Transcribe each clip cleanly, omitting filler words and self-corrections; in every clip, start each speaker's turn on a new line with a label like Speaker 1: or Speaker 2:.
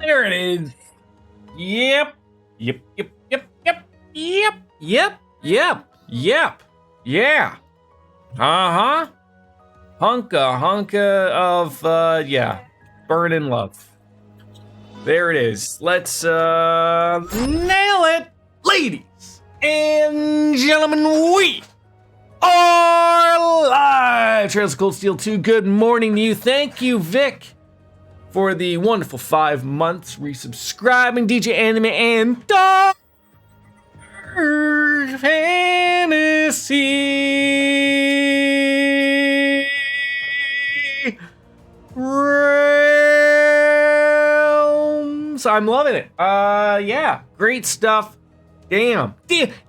Speaker 1: There it is. Yep. Yep. Yep. Yep. Yep. Yep. Yep. Yep. Yep. Yeah. Uh-huh. Hunka of, yeah. Burn in love. There it is. Let's, nail it. Ladies and gentlemen, we are live. Trails of Cold Steel 2, good morning to you. Thank you, Vic, for the wonderful 5 months resubscribing. DJ Anime and Dark Fantasy Realms. I'm loving it. Yeah, great stuff. Damn. Damn.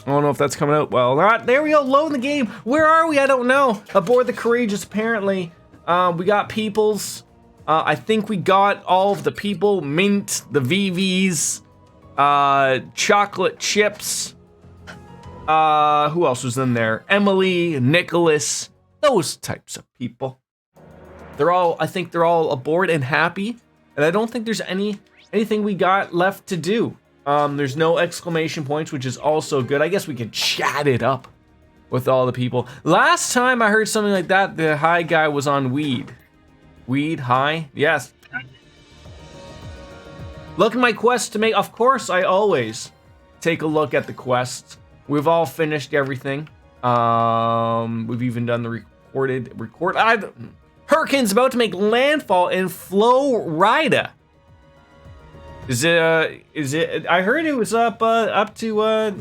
Speaker 1: I don't know if that's coming out well or not. There we go, load in the game. Where are we? I don't know. Aboard the Courageous, apparently. We got peoples. I think we got all of the people. Mint, the VVs, chocolate chips. Who else was in there? Emily, Nicholas, those types of people. I think they're all aboard and happy. And I don't think there's anything we got left to do. There's no exclamation points, which is also good. I guess we could chat it up with all the people. Last time I heard something like that, the high guy was on weed. Weed, high? Yes. Look at my quest to make, of course I always take a look at the quests. We've all finished everything. We've even done the Hurricane's about to make landfall in Florida. Is it? I heard it was up to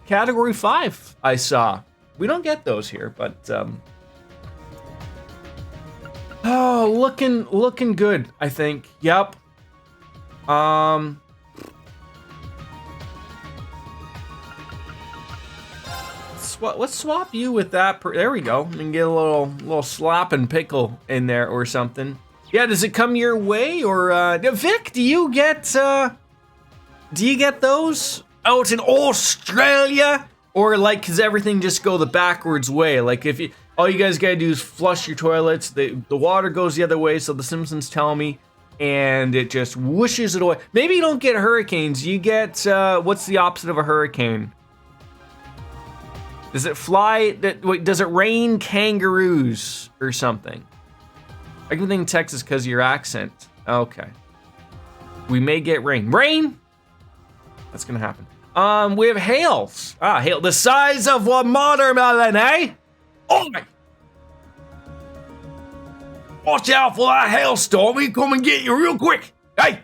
Speaker 1: category 5. I saw. We don't get those here, but oh, looking good. I think. Yep. Let's swap you with that. There we go. We can get a little slap and pickle in there or something. Yeah, does it come your way or Vic? Do you get those out in Australia or like? Cause everything just go the backwards way. Like if all you guys gotta do is flush your toilets, the water goes the other way. So the Simpsons tell me, and it just whooshes it away. Maybe you don't get hurricanes. You get what's the opposite of a hurricane? Does it fly? Wait, does it rain kangaroos or something? I can think Texas because of your accent. Okay. We may get rain. Rain? That's gonna happen. We have hails. Hail the size of a watermelon, eh? Oh my! Watch out for that hailstorm. We come and get you real quick. Hey!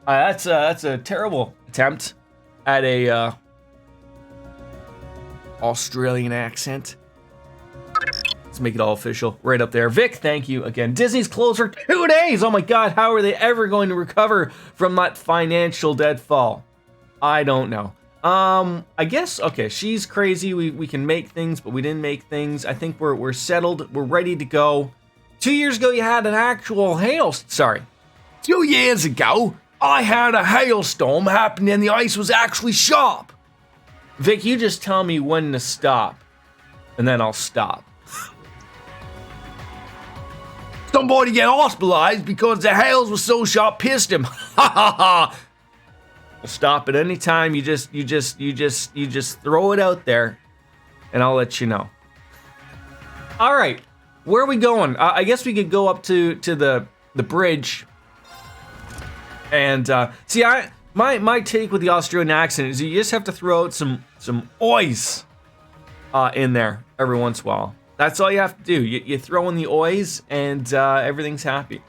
Speaker 1: That's a terrible attempt at a Australian accent. Let's make it all official. Right up there. Vic, thank you again. Disney's closed for 2 days. Oh my God, how are they ever going to recover from that financial deadfall? I don't know. I guess, okay, she's crazy. We can make things, but we didn't make things. I think we're settled. We're ready to go. 2 years ago, you had an actual 2 years ago, I had a hailstorm happen and the ice was actually sharp. Vic, you just tell me when to stop, and then I'll stop. Somebody get hospitalized because the hails were so sharp, pissed him. Ha ha ha. We'll stop at any time. You just throw it out there, and I'll let you know. All right, where are we going? I guess we could go up to the bridge. And see, my take with the Australian accent is you just have to throw out some oys in there every once in a while. That's all you have to do. You throw in the oys and everything's happy.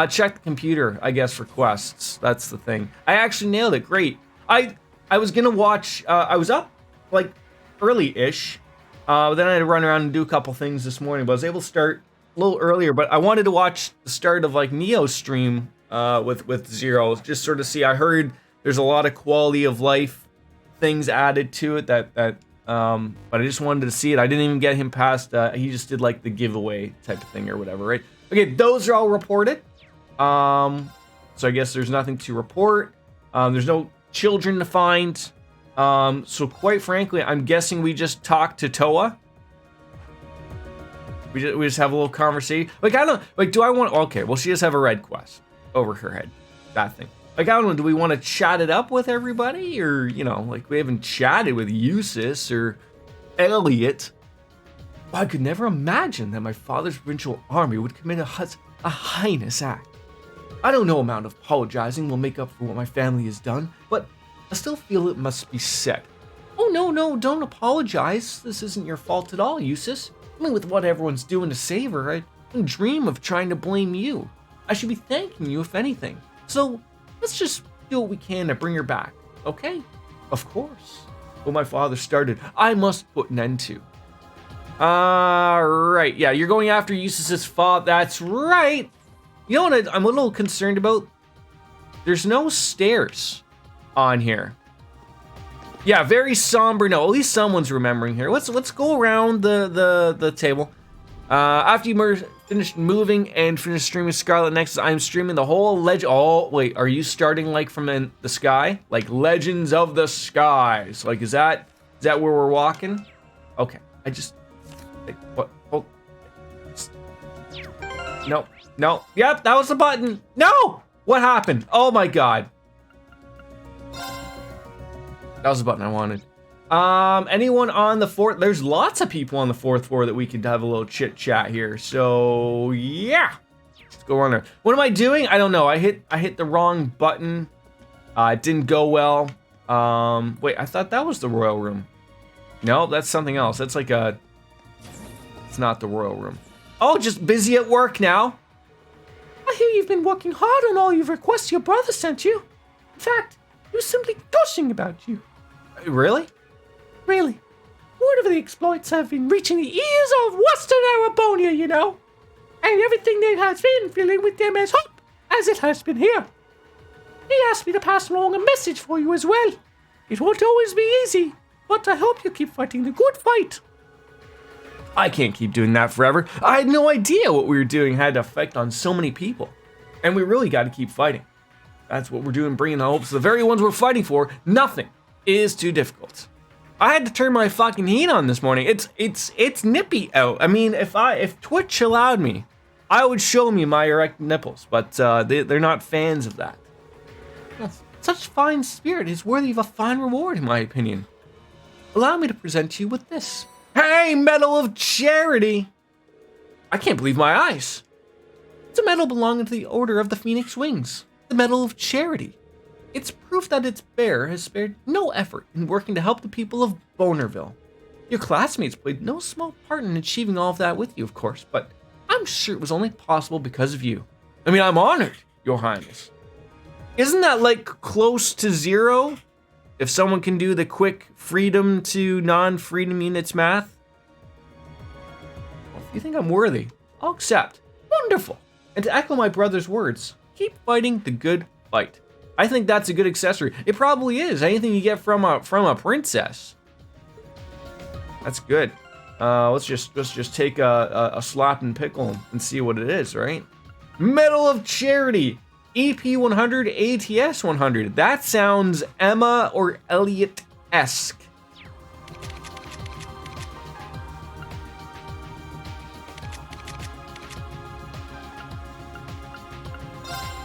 Speaker 1: Check the computer, I guess, for quests. That's the thing. I actually nailed it. Great. I was gonna watch. I was up like early-ish. Then I had to run around and do a couple things this morning. But I was able to start a little earlier. But I wanted to watch the start of like Neo's stream with Zero, just sort of see. I heard there's a lot of quality of life things added to it but I just wanted to see it. I didn't even get him past, he just did like the giveaway type of thing or whatever, right? Okay, those are all reported. So I guess there's nothing to report. There's no children to find. So quite frankly, I'm guessing we just talked to Toa. We just have a little conversation. Like, I don't, like, do I want, okay, well, she does have a red quest over her head. That thing. Like, I don't know, do we want to chat it up with everybody? Or, you know, like, we haven't chatted with Eustace or Elliot. I could never imagine that my father's provincial army would commit a heinous act. I don't know amount of apologizing will make up for what my family has done, but I still feel it must be said. Oh, no, don't apologize. This isn't your fault at all, Eustace. I mean, with what everyone's doing to save her, I wouldn't dream of trying to blame you. I should be thanking you, if anything. So, let's just do what we can to bring her back, okay? Of course. What my father started, I must put an end to. Right, yeah, you're going after Eustace's father. That's right. You know what I'm a little concerned about? There's no stairs on here. Yeah, very somber. No, at least someone's remembering here. Let's go around the table. After you finish moving and finish streaming Scarlet Nexus, I'm streaming the whole legend. Oh, wait, are you starting like from the sky? Like Legends of the Skies? Like, is that where we're walking? Okay, I just, like, what? Oh, no. Yep, that was the button. No, what happened? Oh my God. That was the button I wanted. Anyone on the fourth? There's lots of people on the fourth floor that we could have a little chit chat here. So yeah, let's go on there. What am I doing? I don't know. I hit the wrong button. It didn't go well. Wait, I thought that was the royal room. No, that's something else. That's like it's not the royal room. Oh, just busy at work now. I hear you've been working hard on all your requests your brother sent you. In fact, he was simply gushing about you. Really? Really. Word of the exploits have been reaching the ears of Western Arabonia, you know. And everything that has been filling with them as hope, as it has been here. He asked me to pass along a message for you as well. It won't always be easy, but I hope you keep fighting the good fight. I can't keep doing that forever. I had no idea what we were doing had an effect on so many people. And we really got to keep fighting. That's what we're doing, bringing the hopes. The very ones we're fighting for, nothing is too difficult. I had to turn my fucking heat on this morning. It's nippy out. I mean, if Twitch allowed me, I would show me my erect nipples, but they're not fans of that. Such fine spirit is worthy of a fine reward, in my opinion. Allow me to present you with this. Hey, Medal of Charity! I can't believe my eyes. It's a medal belonging to the Order of the Phoenix Wings. The Medal of Charity. It's proof that its bearer has spared no effort in working to help the people of Bonerville. Your classmates played no small part in achieving all of that with you, of course, but I'm sure it was only possible because of you. I mean, I'm honored, Your Highness. Isn't that like close to zero? If someone can do the quick freedom to non-freedom units math? Well, if you think I'm worthy, I'll accept. Wonderful. And to echo my brother's words, keep fighting the good fight. I think that's a good accessory. It probably is. Anything you get from a princess. That's good. Let's just take a slap and pickle and see what it is, right? Medal of Charity. EP 100, ATS 100. That sounds Emma or Elliot-esque.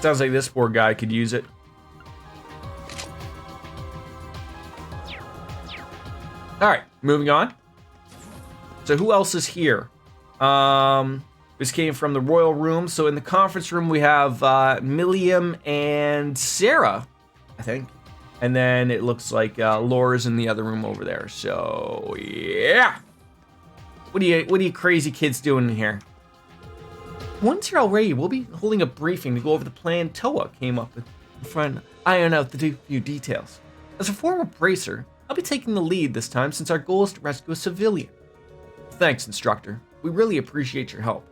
Speaker 1: Sounds like this poor guy could use it. All right, moving on. So who else is here? This came from the royal room. So in the conference room, we have Milliam and Sarah, I think. And then it looks like Laura's in the other room over there. So yeah. What are you crazy kids doing in here? Once you're all ready, we'll be holding a briefing to go over the plan Toa came up with in front, iron out the few details. As a former bracer, I'll be taking the lead this time since our goal is to rescue a civilian. Thanks, instructor. We really appreciate your help.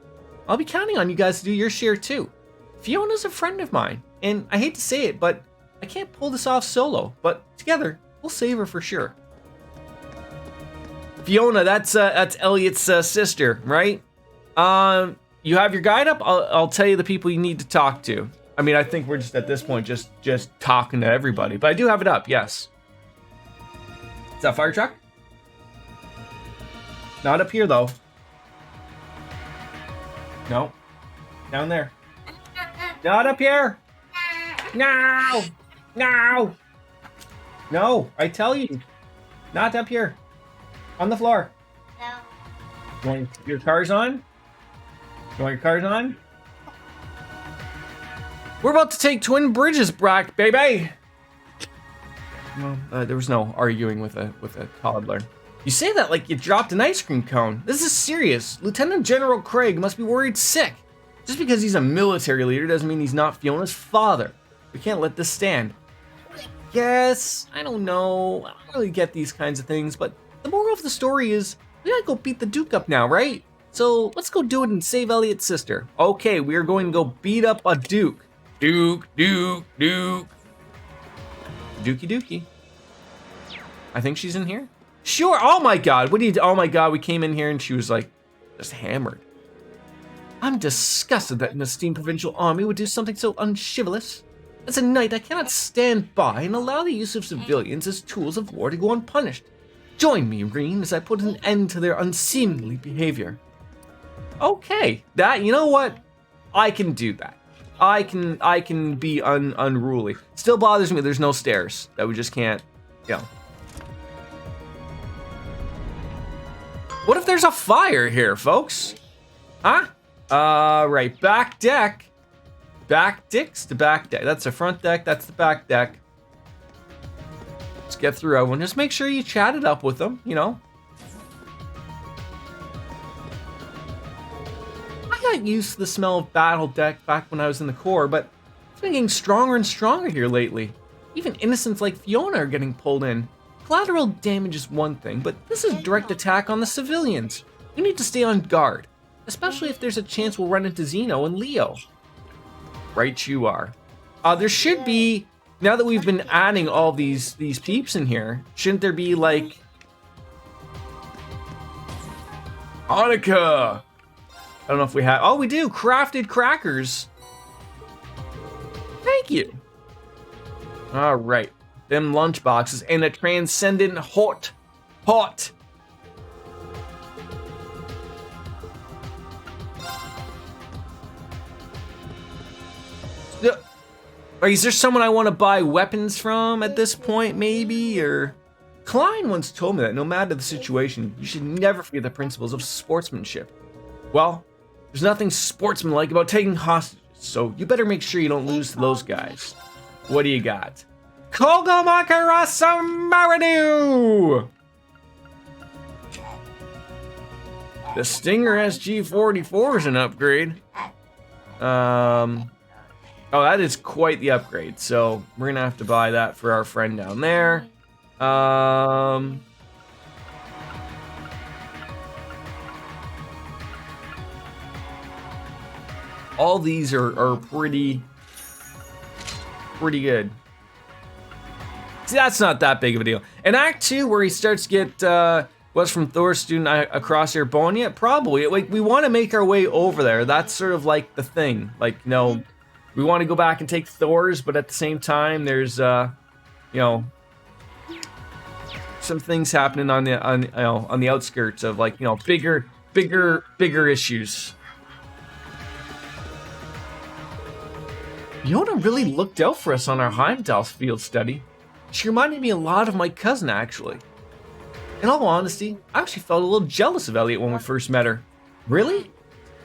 Speaker 1: I'll be counting on you guys to do your share too. Fiona's a friend of mine, and I hate to say it, but I can't pull this off solo, but together, we'll save her for sure. Fiona, that's Elliot's sister, right? You have your guide up? I'll tell you the people you need to talk to. I mean, I think we're just at this point just talking to everybody, but I do have it up, yes. Is that fire truck? Not up here though. No. Down there. Not up here. No. No. No. I tell you. Not up here. On the floor.
Speaker 2: No.
Speaker 1: You want your cars on? You want your cars on? We're about to take Twin Bridges, Brock, baby. Well, there was no arguing with a toddler. You say that like you dropped an ice cream cone. This is serious. Lieutenant General Craig must be worried sick. Just because he's a military leader doesn't mean he's not Fiona's father. We can't let this stand. Yes, I don't know. I don't really get these kinds of things, but the moral of the story is we gotta go beat the Duke up now, right? So let's go do it and save Elliot's sister. Okay, we are going to go beat up a Duke. Duke. Dookie Dookie. I think she's in here. Sure. Oh my God. Oh my God. We came in here and she was like just hammered. I'm disgusted that an esteemed provincial army would do something so unchivalrous. As a knight, I cannot stand by and allow the use of civilians as tools of war to go unpunished. Join me, Reen, as I put an end to their unseemly behavior. Okay. You know what? I can do that. I can be unruly. Still bothers me there's no stairs. That we just can't, What if there's a fire here, folks? Huh? Right, back deck. Back deck's the back deck. That's the front deck, that's the back deck. Let's get through everyone. Just make sure you chat it up with them, I got used to the smell of battle deck back when I was in the Corps, but it's been getting stronger and stronger here lately. Even innocents like Fiona are getting pulled in. Collateral damage is one thing, but this is direct attack on the civilians. We need to stay on guard, especially if there's a chance we'll run into Zeno and Leo. Right you are. There should be, now that we've been adding all these peeps in here, shouldn't there be like... Hanukkah! I don't know if we have, oh we do, crafted crackers. Thank you. All right. Them lunch boxes and a transcendent hot. Is there someone I want to buy weapons from at this point, maybe? Or Klein once told me that no matter the situation, you should never forget the principles of sportsmanship. Well, there's nothing sportsmanlike about taking hostages, so you better make sure you don't lose to those guys. What do you got? Kogomakarasamaradu! The Stinger SG-44 is an upgrade. Oh, that is quite the upgrade. So we're gonna have to buy that for our friend down there. All these are pretty good. See, that's not that big of a deal. In Act 2, where he starts to get what's from Thor's student across here, Bonia, probably. Like, we want to make our way over there. That's sort of like the thing. Like, we want to go back and take Thor's, but at the same time, there's some things happening on the outskirts of like bigger issues. Fiona really looked out for us on our Heimdall field study. She reminded me a lot of my cousin, actually. In all honesty, I actually felt a little jealous of Elliot when we first met her. Really?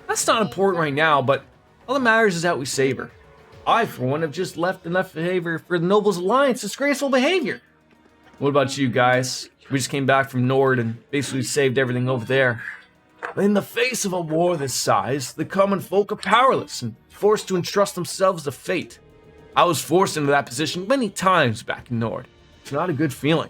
Speaker 1: That's not important right now, but all that matters is that we save her. I, for one, have just left enough behavior for the Nobles Alliance disgraceful behavior. What about you guys? We just came back from Nord and basically saved everything over there. In the face of a war this size, the common folk are powerless and forced to entrust themselves to fate. I was forced into that position many times back in Nord. It's not a good feeling.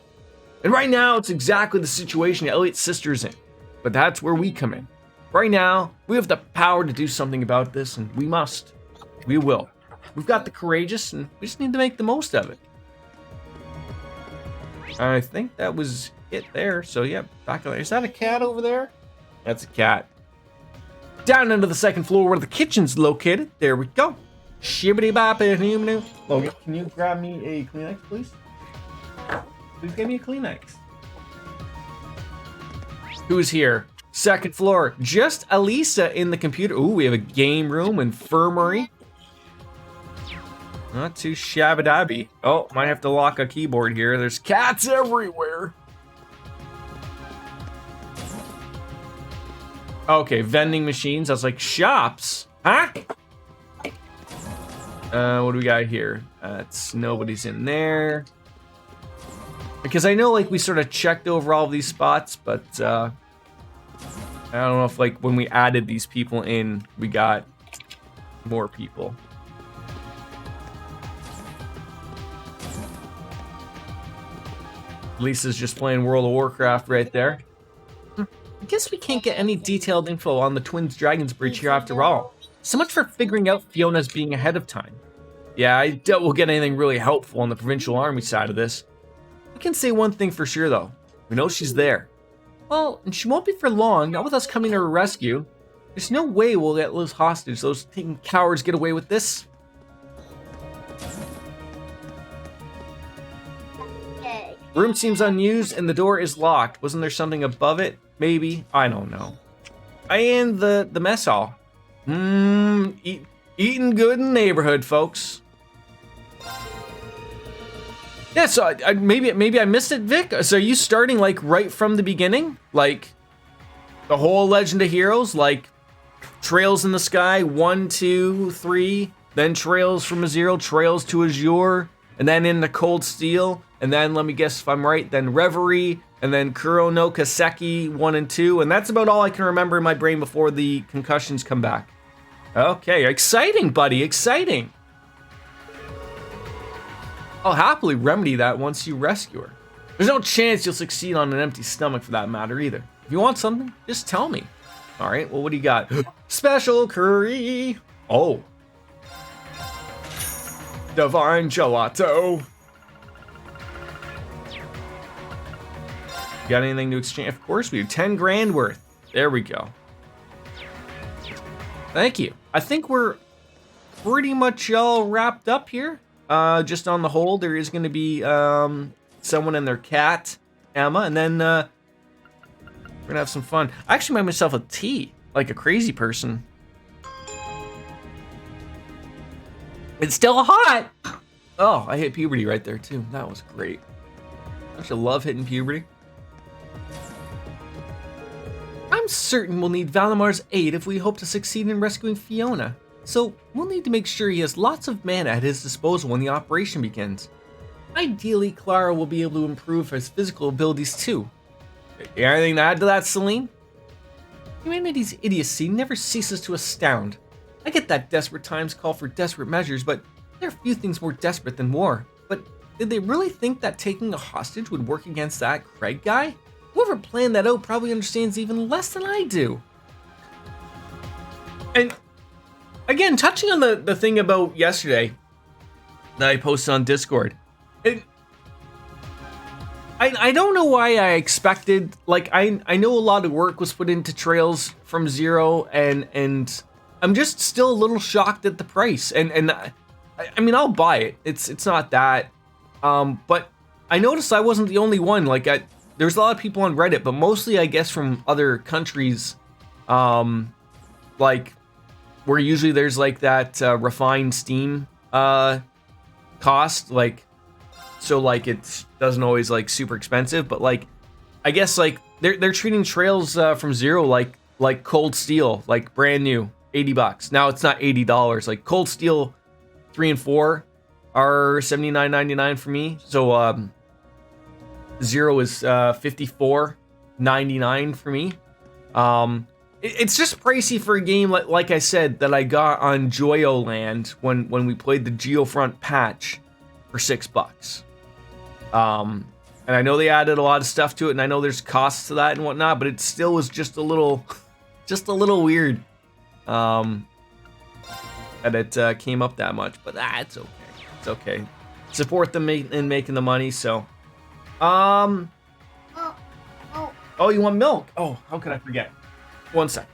Speaker 1: And right now, it's exactly the situation Elliot's sister's in. But that's where we come in. Right now, we have the power to do something about this, and we must. We will. We've got the courageous, and we just need to make the most of it. I think that was it there. So yeah, back there. Is that a cat over there? That's a cat. Down into the second floor where the kitchen's located. There we go. Shibbity boppity. Logan, can you grab me a Kleenex, please? Please give me a Kleenex. Who's here? Second floor, just Elisa in the computer. Ooh, we have a game room, infirmary. Not too shabby-dabby. Oh, might have to lock a keyboard here. There's cats everywhere. Okay, vending machines. I was like, shops? Huh? What do we got here? Nobody's in there. Because I know, like, we sort of checked over all of these spots, but, I don't know if, like, when we added these people in, we got more people. Lisa's just playing World of Warcraft right there. I guess we can't get any detailed info on the Twins Dragons Bridge here after all. So much for figuring out Fiona's being ahead of time. Yeah, I doubt we'll get anything really helpful on the Provincial Army side of this. We can say one thing for sure though. We know she's there. Well, and she won't be for long, not with us coming to her rescue. There's no way we'll get Liz hostage. Those taking cowards get away with this. Room seems unused and the door is locked. Wasn't there something above it? Maybe. I don't know. And the mess hall. Eating good in the neighborhood, folks. Yeah, so maybe I missed it, Vic. So are you starting like right from the beginning? Like the whole Legend of Heroes? Like Trails in the Sky, 1, 2, 3, then Trails from Azure, Trails to Azure, and then into Cold Steel, and then let me guess if I'm right, then Reverie, and then Kuro no Kaseki 1 and 2, and that's about all I can remember in my brain before the concussions come back. Okay, exciting, buddy, exciting. I'll happily remedy that once you rescue her. There's no chance you'll succeed on an empty stomach for that matter either. If you want something, just tell me. All right, well, what do you got? Special curry. Oh. Divine gelato. Got anything to exchange? Of course we do. 10 grand worth. There we go. Thank you. I think we're pretty much all wrapped up here. Just on the whole, there is going to be someone and their cat, Emma, and then we're going to have some fun. I actually made myself a tea, like a crazy person. It's still hot! Oh, I hit puberty right there, too. That was great. Don't you love hitting puberty? I'm certain we'll need Valamar's aid if we hope to succeed in rescuing Fiona. So, we'll need to make sure he has lots of mana at his disposal when the operation begins. Ideally, Clara will be able to improve his physical abilities too. Anything to add to that, Celine? Humanity's idiocy never ceases to astound. I get that desperate times call for desperate measures, but there are few things more desperate than war. But did they really think that taking a hostage would work against that Craig guy? Whoever planned that out probably understands even less than I do. And again, touching on the thing about yesterday that I posted on Discord, I don't know why I expected, like, I know a lot of work was put into Trails from Zero, and I'm just still a little shocked at the price. And I mean, I'll buy it. It's not that. But I noticed I wasn't the only one. Like, there's a lot of people on Reddit, but mostly, I guess, from other countries, like, where usually there's like that refined Steam cost, like, so like it doesn't always like super expensive, but like I guess like they're treating Trails from Zero like Cold Steel, like brand new, $80. Now it's not $80. Like Cold Steel 3 and 4 are $79.99 for me. So Zero is $54.99 for me. It's just pricey for a game like I said that I got on Joyo Land when we played the Geofront patch for $6. And I know they added a lot of stuff to it, and I know there's costs to that and whatnot, but it still was just a little weird that it came up that much. But it's okay. It's okay. Support them in making the money. So, oh, you want milk? Oh, how could I forget? 1 second.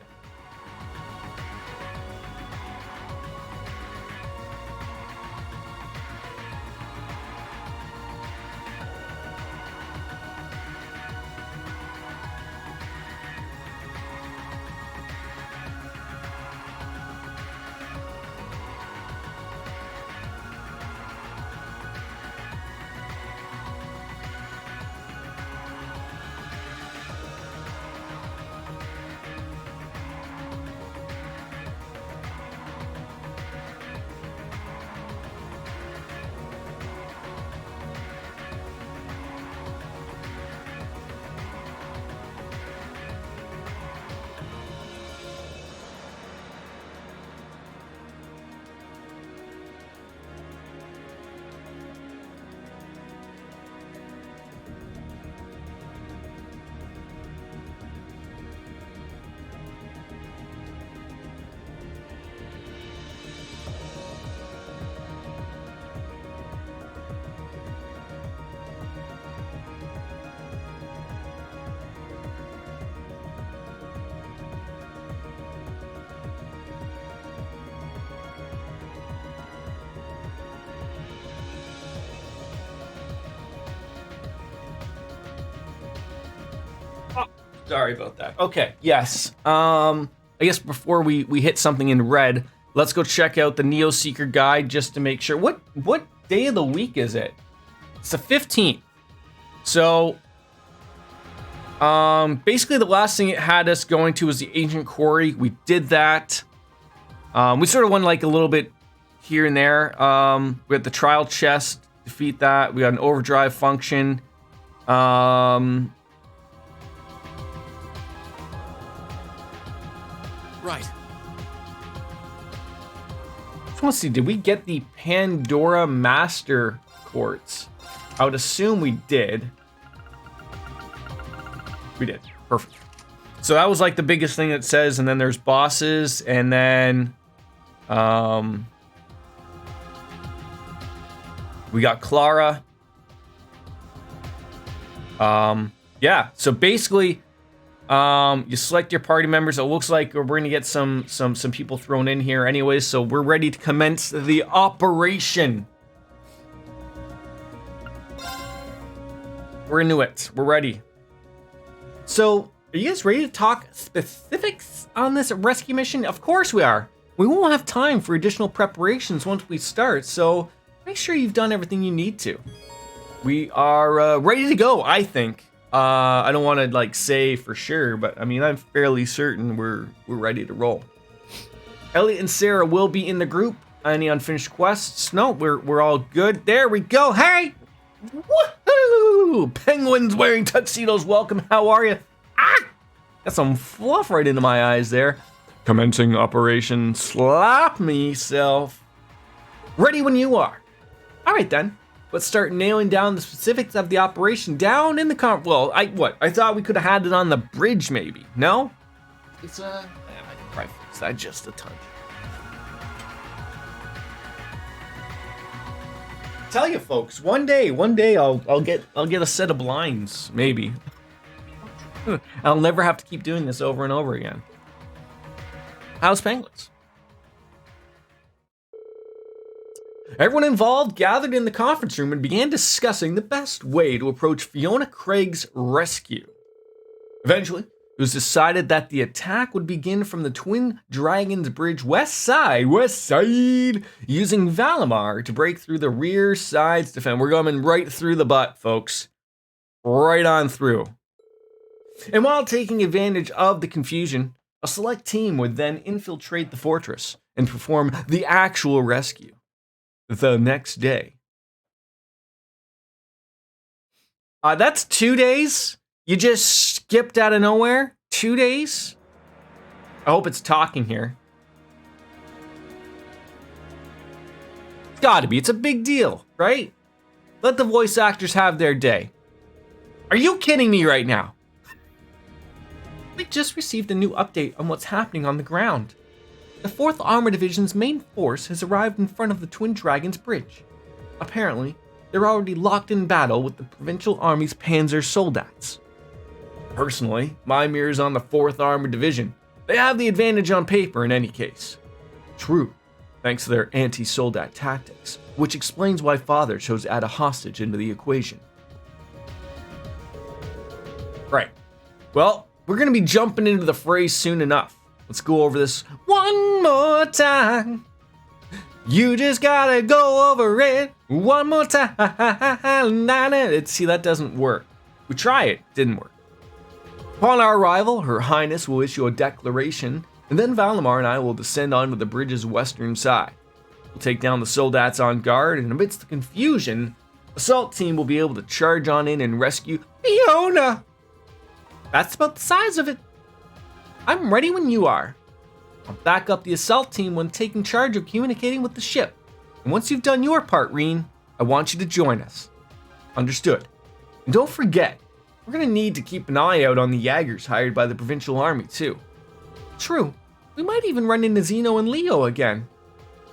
Speaker 1: Sorry about that. Okay, yes. I guess before we hit something in red, let's go check out the Neo Seeker guide just to make sure. What day of the week is it? It's the 15th. So, basically the last thing it had us going to was the Ancient Quarry. We did that. We sort of went like a little bit here and there. We had the trial chest, defeat that. We got an overdrive function.
Speaker 2: Right.
Speaker 1: I just want to see, did we get the Pandora Master Quartz? I would assume we did. We did. Perfect. So that was like the biggest thing it says, and then there's bosses, and then we got Clara. Yeah, so basically you select your party members. It looks like we're going to get some people thrown in here anyways, so we're ready to commence the operation. We're into it. We're ready. So, are you guys ready to talk specifics on this rescue mission? Of course we are. We won't have time for additional preparations once we start, so make sure you've done everything you need to. We are ready to go, I think. I don't want to like say for sure, but I mean, I'm fairly certain we're ready to roll. Elliot and Sarah will be in the group. Any unfinished quests? No, we're all good. There we go. Hey! Woohoo! Penguins wearing tuxedos, welcome. How are you? Ah! Got some fluff right into my eyes there. Commencing Operation Slap Me Self. Ready when you are. All right then. Let's start nailing down the specifics of the operation down in the well, I thought we could have had it on the bridge maybe. No? It's I can probably fix that just a touch. Tell you folks, one day I'll get a set of blinds, maybe. I'll never have to keep doing this over and over again. How's Penguins? Everyone involved gathered in the conference room and began discussing the best way to approach Fiona Craig's rescue. Eventually, it was decided that the attack would begin from the Twin Dragons Bridge west side, using Valimar to break through the rear side's defense. We're going right through the butt, folks. Right on through. And while taking advantage of the confusion, a select team would then infiltrate the fortress and perform the actual rescue the next day. That's 2 days? You just skipped out of nowhere? 2 days? I hope it's talking here. It's gotta be. It's a big deal, right? Let the voice actors have their day. Are you kidding me right now? We just received a new update on what's happening on the ground. The 4th Armor Division's main force has arrived in front of the Twin Dragons Bridge. Apparently, they're already locked in battle with the Provincial Army's Panzer Soldats. Personally, my mirror's on the 4th Armored Division. They have the advantage on paper in any case. True, thanks to their anti-soldat tactics, which explains why Father chose to add a hostage into the equation. Right. Well, we're gonna be jumping into the fray soon enough. Let's go over this one more time. You just gotta go over it one more time. See, that doesn't work. We try it, didn't work. Upon our arrival, Her Highness will issue a declaration, and then Valimar and I will descend onto the bridge's western side. We'll take down the soldats on guard, and amidst the confusion, assault team will be able to charge on in and rescue Fiona. That's about the size of it. I'm ready when you are. I'll back up the assault team when taking charge of communicating with the ship. And once you've done your part, Reen, I want you to join us. Understood. And don't forget, we're gonna need to keep an eye out on the Jaegers hired by the Provincial Army too. True, we might even run into Zeno and Leo again.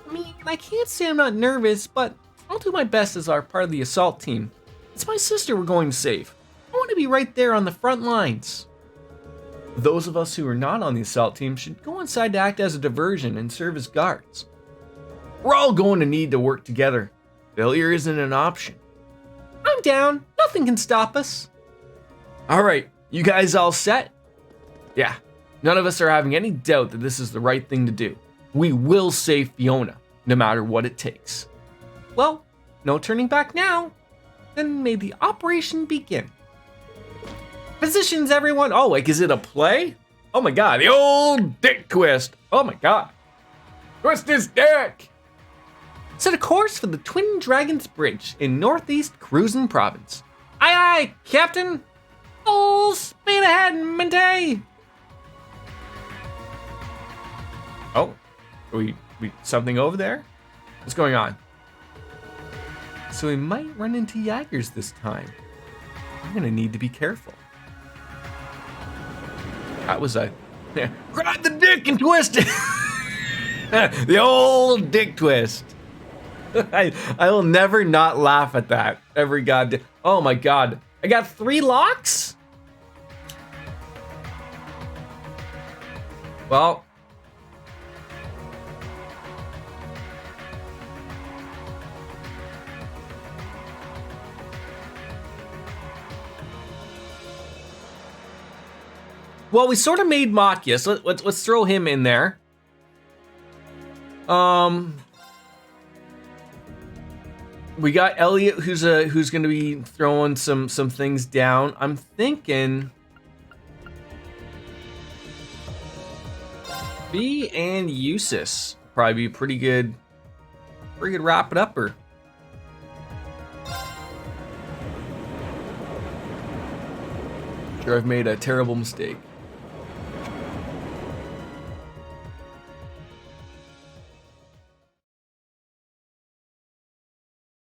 Speaker 1: I mean, I can't say I'm not nervous, but I'll do my best as our part of the assault team. It's my sister we're going to save. I want to be right there on the front lines. Those of us who are not on the assault team should go inside to act as a diversion and serve as guards. We're all going to need to work together. Failure isn't an option. I'm down. Nothing can stop us. All right, you guys all set? Yeah, none of us are having any doubt that this is the right thing to do. We will save Fiona, no matter what it takes. Well, no turning back now. Then may the operation begin. Positions, everyone. Oh, like, is it a play? Oh my God, the old dick twist. Oh my God. Twist his dick. Set a course for the Twin Dragons Bridge in Northeast Cruisin' Province. Aye, aye, Captain. Full speed ahead, Mente. Oh, we something over there? What's going on? So we might run into Jaggers this time. I'm gonna need to be careful. That was a grab the dick and twist it. The old dick twist. I will never not laugh at that every goddamn. Oh my God, I got 3 locks. Well. Well, we sort of made Makia, so let's throw him in there. We got Elliot, who's going to be throwing some things down. I'm thinking B and Eustace probably be pretty good wrap it upper. Sure, I've made a terrible mistake.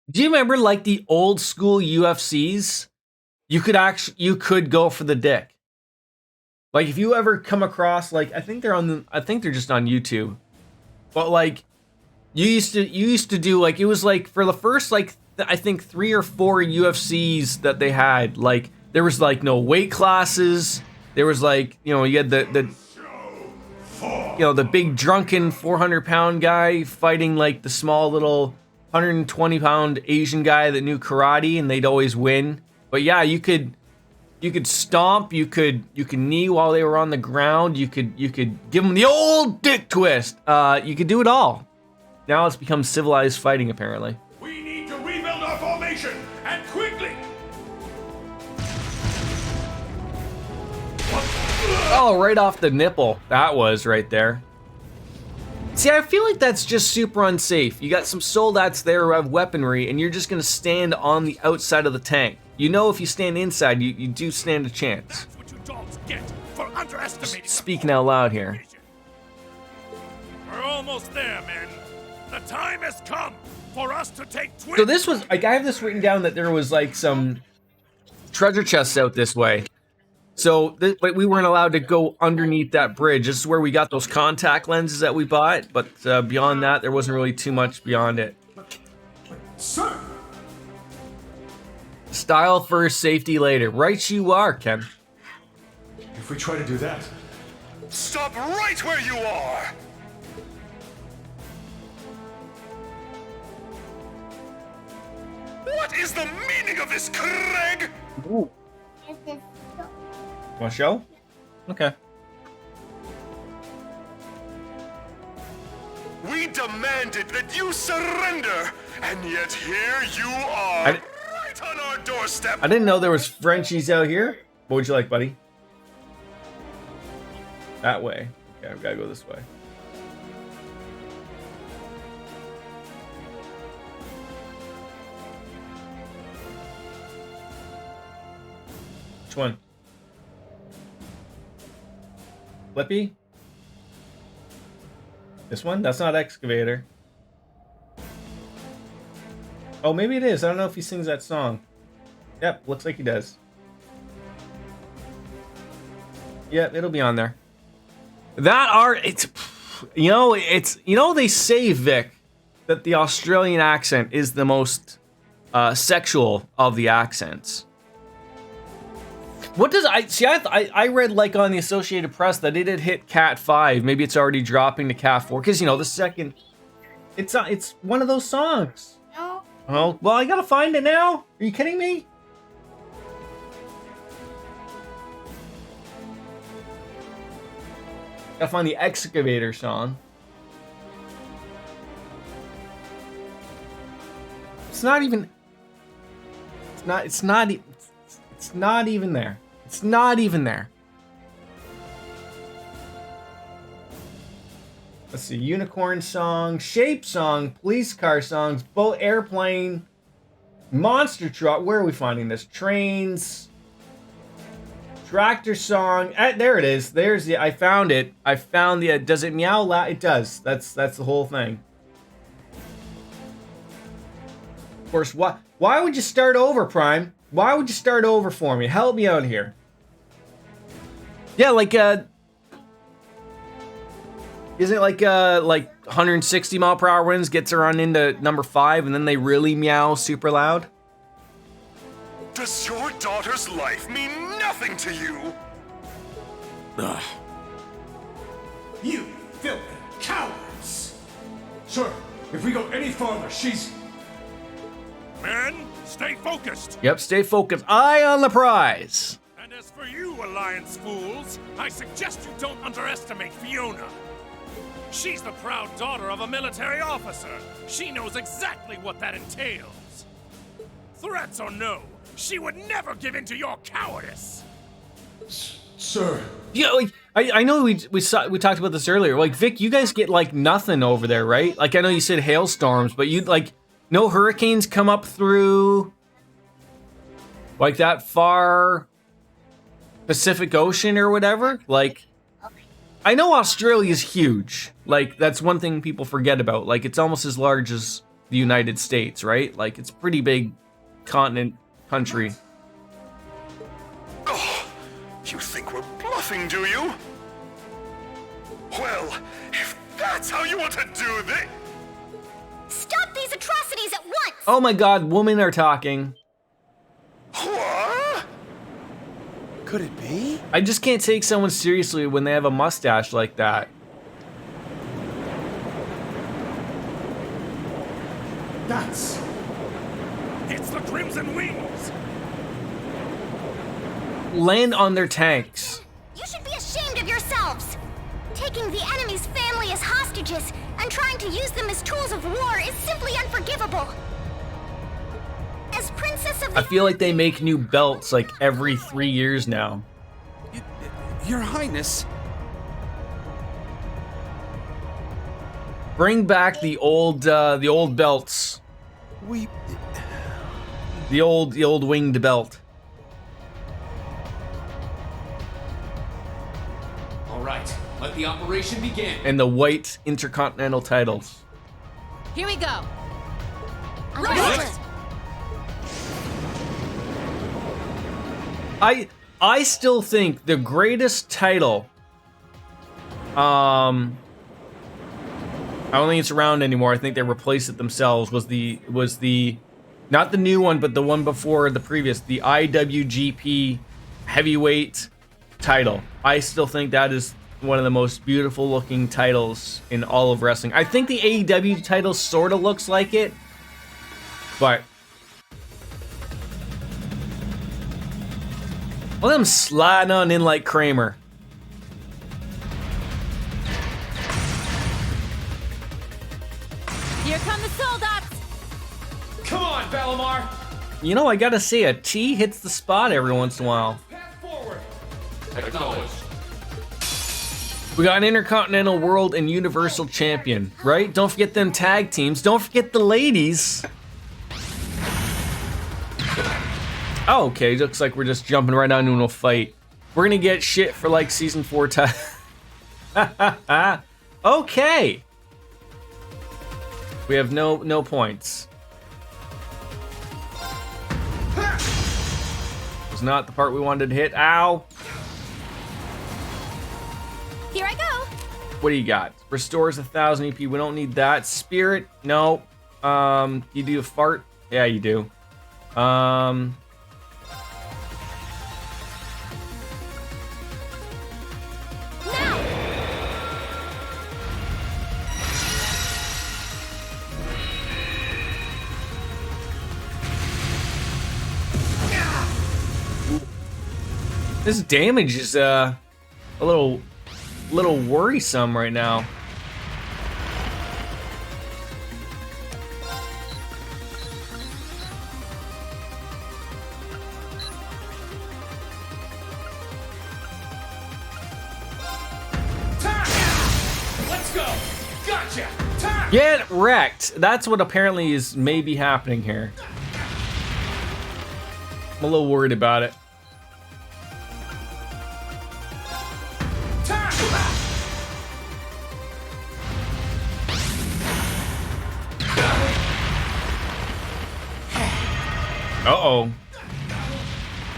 Speaker 1: Do you remember like the old school UFCs? You could go for the dick. Like if you ever come across, like I think they're just on YouTube. But like you used to do, like, it was like for the first I think 3 or 4 UFCs that they had, like there was like no weight classes. There was like, you had the big drunken 400-pound guy fighting like the small little 120-pound Asian guy that knew karate, and they'd always win. But yeah, you could stomp, you could knee while they were on the ground, you could give them the old dick twist. You could do it all. Now it's become civilized fighting, apparently.
Speaker 2: We need to rebuild our formation, and quickly.
Speaker 1: Oh, right off the nipple. That was right there. See, I feel like that's just super unsafe. You got some soldats there who have weaponry, and you're just gonna stand on the outside of the tank. You know, if you stand inside, you do stand a chance.
Speaker 2: That's what you dogs get for underestimating.
Speaker 1: Speaking out loud here.
Speaker 2: We're almost there, men. The time has come for us to take twin.
Speaker 1: So this was, like, I have this written down that there was like some treasure chests out this way. So but we weren't allowed to go underneath that bridge. This is where we got those contact lenses that we bought. But beyond that, there wasn't really too much beyond it.
Speaker 2: Sir.
Speaker 1: Style first, safety later. Right you are, Ken.
Speaker 2: If we try to do that, stop right where you are. What is the meaning of this, Craig?
Speaker 1: Ooh. Want to show? Okay.
Speaker 2: We demanded that you surrender, and yet here you are, right on our doorstep.
Speaker 1: I didn't know there was Frenchies out here. What would you like, buddy? That way. Okay, I've got to go this way. Which one? Flippy? This one? That's not excavator. Oh, maybe it is. I don't know if he sings that song. Yep, looks like he does. Yep, it'll be on there. They say, Vic, that the Australian accent is the most sexual of the accents. What does I read, like, on the Associated Press that it had hit Cat 5. Maybe it's already dropping to Cat 4 because the second it's one of those songs.
Speaker 3: No.
Speaker 1: Oh, well, I gotta find it now. Are you kidding me? Gotta find the excavator song. It's not even. It's not. It's not. It's not even there. It's not even there. Let's see. Unicorn song, shape song, police car songs, boat, airplane, monster truck. Where are we finding this? Trains. Tractor song. There it is. There's the. I found it. I found the. Does it meow loud? It does. That's the whole thing. Of course. Why would you start over, Prime? Why would you start over for me? Help me out here. Yeah, like isn't it like 160 mile per hour winds gets her on into number 5, and then they really meow super loud?
Speaker 2: Does your daughter's life mean nothing to you?
Speaker 3: Ugh. You filthy cowards! Sir, if we go any farther, she's...
Speaker 4: Men, stay focused!
Speaker 1: Yep, stay focused. Eye on the prize!
Speaker 4: And as for you, Alliance fools, I suggest you don't underestimate Fiona. She's the proud daughter of a military officer. She knows exactly what that entails. Threats or no, she would never give in to your cowardice.
Speaker 3: Sir.
Speaker 1: Yeah, like I know we talked about this earlier. Like Vic, you guys get like nothing over there, right? Like I know you said hailstorms, but you like no hurricanes come up through like that far Pacific Ocean or whatever. Like I know Australia's huge. Like that's one thing people forget about. Like it's almost as large as the United States, right? Like it's a pretty big continent country.
Speaker 2: Oh, you think we're bluffing, do you? Well, if that's how you want to do this...
Speaker 5: Stop these atrocities at once!
Speaker 1: Oh my god, women are talking.
Speaker 2: What?
Speaker 3: Could it be?
Speaker 1: I just can't take someone seriously when they have a mustache like that.
Speaker 3: That's...
Speaker 4: It's the Crimson Wings!
Speaker 1: Land on their tanks.
Speaker 5: You should be ashamed of yourselves! Taking the enemy's family as hostages and trying to use them as tools of war is simply unforgivable. As Princess of the...
Speaker 1: I feel like they make new belts like every 3 years now.
Speaker 3: Your Highness.
Speaker 1: Bring back the old belts.
Speaker 3: We...
Speaker 1: The old winged belt.
Speaker 6: All right, let the operation begin.
Speaker 1: And the white intercontinental titles.
Speaker 7: Here we go.
Speaker 5: Right.
Speaker 1: I still think the greatest title, I don't think it's around anymore. I think they replaced it themselves. Was the not the new one, but the one before the previous, the IWGP heavyweight title. I still think that is one of the most beautiful looking titles in all of wrestling. I think the AEW title sort of looks like it, but let them slide on in like Kramer.
Speaker 7: Here come the soldats.
Speaker 6: Come on, Valimar!
Speaker 1: You know, I gotta say, a T hits the spot every once in a while.
Speaker 6: Path forward! Acknowledged.
Speaker 1: We got an Intercontinental World and Universal Champion, right? Don't forget them tag teams. Don't forget the ladies. Oh, okay, looks like we're just jumping right on into a fight. We're gonna get shit for like season 4 time. Okay. We have no points. Was not the part we wanted to hit. Ow.
Speaker 7: Here I go.
Speaker 1: What do you got? Restores 1,000 EP. We don't need that. Spirit? No. You do a fart? Yeah, you do. This damage is a little little worrisome right now.
Speaker 6: Let's go! Gotcha! Time!
Speaker 1: Get wrecked. That's what apparently is maybe happening here. I'm a little worried about it. Uh-oh.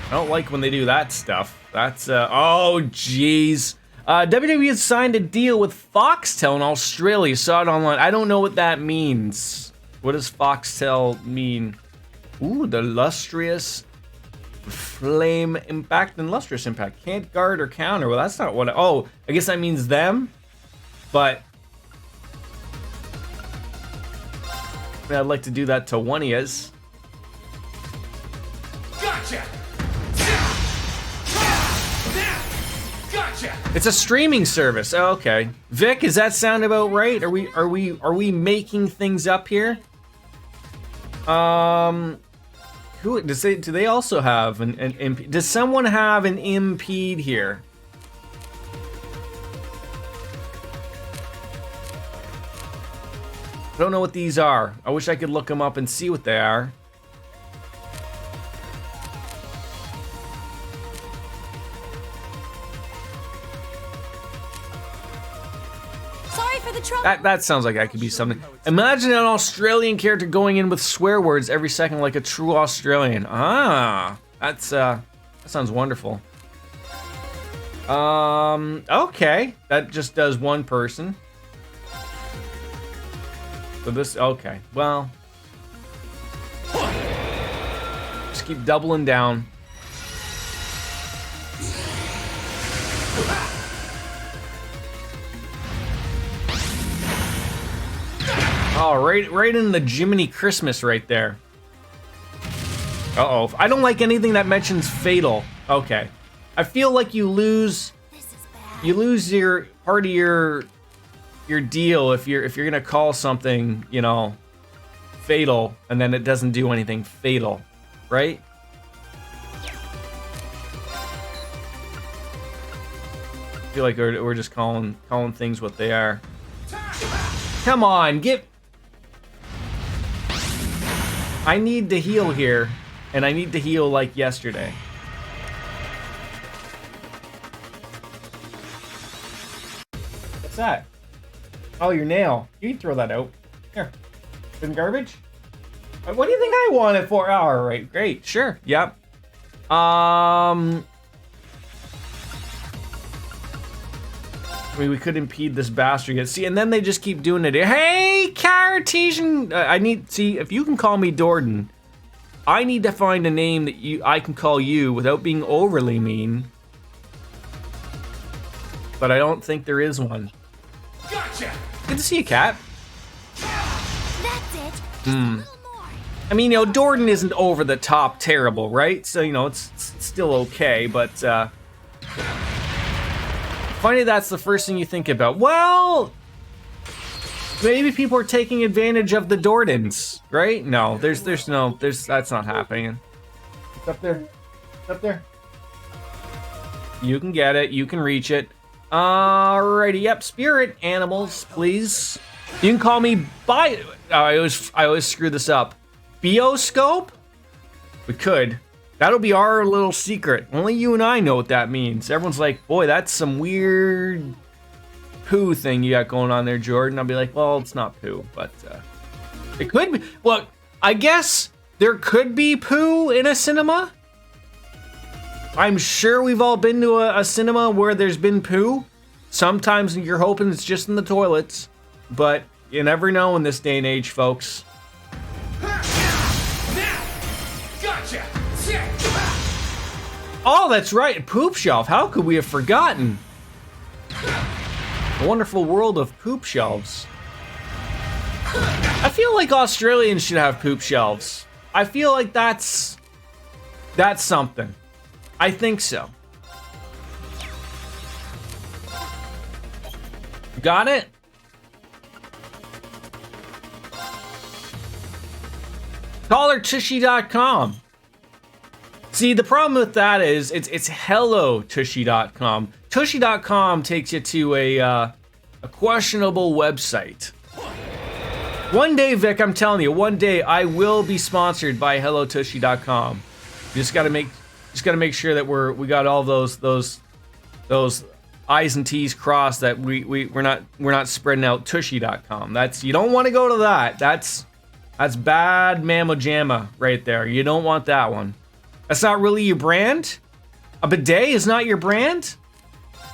Speaker 1: I don't like when they do that stuff. That's, oh, jeez. WWE has signed a deal with Foxtel in Australia. Saw it online. I don't know what that means. What does Foxtel mean? Ooh, the lustrous flame impact and lustrous impact. Can't guard or counter. Well, that's not what oh, I guess that means them. But I mean, I'd like to do that to one of yous.
Speaker 6: Gotcha! Gotcha!
Speaker 1: It's a streaming service. Oh, okay. Vic, does that sound about right? Are we making things up here? Who do they also have an does someone have an impede here? I don't know what these are. I wish I could look them up and see what they are.
Speaker 7: Sorry for the trouble.
Speaker 1: That sounds like that could be something. Imagine an Australian character going in with swear words every second like a true Australian. Ah, that sounds wonderful. Okay, that just does one person. So this, okay, well, just keep doubling down. Oh, right in the Jiminy Christmas right there. Uh-oh, I don't like anything that mentions fatal. Okay, I feel like you lose your part of your deal if you're gonna call something, you know, fatal, and then it doesn't do anything fatal, right? I feel like we're just calling things what they are. Come on, I need to heal here, and I need to heal like yesterday. What's that? Oh, your nail. You can throw that out. Here. In garbage? What do you think I want it for? Oh, all right, great. Sure. Yep. I mean, we could impede this bastard yet. See, and then they just keep doing it. Hey, Cartesian. See, if you can call me Jordan, I need to find a name that I can call you without being overly mean. But I don't think there is one.
Speaker 6: Gotcha!
Speaker 1: Good to see you, Cat.
Speaker 5: That's it. Just a little more.
Speaker 1: I mean, you know, Jordan isn't over the top terrible, right? So, you know, it's still okay, but funny that's the first thing you think about. Well, maybe people are taking advantage of the Jordans, right? No, that's not happening. It's up there. It's up there. You can get it. You can reach it. Alrighty, yep. Spirit animals, please. You can call me I always screw this up. Bioscope? We could. That'll be our little secret. Only you and I know what that means. Everyone's like, boy, that's some weird poo thing you got going on there, Jordan. I'll be like, well, it's not poo, but it could be. Well, I guess there could be poo in a cinema. I'm sure we've all been to a cinema where there's been poo. Sometimes you're hoping it's just in the toilets, but you never know in this day and age, folks.
Speaker 6: Gotcha!
Speaker 1: Oh, that's right, poop shelf. How could we have forgotten? The wonderful world of poop shelves. I feel like Australians should have poop shelves. I feel like that's something. I think so. Got it? CallerTushy.com. See, the problem with that is it's hellotushy.com. Tushy.com takes you to a questionable website. One day, Vic, I'm telling you, one day I will be sponsored by hellotushy.com. Just gotta make sure that we got all those I's and T's crossed, that we're not spreading out tushy.com. That's, you don't want to go to that. That's bad mamma jamma right there. You don't want that one. That's not really your brand? A bidet is not your brand?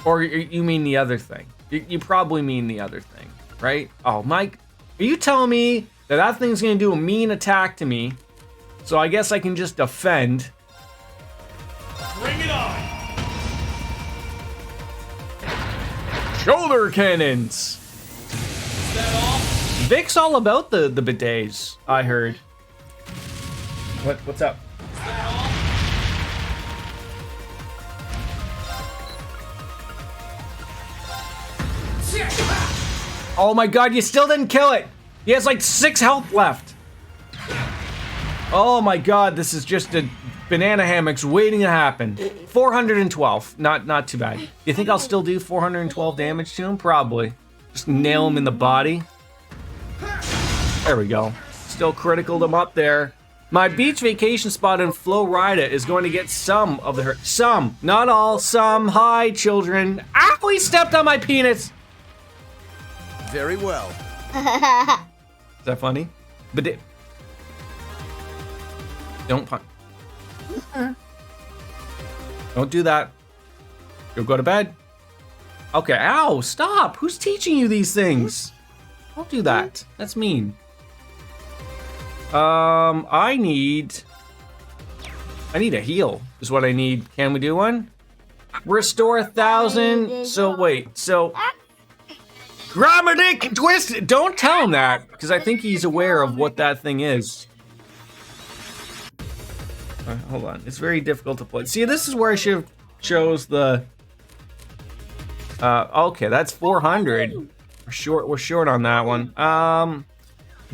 Speaker 1: Or you mean the other thing? You probably mean the other thing, right? Oh, Mike, are you telling me that thing's gonna do a mean attack to me, so I guess I can just defend?
Speaker 6: Bring it on!
Speaker 1: Shoulder cannons!
Speaker 6: Is that all?
Speaker 1: Vic's all about the bidets, I heard. What's up?
Speaker 6: Is that all?
Speaker 1: Oh my god, you still didn't kill it! He has like 6 health left! Oh my god, this is just a banana hammocks waiting to happen. 412, not too bad. You think I'll still do 412 damage to him? Probably. Just nail him in the body. There we go. Still criticaled him up there. My beach vacation spot in Florida is going to get some of the hurt. Some, not all, some. Hi, children. Ow, he stepped on my penis!
Speaker 3: Very well.
Speaker 1: Is that funny? But don't punch. Don't do that. You'll go to bed. Okay, ow, stop. Who's teaching you these things? Don't do that. That's mean. I need a heal is what I need. Can we do one? Restore 1,000. So wait, so grab a dick and twist it. Don't tell him that, because I think he's aware of what that thing is. Hold on, it's very difficult to play. See, this is where I should have chose the. Okay, that's 400. We're short on that one.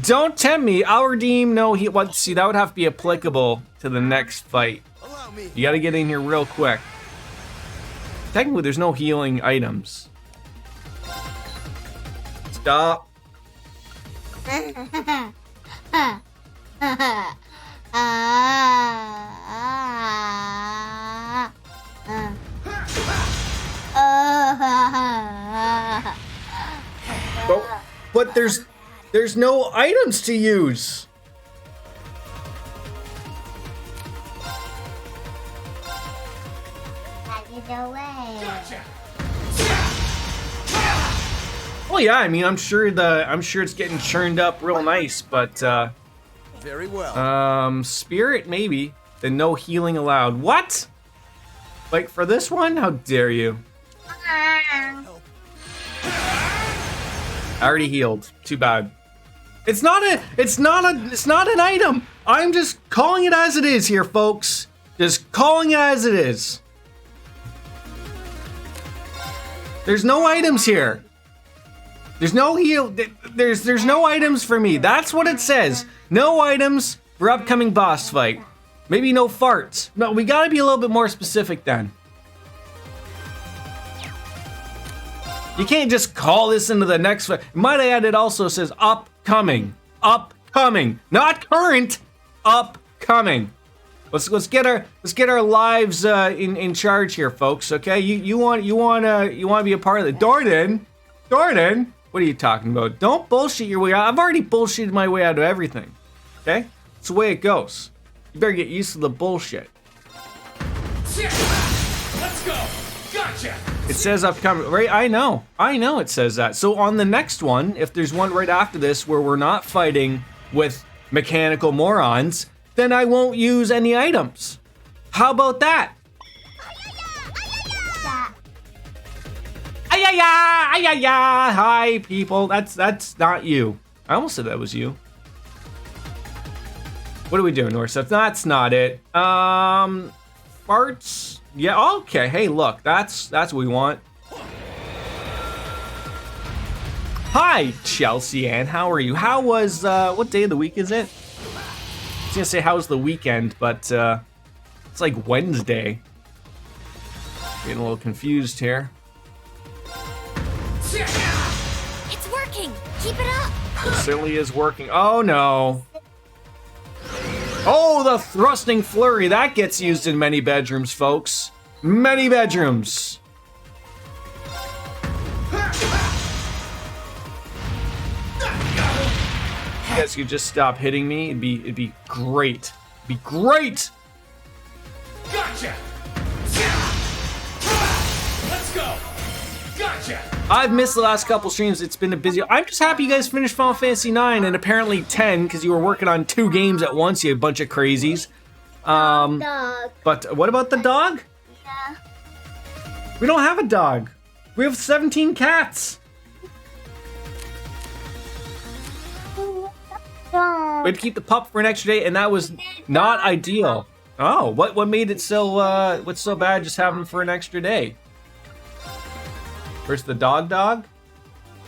Speaker 1: Don't tempt me. I'll redeem no heal. What? See, that would have to be applicable to the next fight.
Speaker 3: Allow me.
Speaker 1: You got to get in here real quick. Technically, there's no healing items. Stop. But there's no items to use.
Speaker 6: Gotcha!
Speaker 1: Well, yeah, I mean, I'm sure it's getting churned up real nice, but
Speaker 3: Very well.
Speaker 1: spirit maybe. Then no healing allowed. What? Like for this one? How dare you? I already healed. Too bad. It's not an item. I'm just calling it as it is here, folks. Just calling it as it is. There's no items here. There's no heal. There's no items for me. That's what it says. No items for upcoming boss fight. Maybe no farts. No, we gotta be a little bit more specific then. You can't just call this into the next fight. Might I add, it also says upcoming. Upcoming. Not current. Upcoming. Let's get our lives in charge here, folks. Okay, you want to be a part of the Jordan. What are you talking about? Don't bullshit your way out. I've already bullshitted my way out of everything. Okay, it's the way it goes. You better get used to the bullshit.
Speaker 6: Let's go! Gotcha!
Speaker 1: It says upcoming, right? I know it says that. So on the next one, if there's one right after this where we're not fighting with mechanical morons, then I won't use any items. How about that? Ayaya! Hi, people. That's not you. I almost said that was you. What are we doing, North? That's not it. Farts. Yeah. Okay. Hey, look. That's what we want. Hi, Chelsea Ann. How are you? How was, what day of the week is it? I was gonna say how's the weekend, but it's like Wednesday. Getting a little confused here.
Speaker 7: It's working. Keep it up.
Speaker 1: It certainly is working. Oh no. Oh, the thrusting flurry. That gets used in many bedrooms, folks. Many bedrooms. You guys could just stop hitting me. It'd be great. It'd be great.
Speaker 6: Gotcha! Let's go! Gotcha!
Speaker 1: I've missed the last couple streams. It's been a busy. I'm just happy you guys finished Final Fantasy 9 and apparently 10 because you were working on 2 games at once. You bunch of crazies.
Speaker 5: Dog.
Speaker 1: But what about the dog?
Speaker 5: Yeah.
Speaker 1: We don't have a dog. We have 17 cats.
Speaker 5: Dog.
Speaker 1: We had to keep the pup for an extra day, and that was not ideal. Oh, what made it so what's so bad just having him for an extra day? Where's the dog?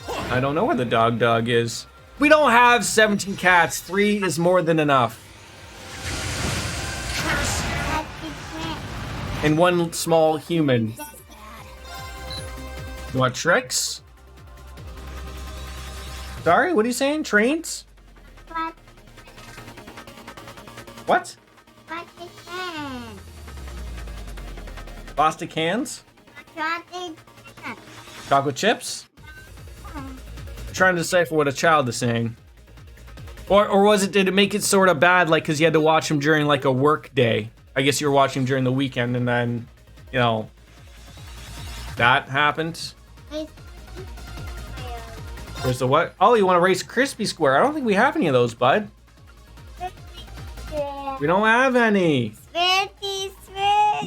Speaker 1: I don't know where the dog is. We don't have 17 cats. 3 is more than enough. And 1 small human. You want tricks? Sorry, what are you saying? Trains? What? Plastic cans? Chocolate chips? I'm trying to decipher what a child is saying. Or was it, did it make it sort of bad, like, because you had to watch him during, like, a work day? I guess you were watching him during the weekend, and then, you know, that happened? Where's the what? Oh, you want to race Crispy Square? I don't think we have any of those, bud. We don't have any.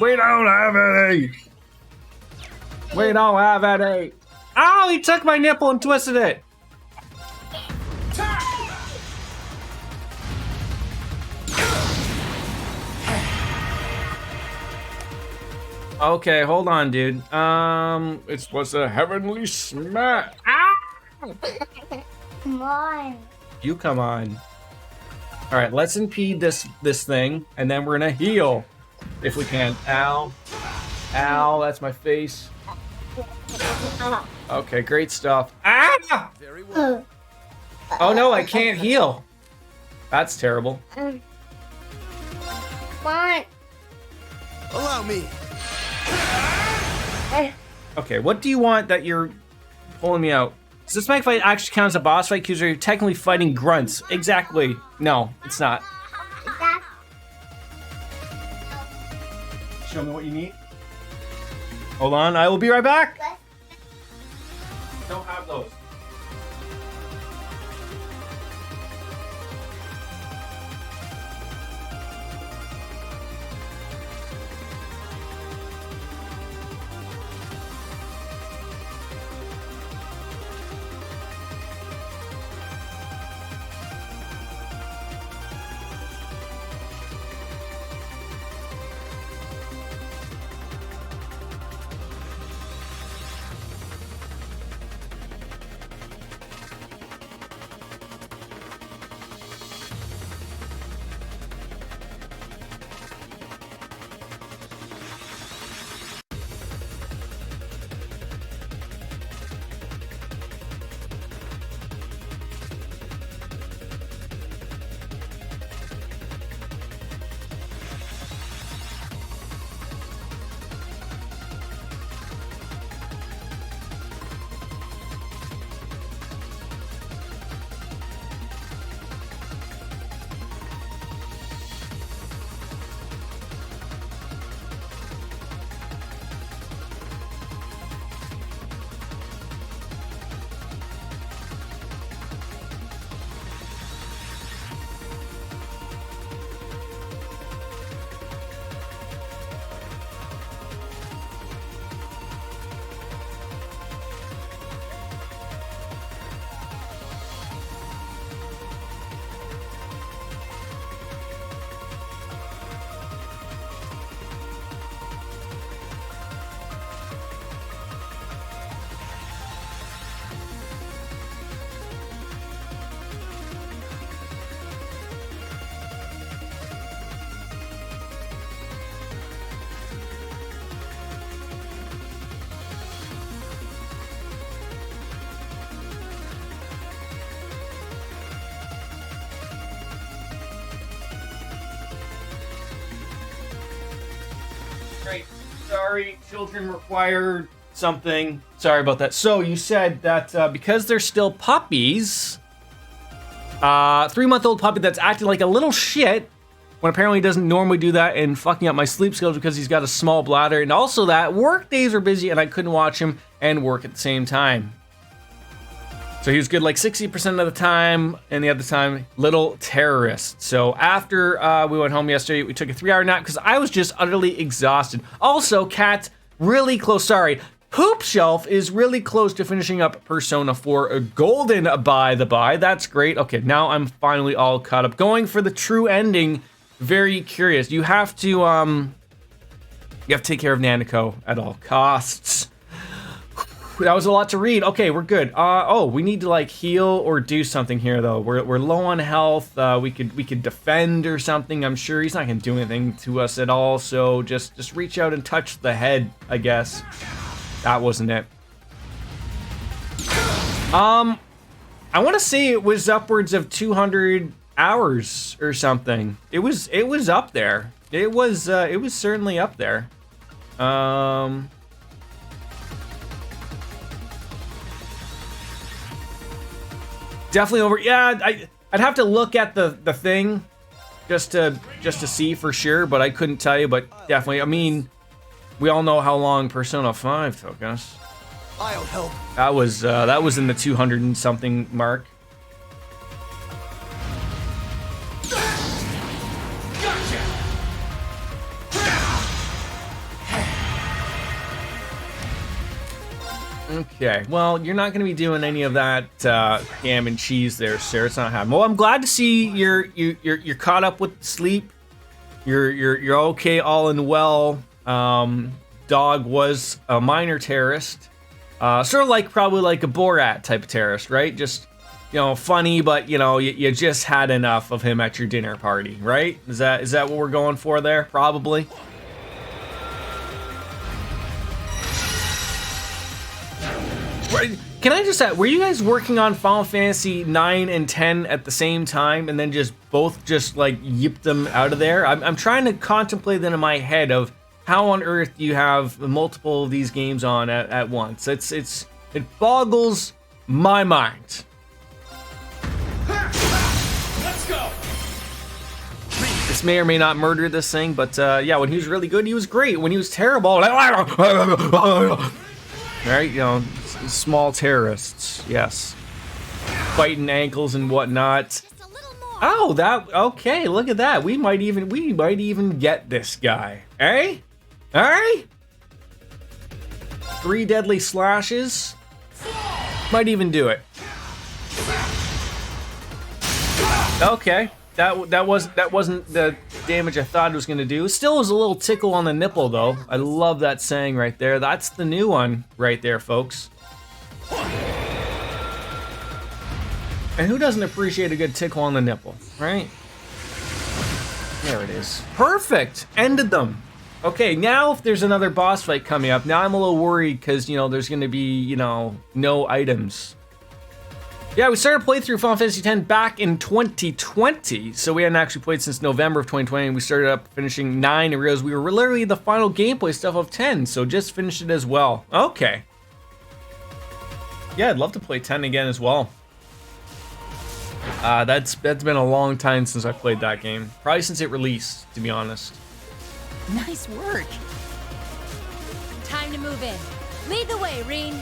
Speaker 1: We don't have any. We don't have any. Ow, he took my nipple and twisted it. Okay, hold on, dude. It was a heavenly smash.
Speaker 5: Come on.
Speaker 1: You come on. All right, let's impede this thing, and then we're gonna heal if we can. Ow, ow, that's my face. Okay, great stuff. Ah!
Speaker 3: Very well.
Speaker 1: Oh no, I can't heal. That's terrible.
Speaker 5: Come on.
Speaker 3: Allow me.
Speaker 1: Okay, what do you want that you're pulling me out? Does this mech fight actually count as a boss fight? Because you're technically fighting grunts. Exactly. No, it's not. Show me what you need. Hold on, I will be right back. Don't have those. Great. Sorry, children require something. Sorry about that. So you said that because they're still puppies, 3-month-old puppy that's acting like a little shit when apparently he doesn't normally do that and fucking up my sleep skills because he's got a small bladder, and also that work days are busy and I couldn't watch him and work at the same time. So he was good like 60% of the time, and the other time, little terrorist. So after we went home yesterday, we took a 3-hour nap because I was just utterly exhausted. Also, Kat, really close, sorry, Poop Shelf is really close to finishing up Persona 4 Golden, by the by. That's great. Okay, now I'm finally all caught up. Going for the true ending, very curious. You have to take care of Nanako at all costs. That was a lot to read. Okay, we're good. Oh, we need to like heal or do something here though. We're low on health. We could defend or something. I'm sure he's not gonna do anything to us at all. So just reach out and touch the head, I guess. That wasn't it. I want to say it was upwards of 200 hours or something. It was up there. It was certainly up there. Definitely over. Yeah, I'd have to look at the thing just to see for sure, but I couldn't tell you. But definitely, I mean, we all know how long Persona 5 took us.
Speaker 3: I'll help.
Speaker 1: That was in the 200 and something mark. Okay, well, you're not going to be doing any of that ham and cheese there, sir. It's not happening. Well, I'm glad to see you're caught up with sleep. You're okay, all and well. Dog was a minor terrorist, sort of like probably like a Borat type of terrorist, right? Just funny, but you just had enough of him at your dinner party, right? Is that what we're going for there? Probably. Can I just ask, were you guys working on Final Fantasy 9 and 10 at the same time and then just both just like yipped them out of there? I'm trying to contemplate that in my head of how on earth you have multiple of these games on at once. It boggles my mind.
Speaker 6: Let's go.
Speaker 1: This may or may not murder this thing, but yeah, when he was really good, he was great. When he was terrible, right, small terrorists, yes, biting ankles and whatnot.
Speaker 7: Just a little more.
Speaker 1: Oh, okay. Look at that. We might even get this guy, eh? All right. 3 deadly slashes. Might even do it. Okay. That wasn't the damage I thought it was gonna do. Still was a little tickle on the nipple though. I love that saying right there. That's the new one right there, folks. And who doesn't appreciate a good tickle on the nipple, right? There it is. Perfect. Ended them. Okay, now if there's another boss fight coming up, now I'm a little worried because there's gonna be no items. Yeah, we started playthrough Final Fantasy X back in 2020, so we hadn't actually played since November of 2020, and we started up finishing 9 and realized we were literally the final gameplay stuff of 10, so just finished it as well. Okay. Yeah, I'd love to play 10 again as well. That's been a long time since I played that game. Probably since it released, to be honest.
Speaker 8: Nice work.
Speaker 7: Time to move in. Lead the way, Reen.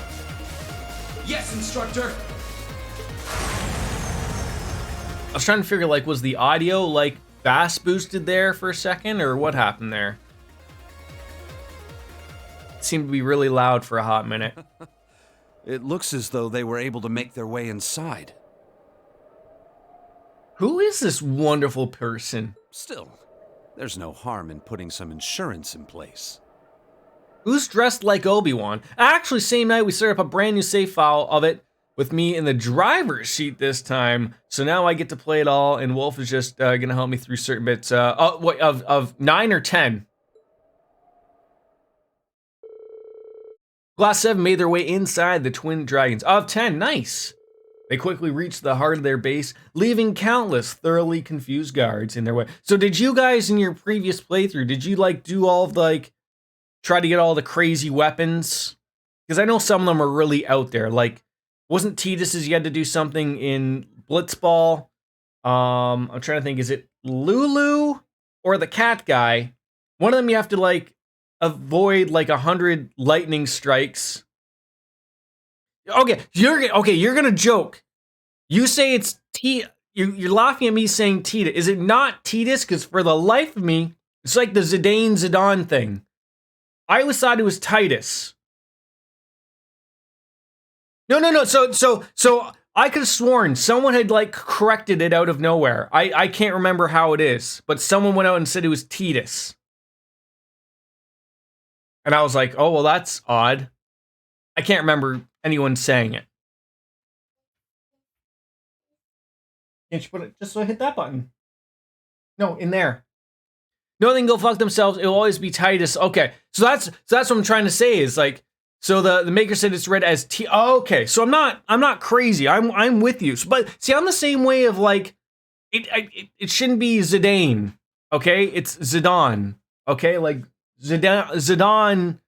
Speaker 6: Yes, instructor.
Speaker 1: I was trying to figure, was the audio, fast boosted there for a second, or what happened there? It seemed to be really loud for a hot minute.
Speaker 9: It looks as though they were able to make their way inside.
Speaker 1: Who is this wonderful person?
Speaker 9: Still, there's no harm in putting some insurance in place.
Speaker 1: Who's dressed like Obi-Wan? Actually, same night we started up a brand new save file of it with me in the driver's seat this time. So now I get to play it all, and Wolf is just gonna help me through certain bits. Of 9 or 10? Glass 7 made their way inside the Twin Dragons. Of 10, nice. They quickly reached the heart of their base, leaving countless thoroughly confused guards in their way. So did you guys in your previous playthrough, did you do all of try to get all the crazy weapons. Because I know some of them are really out there. Like, wasn't Tidus's you had to do something in Blitzball? I'm trying to think, is it Lulu or the cat guy? One of them you have to, like, avoid, like, 100 lightning strikes. Okay, you're gonna joke. You say it's You're laughing at me saying Tidus. Is it not Tidus? Because for the life of me, it's like the Zidane thing. I always thought it was Titus. No. So I could have sworn someone had like corrected it out of nowhere. I can't remember how it is, but someone went out and said it was Tidus. And I was like, oh, well, that's odd. I can't remember anyone saying it. Can't you put it just so I hit that button? No, in there. No, they can go fuck themselves. It'll always be Titus. Okay, so that's what I'm trying to say is like, so the maker said it's read as T. Oh, okay, so I'm not crazy. I'm with you. So, but see, I'm the same way of like, it shouldn't be Zidane. Okay, it's Zidane. Okay, like Zidane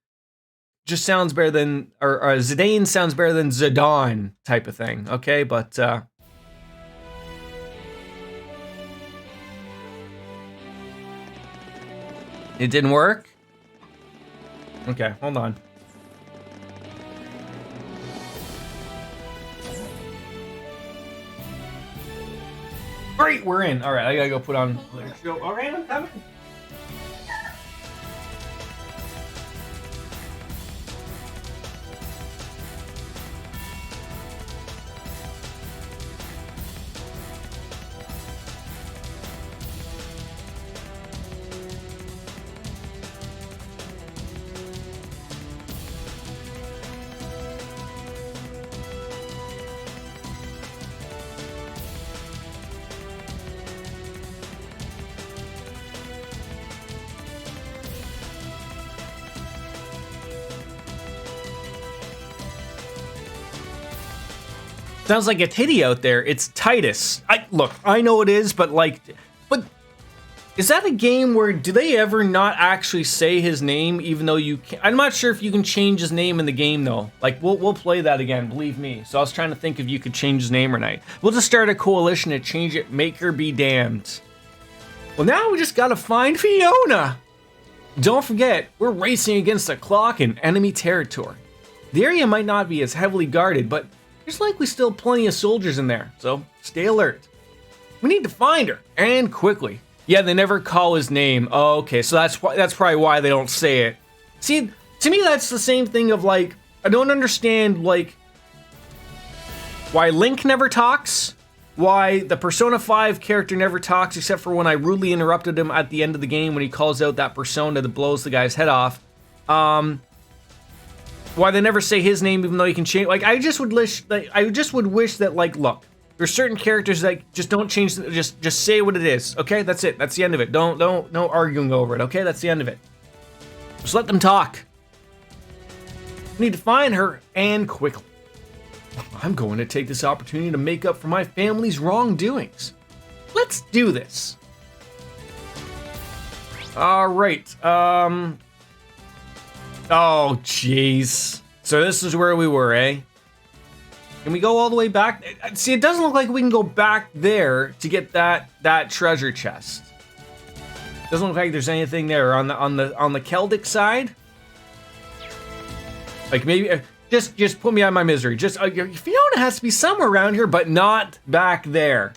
Speaker 1: just sounds better than or Zidane sounds better than Zidane type of thing. Okay, but. It didn't work? Okay, hold on. Great, we're in. All right, I gotta go put on the show. All right, I'm coming. Sounds like a titty out there. It's Titus. I know it is, but is that a game where do they ever not actually say his name, even though you can? I'm not sure if you can change his name in the game though. Like we'll play that again, believe me. So I was trying to think if you could change his name or not. We'll just start a coalition to change it. Make her be damned. Well, now we just gotta find Fiona. Don't forget, we're racing against the clock in enemy territory. The area might not be as heavily guarded, but there's likely still plenty of soldiers in there, so stay alert. We need to find her, and quickly. Yeah, they never call his name. Oh, okay, so that's probably why they don't say it. See, to me that's the same thing of like, I don't understand like why Link never talks, why the Persona 5 character never talks, except for when I rudely interrupted him at the end of the game when he calls out that persona that blows the guy's head off. Why they never say his name even though you can change. Like I just would wish that like, look, there's certain characters that just don't change. Just say what it is. Okay, that's it. That's the end of it. No arguing over it. Okay, that's the end of it. Just let them talk. We need to find her and quickly. I'm going to take this opportunity to make up for my family's wrongdoings. Let's do this. All right. Oh, jeez. So this is where we were, eh? Can we go all the way back? See, it doesn't look like we can go back there to get that treasure chest. Doesn't look like there's anything there on the Celtic side. Like maybe just put me out of my misery. Just Fiona has to be somewhere around here, but not back there.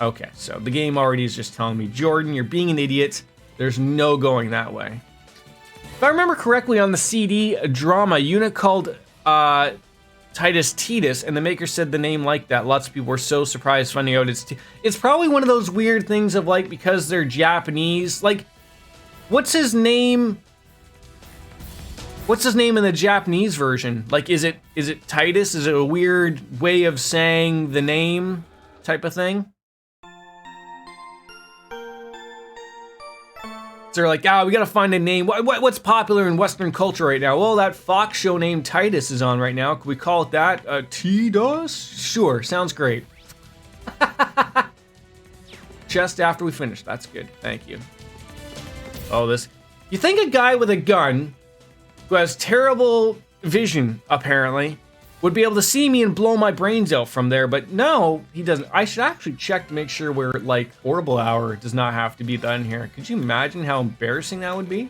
Speaker 1: Okay, so the game already is just telling me, Jordan, you're being an idiot. There's no going that way. If I remember correctly, on the CD drama, unit called Titus Tidus, and the maker said the name like that. Lots of people were so surprised finding out it's probably one of those weird things of like, because they're Japanese, like, what's his name? What's his name in the Japanese version? Like, is it Titus? Is it a weird way of saying the name type of thing? So they're like, we gotta find a name. What's popular in Western culture right now? Well, that Fox show named Titus is on right now. Could we call it that? T-Dos? Sure, sounds great. Just after we finish. That's good. Thank you. Oh, this. You think a guy with a gun who has terrible vision, apparently, would be able to see me and blow my brains out from there, but no, he doesn't. I should actually check to make sure where, like, Orbital Hour does not have to be done here. Could you imagine how embarrassing that would be?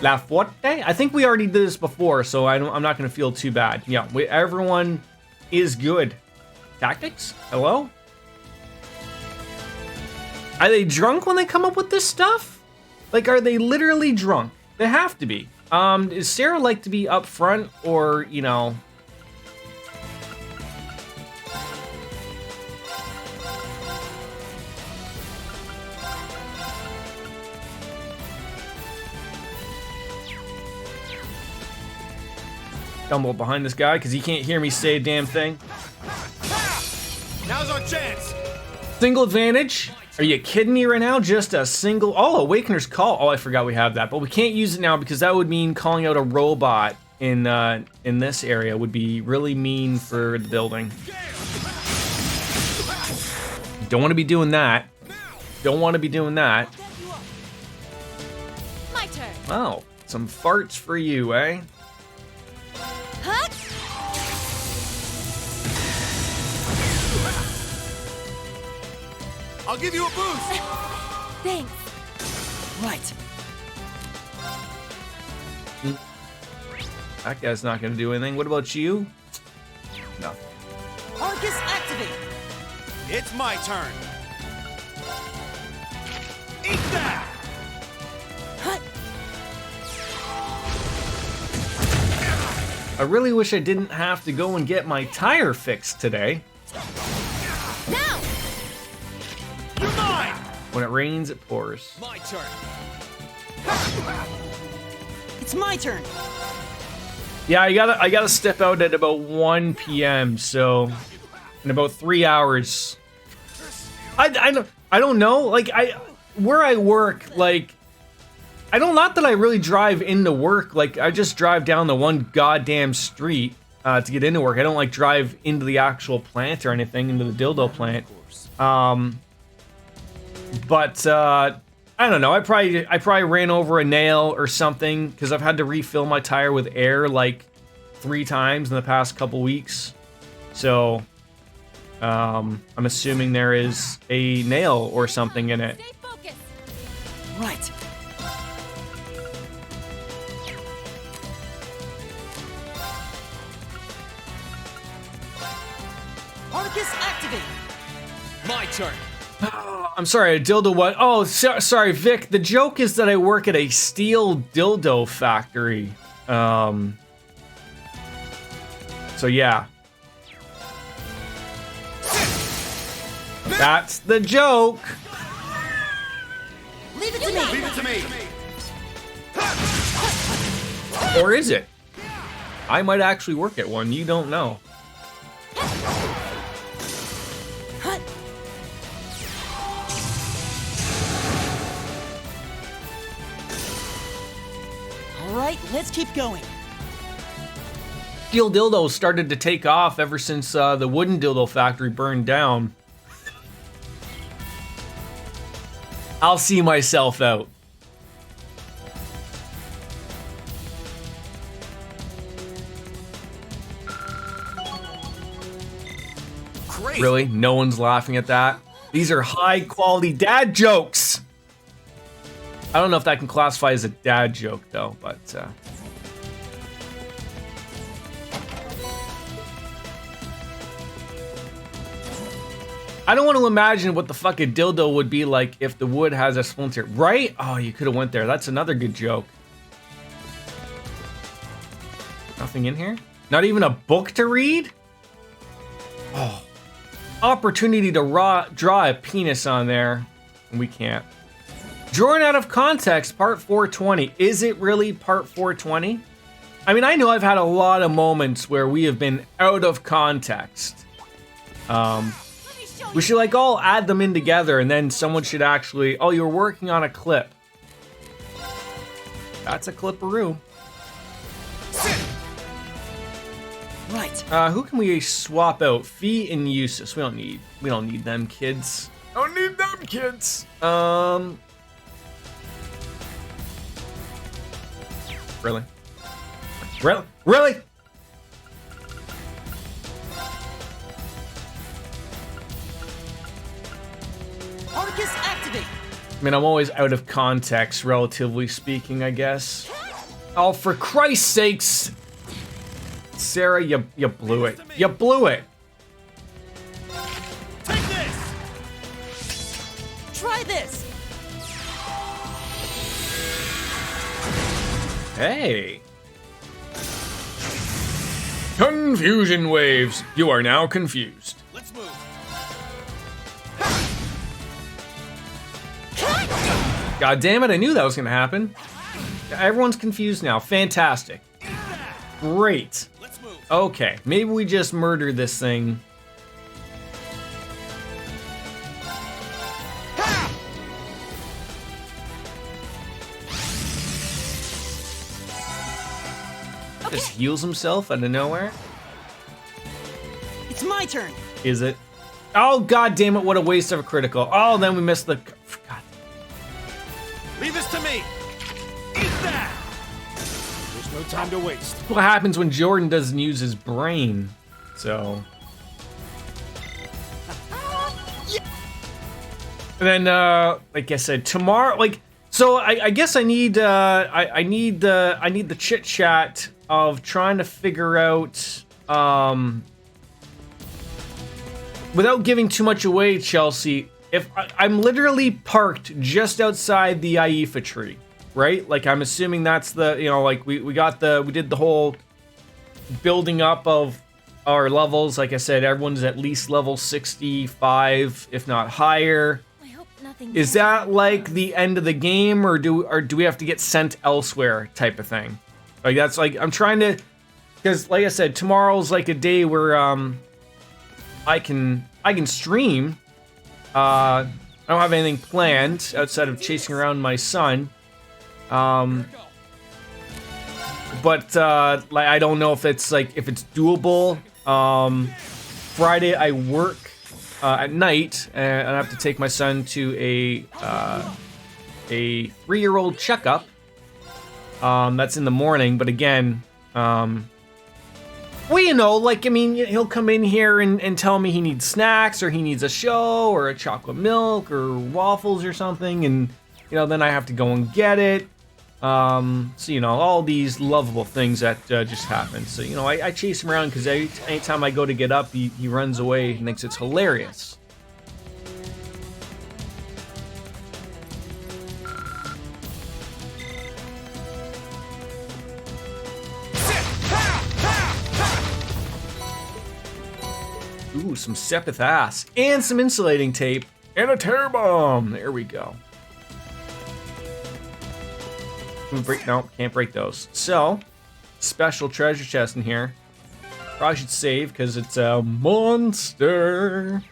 Speaker 1: La Forte? I think we already did this before, so I'm not going to feel too bad. Yeah, everyone is good. Tactics? Hello? Are they drunk when they come up with this stuff? Like, are they literally drunk? They have to be. Is Sarah like to be up front, or, you know... Stumble behind this guy because he can't hear me say a damn thing.
Speaker 3: Now's our chance.
Speaker 1: Single advantage? Are you kidding me right now? Just a single... Oh, Awakener's Call. Oh, I forgot we have that. But we can't use it now because that would mean calling out a robot in this area would be really mean for the building. Don't want to be doing that. Don't want to be doing that.
Speaker 7: My turn.
Speaker 1: Oh, some farts for you, eh?
Speaker 7: Huh?
Speaker 3: I'll give you a boost.
Speaker 7: Thanks.
Speaker 8: Right.
Speaker 1: That guy's not going to do anything. What about you? No.
Speaker 8: Arcus activate.
Speaker 3: It's my turn. Eat that.
Speaker 8: Hut.
Speaker 1: I really wish I didn't have to go and get my tire fixed today.
Speaker 7: Now.
Speaker 3: You're mine.
Speaker 1: When it rains, it pours.
Speaker 3: My turn.
Speaker 8: It's my turn.
Speaker 1: Yeah, I gotta step out at about 1 p.m. So in about 3 hours. I don't know. Like where I work, like not that I really drive into work. Like I just drive down the one goddamn street to get into work. I don't like drive into the actual plant or anything, into the dildo plant. But I don't know. I probably ran over a nail or something because I've had to refill my tire with air like 3 times in the past couple weeks. So I'm assuming there is a nail or something in it.
Speaker 7: Stay focused.
Speaker 8: Right. Arcus activate.
Speaker 3: My turn.
Speaker 1: I'm sorry, a dildo what? Oh, sorry, Vic. The joke is that I work at a steel dildo factory. So yeah. That's the joke.
Speaker 8: Leave it to me.
Speaker 3: Leave it to me.
Speaker 1: Or is it? I might actually work at one. You don't know.
Speaker 8: Hut. All right, let's keep going.
Speaker 1: Steel dildos started to take off ever since the wooden dildo factory burned down. I'll see myself out.
Speaker 3: Great.
Speaker 1: Really? No one's laughing at that? These are high quality dad jokes! I don't know if that can classify as a dad joke though, but I don't want to imagine what the fucking dildo would be like if the wood has a splinter, right? Oh, you could have went there. That's another good joke. Nothing in here? Not even a book to read? Oh. Opportunity to draw a penis on there. We can't. Drawn out of context, part 420. Is it really part 420? I mean, I know I've had a lot of moments where we have been out of context. We should like all add them in together and then someone should actually, oh, you're working on a clip. That's a clipperoo.
Speaker 8: Right.
Speaker 1: Who can we swap out? Fee and Eustace. We don't need them kids. Don't need them kids. Really? Really? Really?
Speaker 8: Articus, activate!
Speaker 1: I mean, I'm always out of context, relatively speaking, I guess. Oh, for Christ's sakes! Sarah, you blew it. You blew it!
Speaker 3: Take this!
Speaker 8: Try this!
Speaker 1: Hey! Confusion waves. You are now confused.
Speaker 3: Let's move.
Speaker 1: God damn it, I knew that was gonna happen. Everyone's confused now. Fantastic. Great.
Speaker 3: Let's move.
Speaker 1: Okay, maybe we just murder this thing. Just heals himself out of nowhere.
Speaker 8: It's my turn!
Speaker 1: Is it? Oh, god damn it, what a waste of a critical. Oh, then we missed the... God.
Speaker 3: Leave this to me. Eat that! There's no time to waste.
Speaker 1: What happens when Jordan doesn't use his brain? So... And then, like I said, tomorrow, like... So I guess I need the chit chat of trying to figure out without giving too much away, Chelsea. If I'm literally parked just outside the Aifa tree, right? Like I'm assuming that's the like we did the whole building up of our levels. Like I said, everyone's at least level 65, if not higher. Is that like the end of the game, or do we have to get sent elsewhere type of thing? Like that's like I'm trying to, because like I said, tomorrow's like a day where I can stream. I don't have anything planned outside of chasing around my son. But like I don't know if it's doable. Friday I work at night, and I have to take my son to a 3-year-old checkup. That's in the morning, but again, well, like, I mean, he'll come in here and tell me he needs snacks, or he needs a show, or a chocolate milk, or waffles, or something, and, then I have to go and get it. So, all these lovable things that just happen. So, I chase him around because anytime I go to get up, he runs away and thinks it's hilarious. Ooh, some Sepith ass and some insulating tape and a tear bomb. There we go. No, can't break those. So, special treasure chest in here. Probably should save because it's a monster.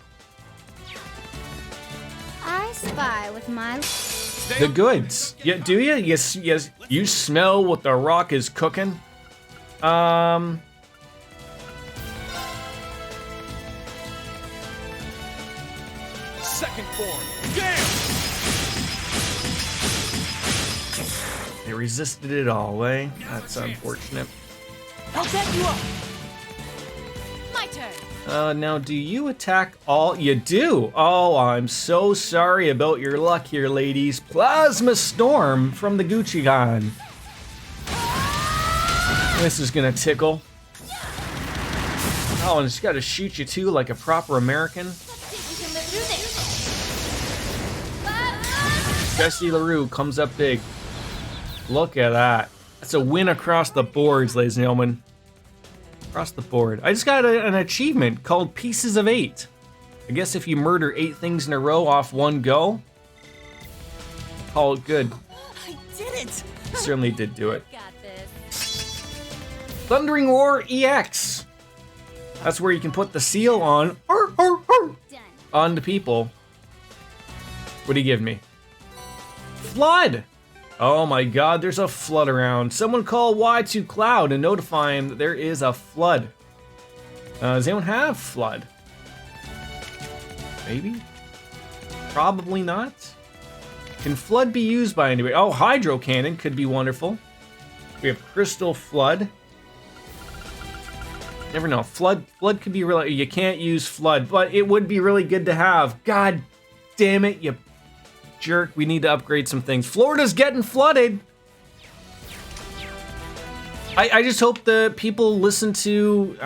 Speaker 5: I spy with my...
Speaker 1: The goods. Yeah, do you? Yes, yes. You smell what the rock is cooking?
Speaker 3: Second form. Damn!
Speaker 1: They resisted it all, eh? That's unfortunate.
Speaker 8: I'll back you up!
Speaker 7: My turn.
Speaker 1: Now, do you attack all? You do! Oh, I'm so sorry about your luck here, ladies. Plasma Storm from the Gucci Gun. This is gonna tickle. Oh, and it's gotta shoot you too, like a proper American.
Speaker 7: Let's see if we can live through this.
Speaker 1: Jesse LaRue comes up big. Look at that. That's a win across the boards, ladies and gentlemen. Across the board. I just got an achievement called Pieces of 8. I guess if you murder 8 things in a row off one go, call it good.
Speaker 8: I did it!
Speaker 1: Certainly did do it.
Speaker 7: Got this.
Speaker 1: Thundering Roar EX. That's where you can put the seal on the people. What do you give me? Flood! Oh my god, there's a flood around. Someone call Y2 Cloud and notify him that there is a flood. Does anyone have flood? Maybe? Probably not. Can flood be used by anybody? Oh, hydro cannon could be wonderful. We have Crystal Flood. Never know. Flood could be really... You can't use Flood, but it would be really good to have. God damn it, you jerk. We need to upgrade some things. Florida's getting flooded. I just hope the people listen to,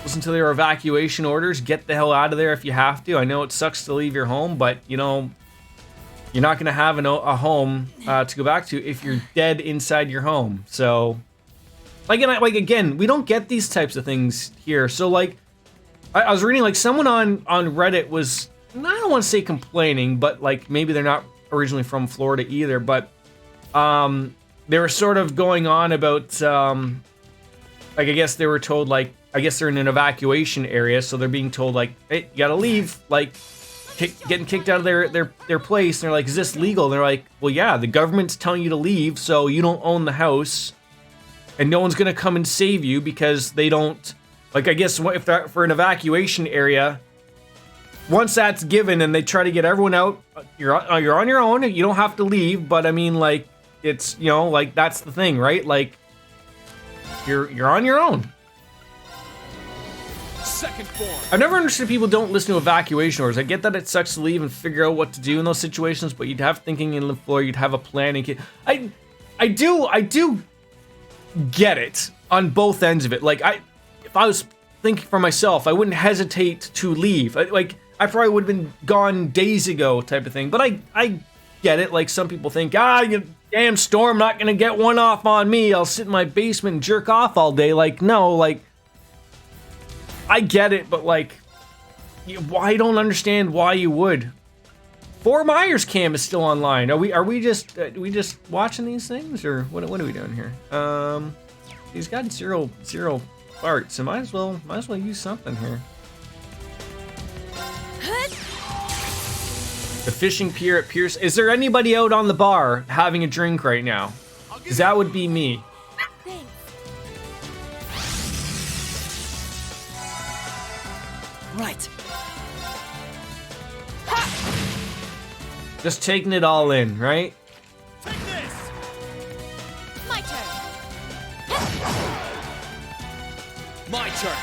Speaker 1: listen to their evacuation orders. Get the hell out of there if you have to. I know it sucks to leave your home, but, you know, you're not going to have a home to go back to if you're dead inside your home. So, again, we don't get these types of things here. So, like, I was reading, like, someone on Reddit was, I don't want to say complaining, but, like, maybe they're not originally from Florida either, but they were sort of going on about, like, I guess they were told, like, I guess they're in an evacuation area, so they're being told, like, hey, you gotta leave, like, getting kicked out of their place, and they're like, is this legal? And they're like, well, yeah, the government's telling you to leave, so you don't own the house, and no one's gonna come and save you because they don't, like, I guess if they're for an evacuation area, once that's given and they try to get everyone out, you're on your own, you don't have to leave, but I mean, like, it's, you know, like, that's the thing, right? Like, you're on your own.
Speaker 6: Second form.
Speaker 1: I've never understood people don't listen to evacuation orders. I get that it sucks to leave and figure out what to do in those situations, but you'd have thinking in the floor, you'd have a plan. And I do get it on both ends of it. Like, if I was thinking for myself, I wouldn't hesitate to leave. I probably would have been gone days ago type of thing. But I get it. Like, some people think, you damn storm, not gonna get one off on me. I'll sit in my basement and jerk off all day. Like, no, like, I get it, but like, I don't understand why you would. Fort Myers cam is still online. Are we just watching these things, or what are we doing here? He's got zero parts, so might as well use something here. The fishing pier at Pierce. Is there anybody out on the bar having a drink right now? Because that would be me.
Speaker 8: Right.
Speaker 1: Just taking it all in, right?
Speaker 4: Take this!
Speaker 7: My turn.
Speaker 6: My turn.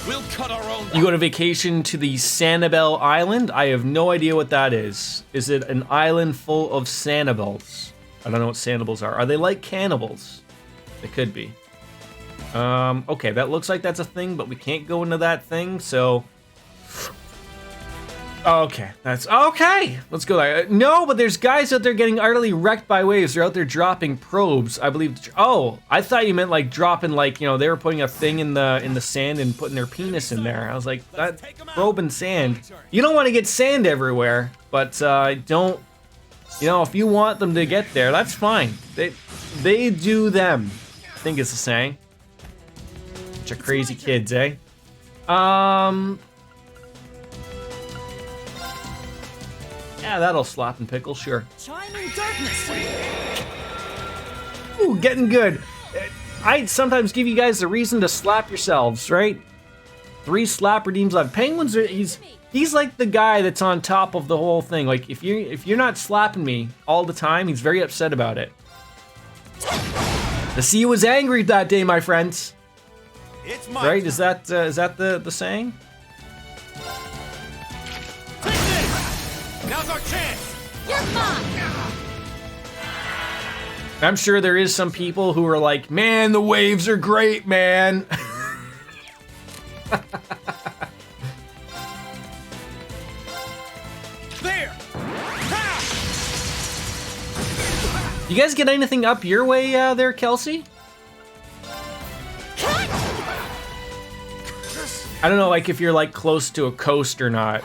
Speaker 6: We'll cut our own.
Speaker 1: You go on vacation to the Sanibel Island? I have no idea what that is. Is it an island full of Sanibels? I don't know what Sanibels are. Are they like cannibals? They could be. Okay, that looks like that's a thing, but we can't go into that thing, so... Okay, that's... Okay! Let's go there. No, but there's guys out there getting utterly wrecked by waves. They're out there dropping probes, I believe. Oh, I thought you meant, like, dropping, like, you know, they were putting a thing in the sand and putting their penis in there. I was like, that probe and sand. You don't want to get sand everywhere, but, don't... You know, if you want them to get there, that's fine. They do them, I think it's the saying. Bunch of crazy kids, eh? Yeah, that'll slap and pickle, sure.
Speaker 8: Chiming darkness.
Speaker 1: Ooh, getting good. I sometimes give you guys a reason to slap yourselves, right? 3 slap redeems left. Penguins are, he's like the guy that's on top of the whole thing. Like, if you're not slapping me all the time, he's very upset about it. The sea was angry that day, my friends.
Speaker 3: It's my
Speaker 1: Right?
Speaker 3: turn.
Speaker 1: Is that the saying?
Speaker 3: Take this! Now's our chance!
Speaker 7: You're mine.
Speaker 1: I'm sure there is some people who are like, man, the waves are great, man.
Speaker 3: There!
Speaker 1: You guys get anything up your way there, Kelsey? I don't know, like, if you're, like, close to a coast or not.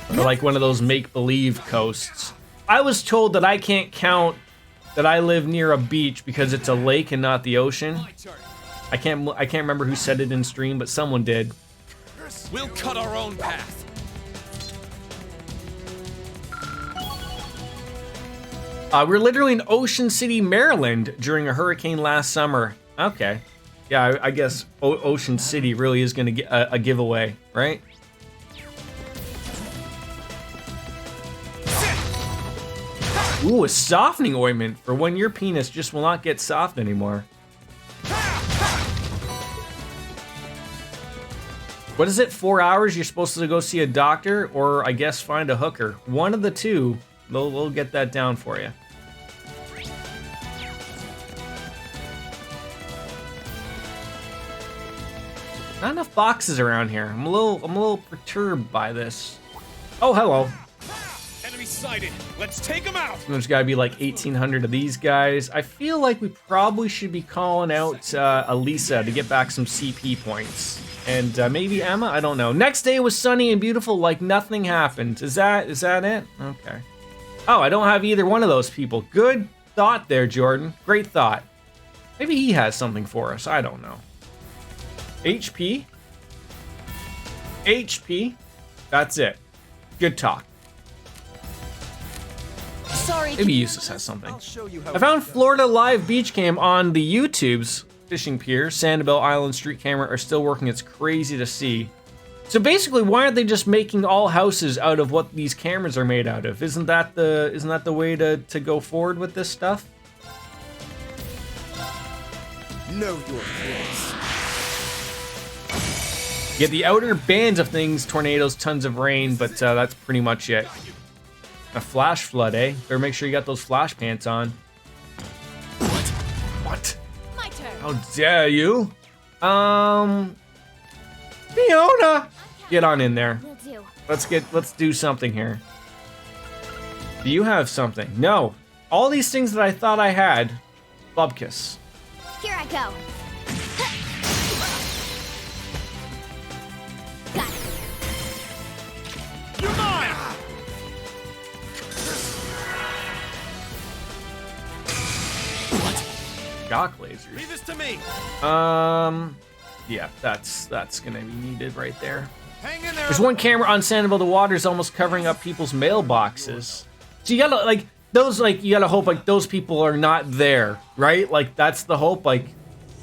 Speaker 1: Or, like, one of those make-believe coasts. I was told that I can't count that I live near a beach because it's a lake and not the ocean.
Speaker 6: My turn.
Speaker 1: I can't remember who said it in stream, but someone did.
Speaker 6: We'll cut our own path.
Speaker 1: We're literally in Ocean City, Maryland during a hurricane last summer. Okay. Yeah, I guess Ocean City really is going to get a giveaway, right? Ooh, a softening ointment for when your penis just will not get soft anymore. What is it? 4 hours? You're supposed to go see a doctor, or I guess find a hooker. One of the two. They'll get that down for you. Not enough boxes around here. I'm a little perturbed by this. Oh, hello.
Speaker 3: Enemy sighted. Let's take them out.
Speaker 1: There's got to be like 1,800 of these guys. I feel like we probably should be calling out Elisa to get back some CP points. And maybe Emma? I don't know. Next day was sunny and beautiful, like nothing happened. Is that it? Okay. Oh, I don't have either one of those people. Good thought there, Jordan. Great thought. Maybe he has something for us. I don't know. HP? HP? That's it. Good talk.
Speaker 8: Sorry.
Speaker 1: Maybe Eustace has something. I found Florida Live Beach Cam on the YouTube's fishing pier. Sanibel Island street camera are still working. It's crazy to see. So basically, why aren't they just making all houses out of what these cameras are made out of? Isn't that the way to go forward with this stuff?
Speaker 3: Know your place.
Speaker 1: Yeah, the outer bands of things, tornadoes, tons of rain, but that's pretty much it. A flash flood, eh? Better make sure you got those flash pants on. What?
Speaker 7: My turn.
Speaker 1: How dare you? Fiona! Get on in there.
Speaker 5: Will do.
Speaker 1: Let's do something here. Do you have something? No. All these things that I thought I had. Bubkiss.
Speaker 5: Here I go. Got it.
Speaker 3: You're mine.
Speaker 1: Shock lasers.
Speaker 3: Leave this to me.
Speaker 1: Yeah, that's gonna be needed right there.
Speaker 3: Hang in there.
Speaker 1: There's one camera on Sanibel. The water's almost covering up people's mailboxes. So you gotta like those you gotta hope like those people are not there, right? Like that's the hope. Like,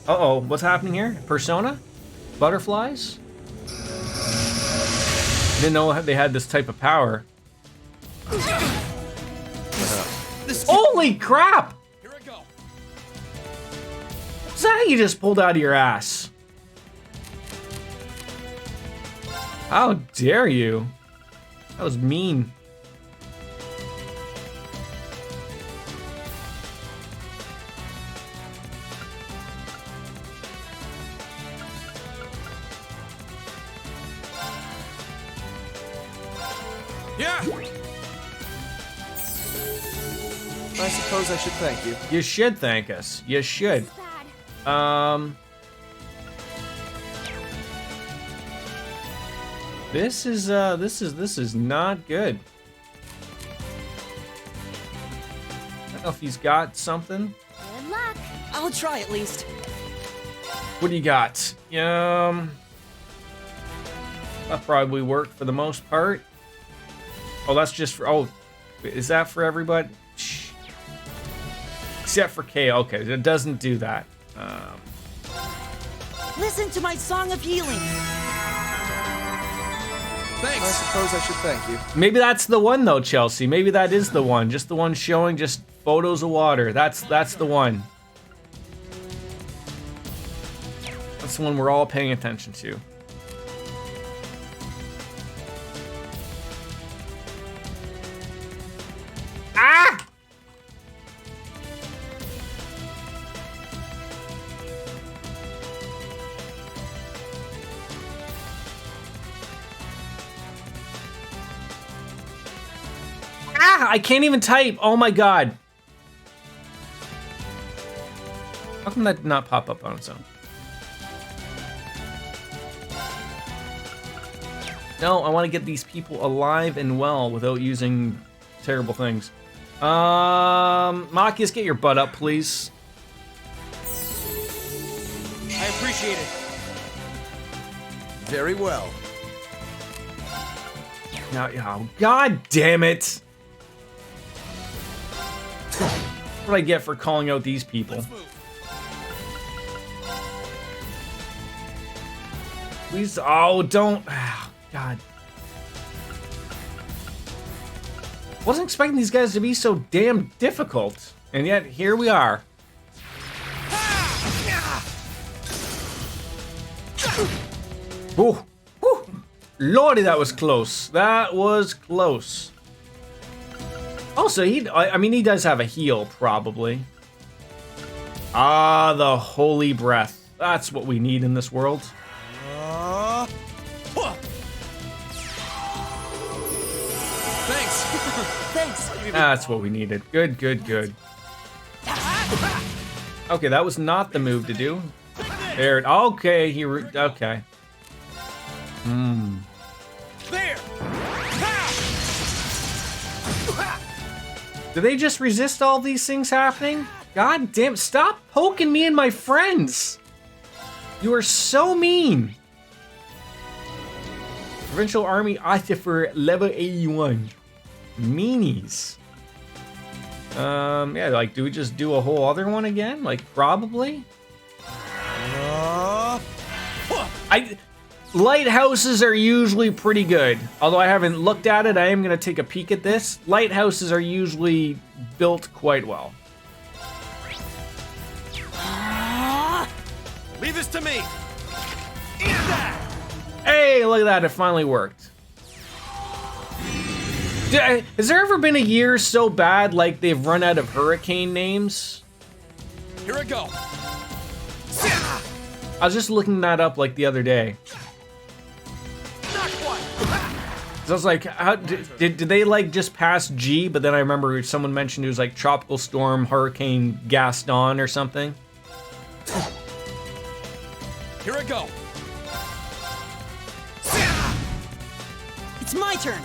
Speaker 1: uh-oh, what's happening here? Persona? Butterflies? Didn't know they had this type of power. Holy crap!
Speaker 3: Here I go.
Speaker 1: What's that you just pulled out of your ass? How dare you? That was mean.
Speaker 3: Yeah.
Speaker 10: I suppose I should thank you.
Speaker 1: You should thank us. You should.
Speaker 5: It's bad.
Speaker 1: This is not good. I don't know if he's got something.
Speaker 5: Good luck.
Speaker 8: I'll try at least.
Speaker 1: What do you got? That probably worked for the most part. Oh, that's just for, oh, is that for everybody? Shh. Except for K. Okay, it doesn't do that.
Speaker 8: Listen to my song of healing.
Speaker 3: Thanks.
Speaker 10: I suppose I should thank you.
Speaker 1: Maybe that's the one though, Chelsea. Maybe that is the one. Just the one showing just photos of water. That's the one. That's the one we're all paying attention to. Ah! I can't even type. Oh my god. How come that did not pop up on its own? No, I want to get these people alive and well without using terrible things. Machias, get your butt up, please.
Speaker 3: I appreciate it.
Speaker 10: Very well.
Speaker 1: Now, oh, god damn it. What do I get for calling out these people?
Speaker 3: Let's move.
Speaker 1: Please, oh, don't. Oh, god. Wasn't expecting these guys to be so damn difficult. And yet, here we are. Ooh. Whew. Lordy, that was close. That was close. Also, I mean, he does have a heal, probably. Ah, the holy breath. That's what we need in this world.
Speaker 6: Thanks.
Speaker 8: Thanks.
Speaker 1: That's what we needed. Good, good, good. Okay, that was not the move to do. There. Okay, okay.
Speaker 3: There.
Speaker 1: Do they just resist all these things happening? God damn, stop poking me and my friends. You are so mean. Provincial Army Artifer level 81. Meanies. Yeah, like, do we just do a whole other one again? Like, probably? Lighthouses are usually pretty good. Although I haven't looked at it, I am going to take a peek at this. Lighthouses are usually built quite well.
Speaker 3: Leave this to me. Eat that.
Speaker 1: Hey, look at that, it finally worked. Has there ever been a year so bad like they've run out of hurricane names?
Speaker 6: Here I go.
Speaker 1: I was just looking that up like the other day. So I was like, how, did they like just pass G, but then I remember someone mentioned it was like Tropical Storm Hurricane Gaston or something.
Speaker 6: Here I go.
Speaker 8: It's my turn.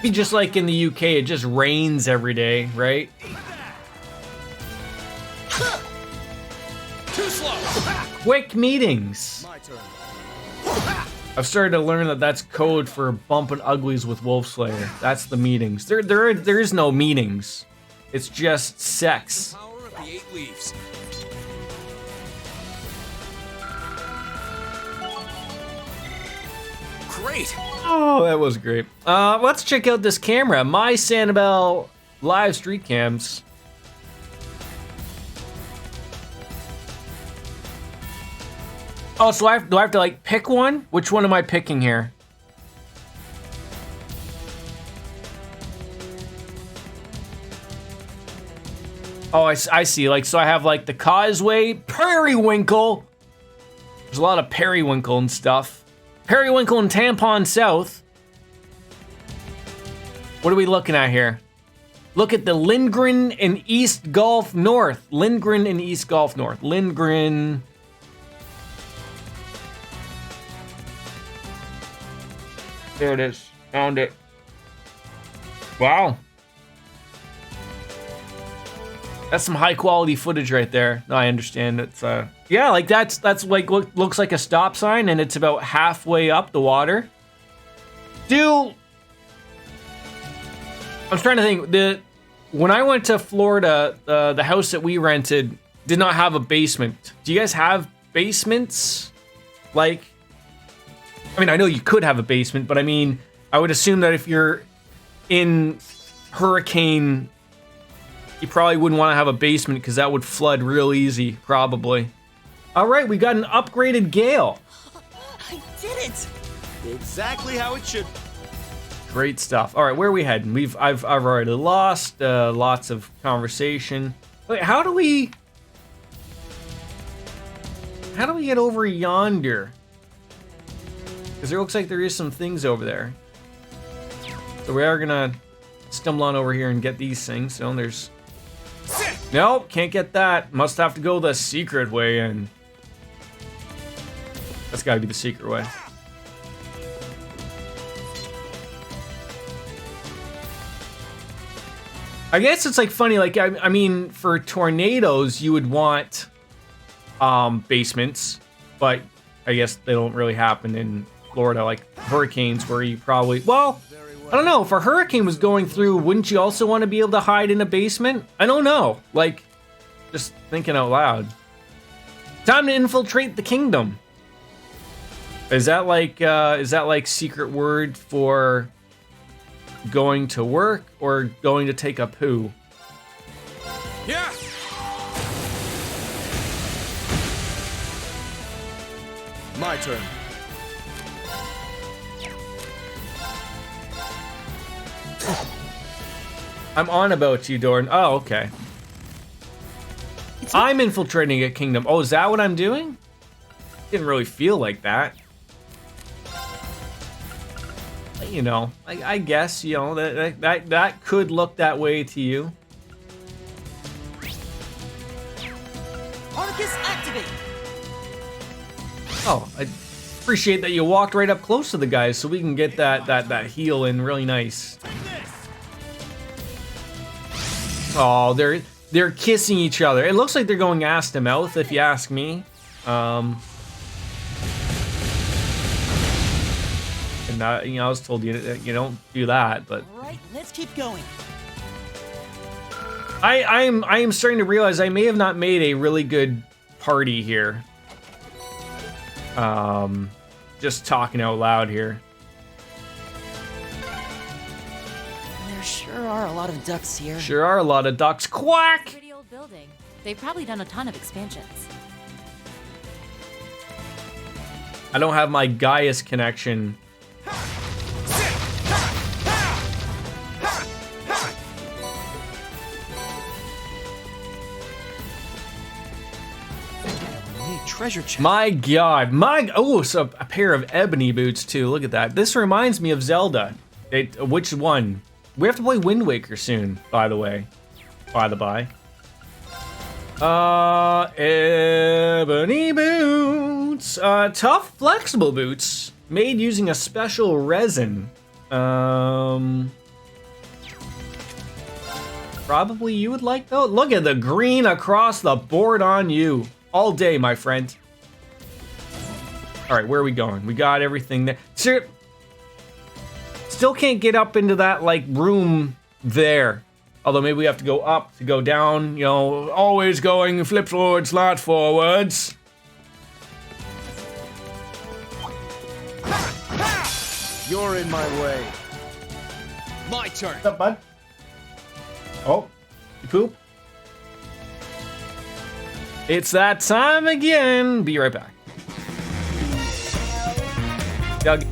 Speaker 1: Be just like in the UK, it just rains every day, right?
Speaker 6: Too slow.
Speaker 1: Quick meetings.
Speaker 3: My turn.
Speaker 1: I've started to learn that that's code for bumping uglies with Wolf Slayer. That's the meetings. There is no meetings. It's just sex.
Speaker 6: Power of the 8 leaves. Great.
Speaker 1: Oh, that was great. Let's check out this camera. My Sanibel live street cams. Oh, so do I have to like pick one? Which one am I picking here? Oh, I see. Like, so I have like the Causeway, Periwinkle. There's a lot of periwinkle and stuff. Periwinkle and Tampon South. What are we looking at here? Look at the Lindgren and East Gulf North. Lindgren and East Gulf North. Lindgren. There it is. Found it. Wow. That's some high quality footage right there. No, I understand. It's yeah, like that's like what looks like a stop sign, and it's about halfway up the water. I'm trying to think. When I went to Florida, the house that we rented did not have a basement. Do you guys have basements? Like, I mean, I know you could have a basement, but I mean, I would assume that if you're in hurricane, you probably wouldn't want to have a basement because that would flood real easy, probably. All right, we got an upgraded Gale.
Speaker 8: I did it.
Speaker 3: Exactly how it should.
Speaker 1: Great stuff. All right, where are we heading? I've already lost lots of conversation. Wait, how do we get over yonder? Because it looks like there is some things over there. So we are gonna stumble on over here and get these things. So there's. Nope, can't get that. Must have to go the secret way in. That's gotta be the secret way. I guess it's like funny, like, I mean, for tornadoes, you would want basements, but I guess they don't really happen in Florida, like hurricanes where you probably, well, I don't know, if a hurricane was going through, wouldn't you also want to be able to hide in a basement? I don't know, like, just thinking out loud. Time to infiltrate the kingdom. Is that like secret word for going to work or going to take a poo?
Speaker 6: Yeah.
Speaker 10: My turn.
Speaker 1: I'm on about you, Dorn. Oh, okay. I'm infiltrating a kingdom. Oh, is that what I'm doing? Didn't really feel like that. But, you know, I guess, you know, that could look that way to you.
Speaker 8: Arcus activate.
Speaker 1: Oh, I appreciate that you walked right up close to the guys so we can get that heal in really nice. Oh, they're kissing each other. It looks like they're going ass to mouth, if you ask me. And you know, I was told you don't do that, but.
Speaker 8: All right, let's keep going.
Speaker 1: I am starting to realize I may have not made a really good party here. Just talking out loud here.
Speaker 8: There sure are a lot of ducks here.
Speaker 1: Sure are a lot of ducks. Quack!
Speaker 7: Pretty old building. They've probably done a ton of expansions.
Speaker 1: I don't have my Gaius connection.
Speaker 8: Treasure chest.
Speaker 1: My God, oh, so a pair of ebony boots too. Look at that. This reminds me of Zelda. Which one? We have to play Wind Waker soon, by the way. By the by. Ebony boots. Tough, flexible boots made using a special resin. Probably you would like those. Look at the green across the board on you. All day, my friend. All right, where are we going? We got everything there. Still can't get up into that, like, room there. Although maybe we have to go up to go down. You know, always going flip forwards, not forwards.
Speaker 10: You're in my way.
Speaker 6: My turn.
Speaker 1: What's up, bud? Oh, you poop? It's that time again. Be right back. Doug.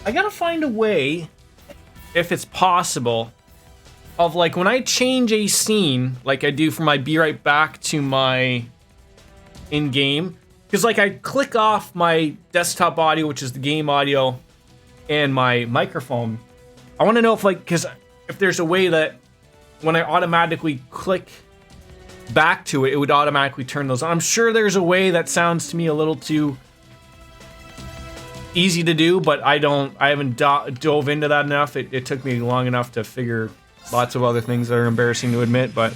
Speaker 1: I gotta find a way, if it's possible, of like when I change a scene, like I do for my be right back to my in-game, because like I click off my desktop audio, which is the game audio, and my microphone. I want to know if like, because if there's a way that when I automatically click back to it, it would automatically turn those on. I'm sure there's a way that sounds to me a little too easy to do, but I haven't dove into that enough. It took me long enough to figure lots of other things that are embarrassing to admit, but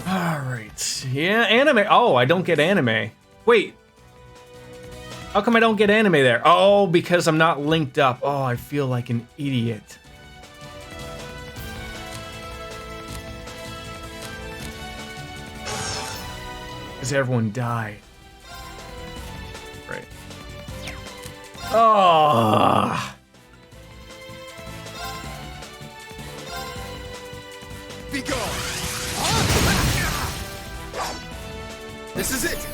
Speaker 1: all right. Yeah, anime. Oh, I don't get anime. Wait, how come I don't get anime there? Oh, because I'm not linked up. Oh, I feel like an idiot. Because everyone died. Right. Oh.
Speaker 10: Be gone. This is it.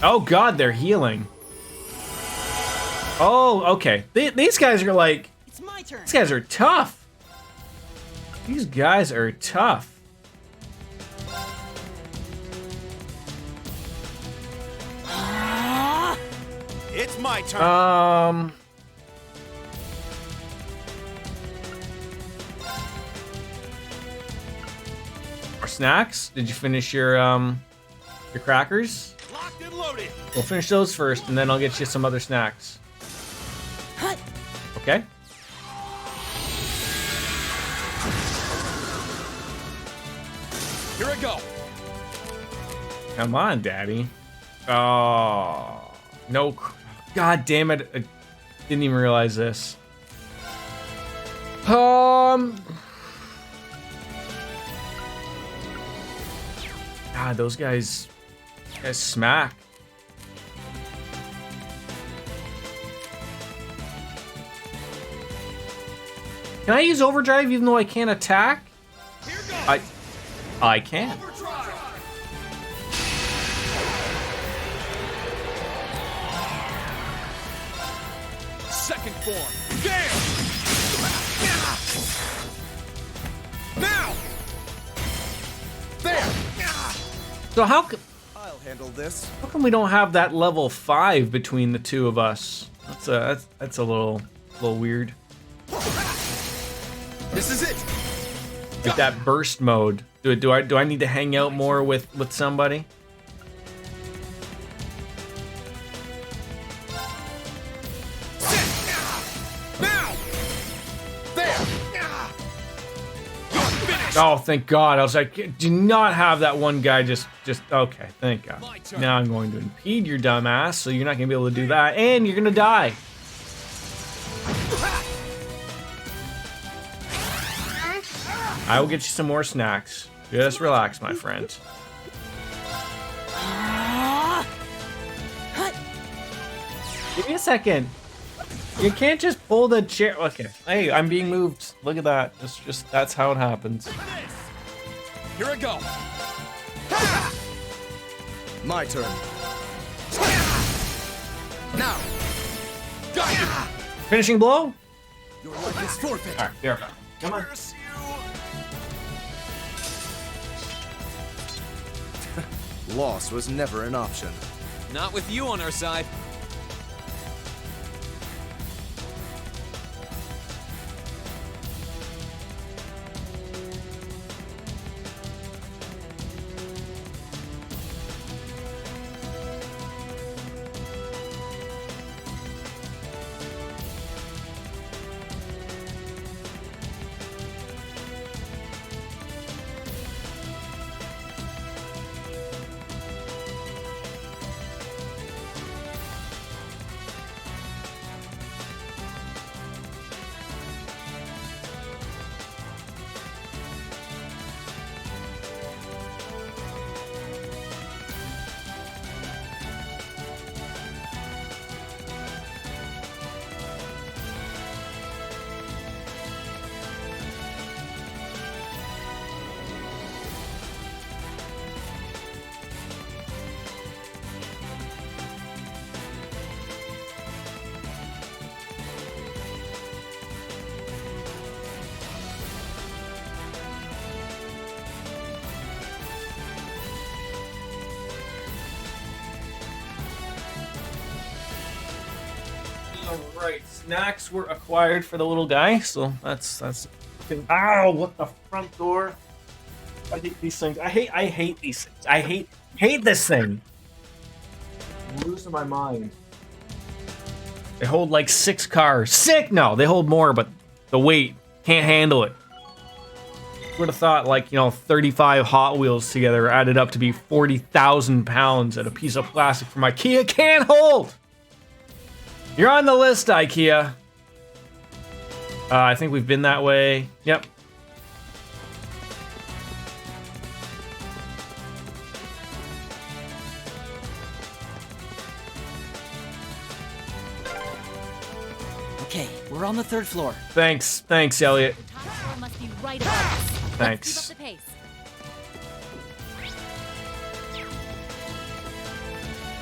Speaker 1: Oh God, they're healing. Oh, okay. These guys are like.
Speaker 8: It's my turn.
Speaker 1: These guys are tough. These guys are tough.
Speaker 3: It's my turn.
Speaker 1: More snacks? Did you finish your crackers?
Speaker 3: Locked and loaded.
Speaker 1: We'll finish those first, and then I'll get you some other snacks. Okay.
Speaker 6: Here I go.
Speaker 1: Come on, Daddy. Oh no! God damn it! I didn't even realize this. God, those guys smack. Can I use overdrive even though I can't attack? I can.
Speaker 6: Second form. There. Now.
Speaker 10: There.
Speaker 1: So
Speaker 10: I'll handle this.
Speaker 1: how come we don't have that level 5 between the two of us? That's a little weird.
Speaker 10: This is it.
Speaker 1: Like that burst mode. Do I need to hang out more with somebody?
Speaker 10: Now. There.
Speaker 1: Oh, thank God. I was like, do not have that one guy just okay, thank God. Now I'm going to impede your dumb ass, so you're not gonna be able to do that, and you're gonna die. I will get you some more snacks. Just relax, my friend. Give me a second. You can't just pull the chair. Okay. Hey, I'm being moved. Look at that. It's just that's how it happens.
Speaker 6: Here I go.
Speaker 10: My turn. Now.
Speaker 1: Finishing blow?
Speaker 10: Your life is forfeit.
Speaker 1: Alright, here we go. Come on.
Speaker 10: Loss was never an option.
Speaker 6: Not with you on our side.
Speaker 1: Alright, snacks were acquired for the little guy, so that's ow, what the front door? I hate these things. I hate these things. I hate this thing. I'm losing my mind. They hold like 6 cars. Sick? No, they hold more, but the weight can't handle it. Would have thought, like, 35 Hot Wheels together added up to be 40,000 pounds at a piece of plastic from IKEA can't hold. You're on the list, IKEA. I think we've been that way. Yep.
Speaker 8: Okay, we're on the 3rd floor.
Speaker 1: Thanks, Elliot.
Speaker 7: Top floor must be right above us.
Speaker 1: Thanks.
Speaker 7: Let's keep up the pace.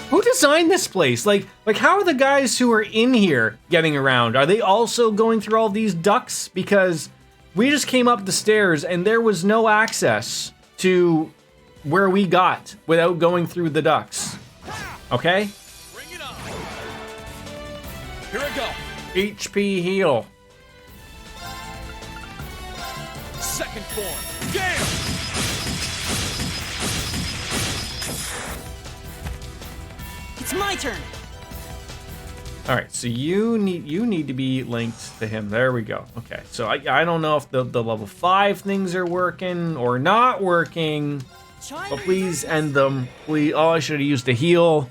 Speaker 1: Who designed this place? Like how are the guys who are in here getting around? Are they also going through all these ducts? Because we just came up the stairs and there was no access to where we got without going through the ducts. Okay?
Speaker 6: Bring it on. Here I go.
Speaker 1: HP heal.
Speaker 6: 2nd form. Gale!
Speaker 8: It's my turn.
Speaker 1: All right, so you need to be linked to him. There we go. Okay, so I don't know if the level 5 things are working or not working, but please end them. Please. Oh, I should have used a heal.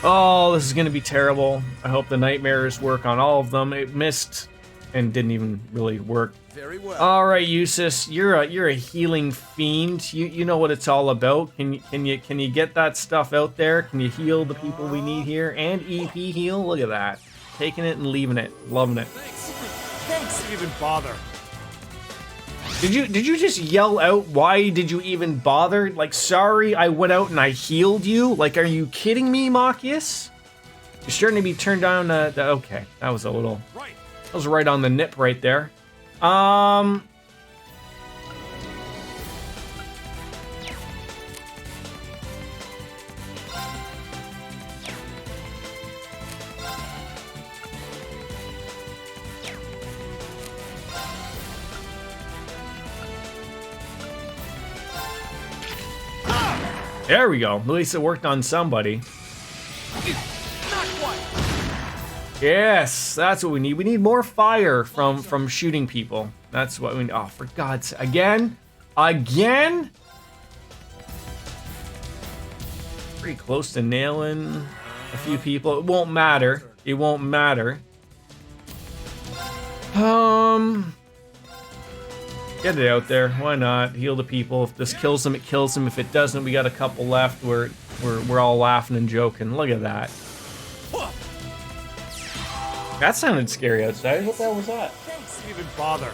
Speaker 1: Oh, this is gonna be terrible. I hope the nightmares work on all of them. It missed and didn't even really work.
Speaker 10: Very well.
Speaker 1: All right, Eustace, you're a healing fiend. You know what it's all about. Can you get that stuff out there? Can you heal the people we need here and EP heal? Look at that, taking it and leaving it, loving it.
Speaker 8: Thanks.
Speaker 3: Don't even bother.
Speaker 1: Did you just yell out? Why did you even bother? Like, sorry, I went out and I healed you. Like, are you kidding me, Machias? You're starting to be turned down. Okay, that was a little.
Speaker 3: Right.
Speaker 1: That was right on the nip right there. There we go. At least it worked on somebody. Yes, that's what we need. We need more fire from shooting people. That's what we need. Oh, for God's sake. Again? Again? Pretty close to nailing a few people. It won't matter. It won't matter. Get it out there. Why not? Heal the people. If this kills them, it kills them. If it doesn't, we got a couple left. We're all laughing and joking. Look at that. That sounded scary outside. What the hell was that?
Speaker 3: Don't even bother.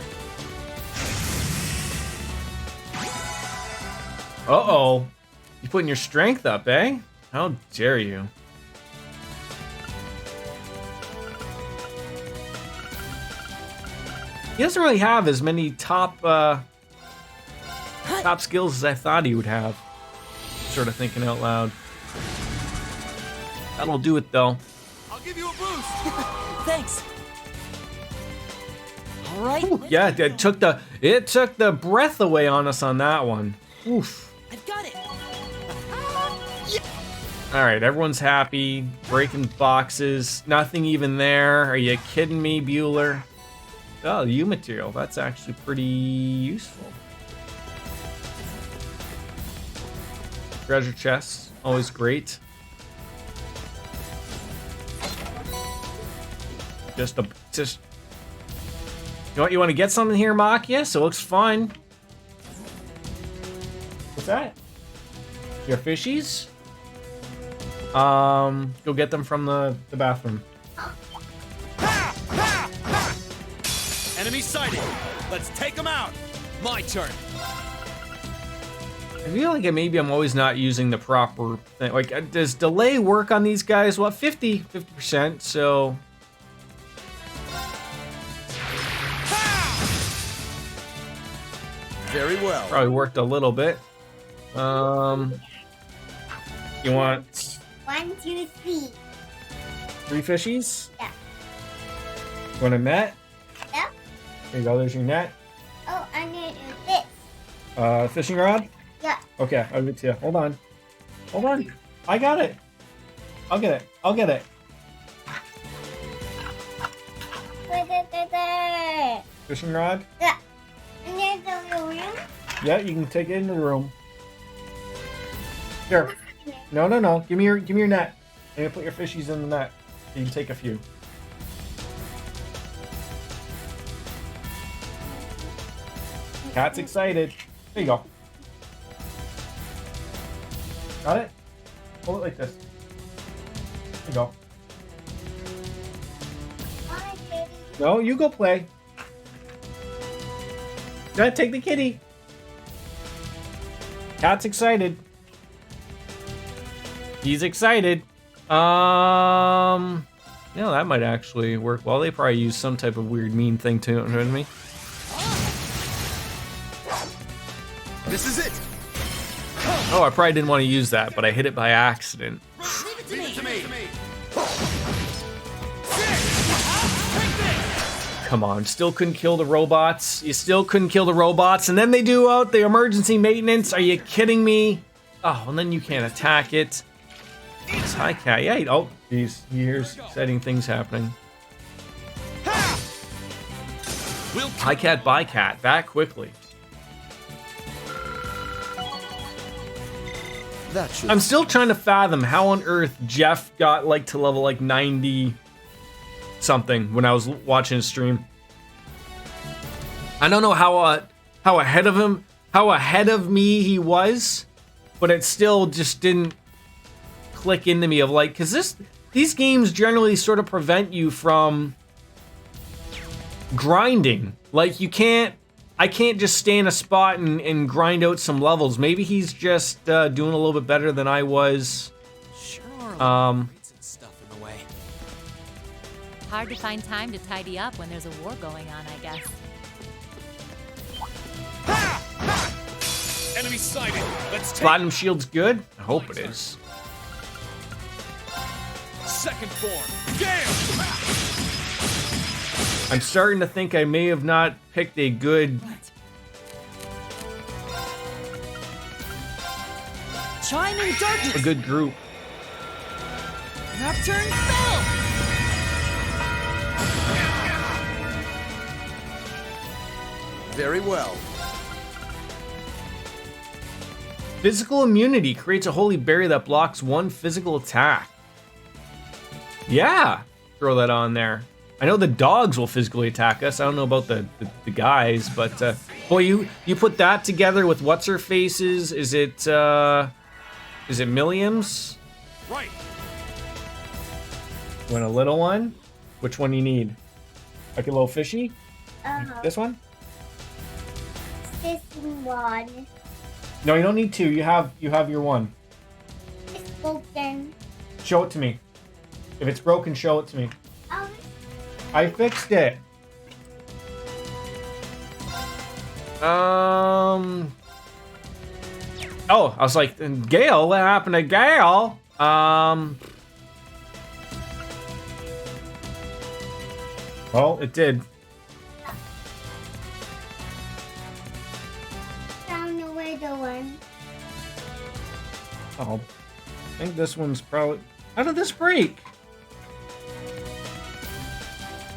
Speaker 1: Uh-oh. You putting your strength up, eh? How dare you? He doesn't really have as many top skills as I thought he would have. Sort of thinking out loud. That'll do it though.
Speaker 3: I'll give you a boost.
Speaker 8: Thanks. All right.
Speaker 1: Yeah, it took the breath away on us on that one. Oof.
Speaker 8: I've got it.
Speaker 1: All right, everyone's happy. Breaking boxes. Nothing even there. Are you kidding me, Bueller? Oh, U material. That's actually pretty useful. Treasure chests. Always great. Just. You want to get something here, Machias? It looks fun. What's that? Your fishies? Go get them from the bathroom.
Speaker 6: Enemy sighted. Let's take them out. My turn.
Speaker 1: I feel like maybe I'm always not using the proper thing. Like, does delay work on these guys? Well, 50%, so...
Speaker 10: Very well.
Speaker 1: Probably worked a little bit. You want...
Speaker 5: 1, 2, 3.
Speaker 1: 3 fishies?
Speaker 5: Yeah.
Speaker 1: Want a net?
Speaker 5: Yep.
Speaker 1: Here you go. There's your net.
Speaker 5: Oh, I need this.
Speaker 1: Fishing rod?
Speaker 5: Yeah.
Speaker 1: Okay, I'll give it to you. Hold on. Hold on. I got it. I'll get it. I'll get it. Fishing rod?
Speaker 5: Yeah. And there's the room.
Speaker 1: Yeah, you can take it into the room. Here. No, no, no. Give me your net. I'm gonna put your fishies in the net. You can take a few. Cat's excited. There you go. Got it? Hold it like this. There you go. No, you go play. Gotta take the kitty. Cat's excited. He's excited. That might actually work well. They probably use some type of weird mean thing to me.
Speaker 10: This is it.
Speaker 1: Oh, I probably didn't want to use that, but I hit it by accident.
Speaker 6: Leave it to me.
Speaker 1: Come on, still couldn't kill the robots. You still couldn't kill the robots, and then they do out the emergency maintenance. Are you kidding me? Oh, and then you can't attack it. It's Hi Cat. Yeah. Oh, geez. Here's exciting things happening. Hi Cat, bye Cat. Back quickly.
Speaker 10: That should.
Speaker 1: I'm still trying to fathom how on earth Jeff got like to level like 90 something when I was watching his stream. I don't know how ahead of me he was, but it still just didn't click into me of like, because these games generally sort of prevent you from grinding. Like I can't just stay in a spot and grind out some levels. Maybe he's just doing a little bit better than I was.
Speaker 8: Sure are and stuff in the way.
Speaker 7: Hard to find time to tidy up when there's a war going on, I guess.
Speaker 3: Enemy sighted. Let's take
Speaker 1: Platinum Shield's good? I hope it is.
Speaker 3: second form. Gale!
Speaker 1: I'm starting to think I may have not picked a good...
Speaker 8: Chiming darkness.
Speaker 1: a good group.
Speaker 8: Nocturne spell.
Speaker 10: Very well.
Speaker 1: Physical immunity creates a holy berry that blocks one physical attack. Yeah, throw that on there. I know the dogs will physically attack us. I don't know about the guys, but boy, you put that together with what's her faces? Is it Milliams?
Speaker 3: Right.
Speaker 1: Want a little one? Which one you need? Like a little fishy? This one?
Speaker 5: This one.
Speaker 1: No, you don't need two. You have your one.
Speaker 5: It's broken.
Speaker 1: Show it to me. If it's broken, show it to me.
Speaker 5: Oh,
Speaker 1: I fixed it. Oh, I was like, Gale, what happened to Gale? Well, it did.
Speaker 5: found the little one.
Speaker 1: Oh, I think this one's probably... How did this break?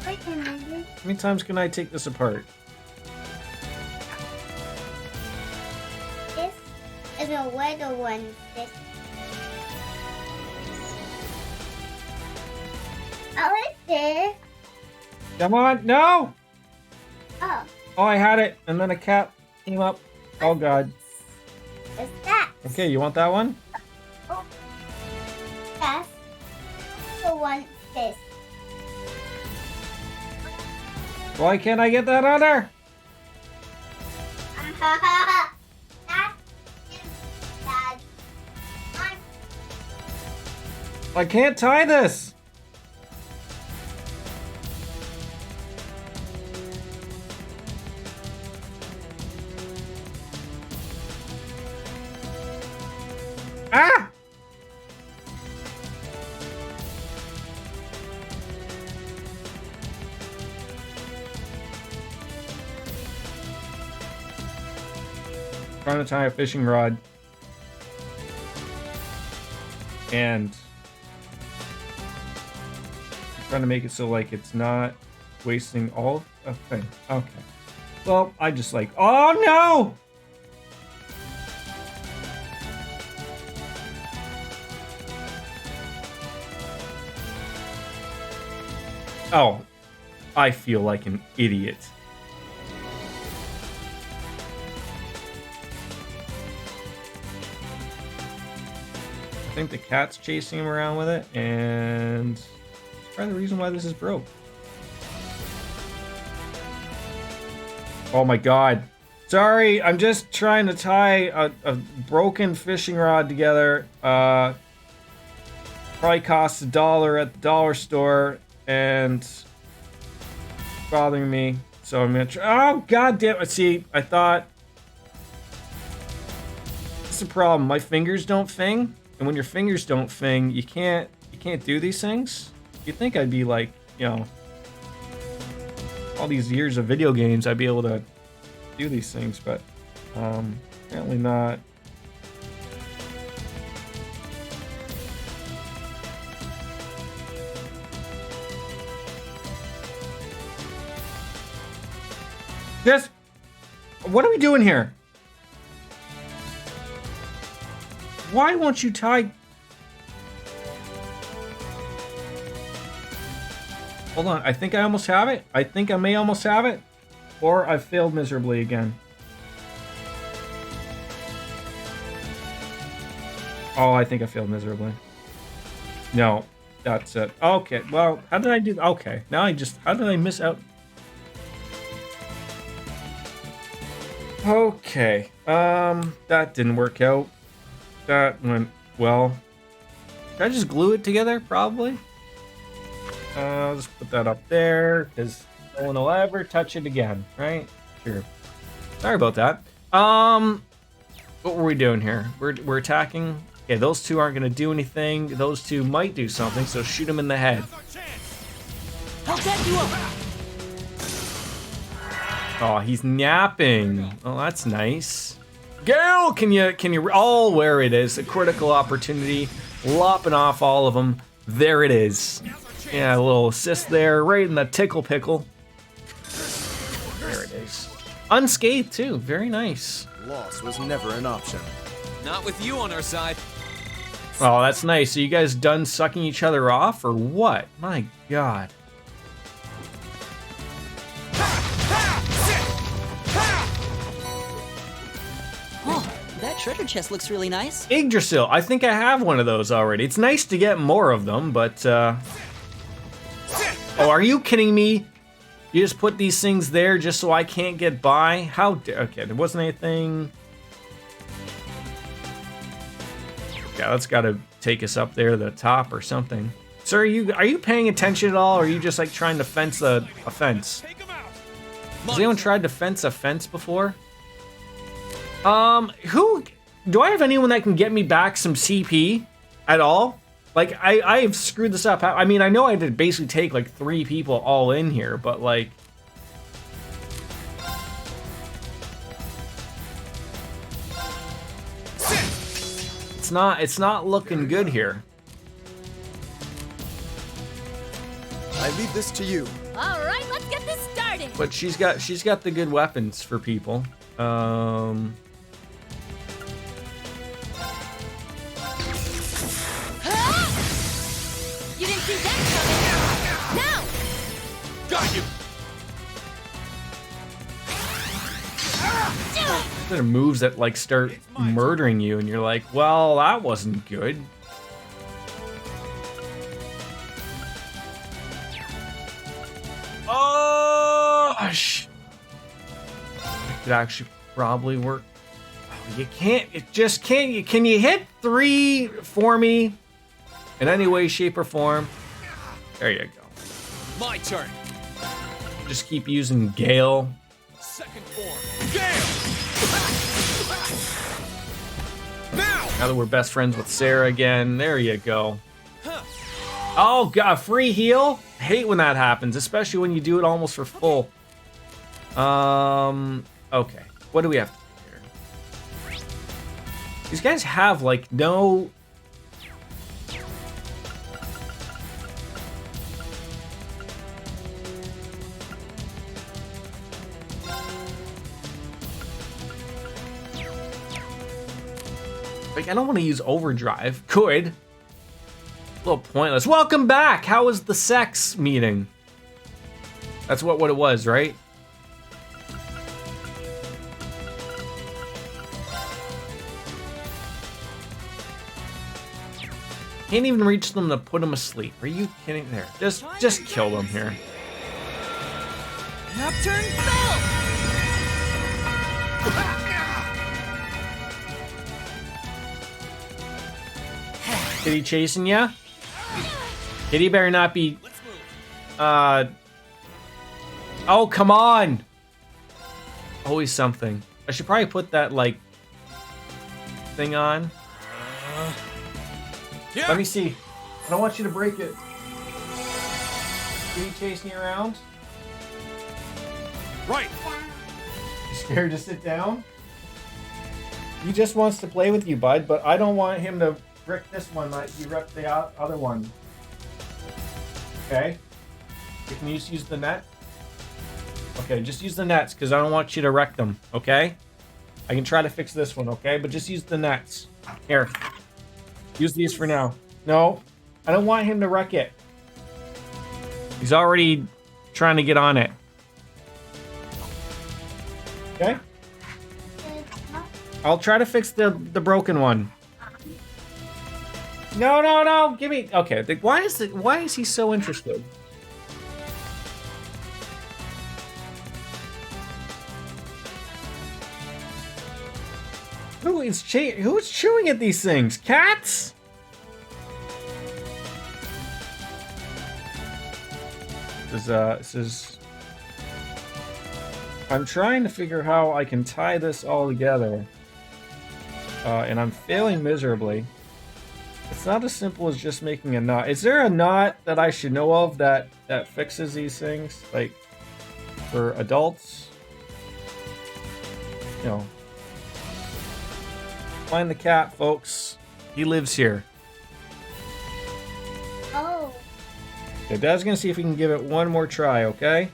Speaker 5: Wait a minute.
Speaker 1: How many times can I take this apart?
Speaker 5: This is a little one. This. Oh, it's there.
Speaker 1: Come on, no!
Speaker 5: Oh,
Speaker 1: Oh, I had it, and then a cat came up. Oh, God.
Speaker 5: it's that.
Speaker 1: Okay, you want that one?
Speaker 5: That's the one. This.
Speaker 1: Why can't I get that on there?
Speaker 5: That is bad.
Speaker 1: I can't tie this. Ah! trying to tie a fishing rod. And I'm trying to make it so like it's not wasting all of thing. Okay. Well, I just like, oh no! Oh, I feel like an idiot. I think the cat's chasing him around with it, and it's probably the reason why this is broke. Oh my god. Sorry, I'm just trying to tie a broken fishing rod together. Probably costs $1 at the dollar store, and it's bothering me. So I'm gonna try. Oh god damn it! See, I thought it's the problem. My fingers don't fing, and when your fingers don't fing, you can't do these things. You'd think I'd be like, you know, all these years of video games, I'd be able to do these things, but apparently not. Just, what are we doing here? Why won't you tie? Hold on, I think I almost have it. I think I may almost have it. Or I've failed miserably again. Oh, I think I failed miserably. No, that's it. Okay, well, how did I do? Okay, now how did I miss out? Okay, that didn't work out. That went well. Did I just glue it together? Probably. I'll just put that up there, because no one will ever touch it again, right? Sure. Sorry about that. What were we doing here? We're attacking. Okay, those two aren't gonna do anything. Those two might do something, so shoot them in the head.
Speaker 8: I'll get you up.
Speaker 1: Oh, he's napping. Oh, that's nice. Gale, can you? Oh, where it is? A critical opportunity. Lopping off all of them. There it is. Yeah, a little assist there, right in the tickle pickle. There it is. Unscathed too. Very nice.
Speaker 10: Loss was never an option.
Speaker 6: Not with you on our side.
Speaker 1: Oh, that's nice. So you guys done sucking each other off, or what? My God.
Speaker 8: Oh, that treasure chest looks really nice.
Speaker 1: Yggdrasil. I think I have one of those already. It's nice to get more of them, but oh, are you kidding me? You just put these things there just so I can't get by? How dare? Okay, there wasn't anything. Yeah, that's got to take us up there to the top or something. Sir, are you paying attention at all, or are you just like trying to fence a fence? Has anyone tried to fence a fence before? Who do I have anyone that can get me back some CP at all? Like, I've screwed this up. I mean, I know I had to basically take like 3 people all in here, but like, it's not looking good here.
Speaker 10: I leave this to you.
Speaker 7: All right, let's get this started.
Speaker 1: But she's got the good weapons for people.
Speaker 7: You didn't see that coming. Now!
Speaker 6: Got you.
Speaker 1: There are moves that like start murdering you, and you're like, well, that wasn't good. Oh, it could actually probably work. Oh, you can't. It just can't. Can you hit 3 for me in any way, shape, or form? There you go.
Speaker 6: My turn.
Speaker 1: Just keep using Gale.
Speaker 6: Second form. Gale!
Speaker 1: Now that we're best friends with Sarah again, there you go. Oh god, free heal? I hate when that happens, especially when you do it almost for full. Okay. What do we have to do here? These guys have, like, no... Like, I don't want to use overdrive. Could. A little pointless. Welcome back! How was the sex meeting? That's what it was, right? Can't even reach them to put them asleep. Are you kidding? There. Just kill them here.
Speaker 8: Nocturne Bell!
Speaker 1: Kitty chasing ya? Kitty better not be... Oh, come on! Always something. I should probably put that, like... thing on. Let me see. I don't want you to break it. Kitty chasing you around?
Speaker 3: Right.
Speaker 1: You scared to sit down? He just wants to play with you, bud, but I don't want him to wreck this one like he wrecked the other one. Okay? Can you just use the net? Okay, just use the nets, because I don't want you to wreck them, okay? I can try to fix this one, okay? But just use the nets. Here. Use these for now. No, I don't want him to wreck it. He's already trying to get on it. Okay? I'll try to fix the broken one. No, give me... Okay, why is he so interested? Who's chewing at these things? Cats? This is... I'm trying to figure how I can tie this all together. And I'm failing miserably. It's not as simple as just making a knot. Is there a knot that I should know of that fixes these things? Like, for adults? You know. Find the cat, folks. He lives here.
Speaker 5: Oh.
Speaker 1: Okay, Dad's gonna see if he can give it one more try, okay?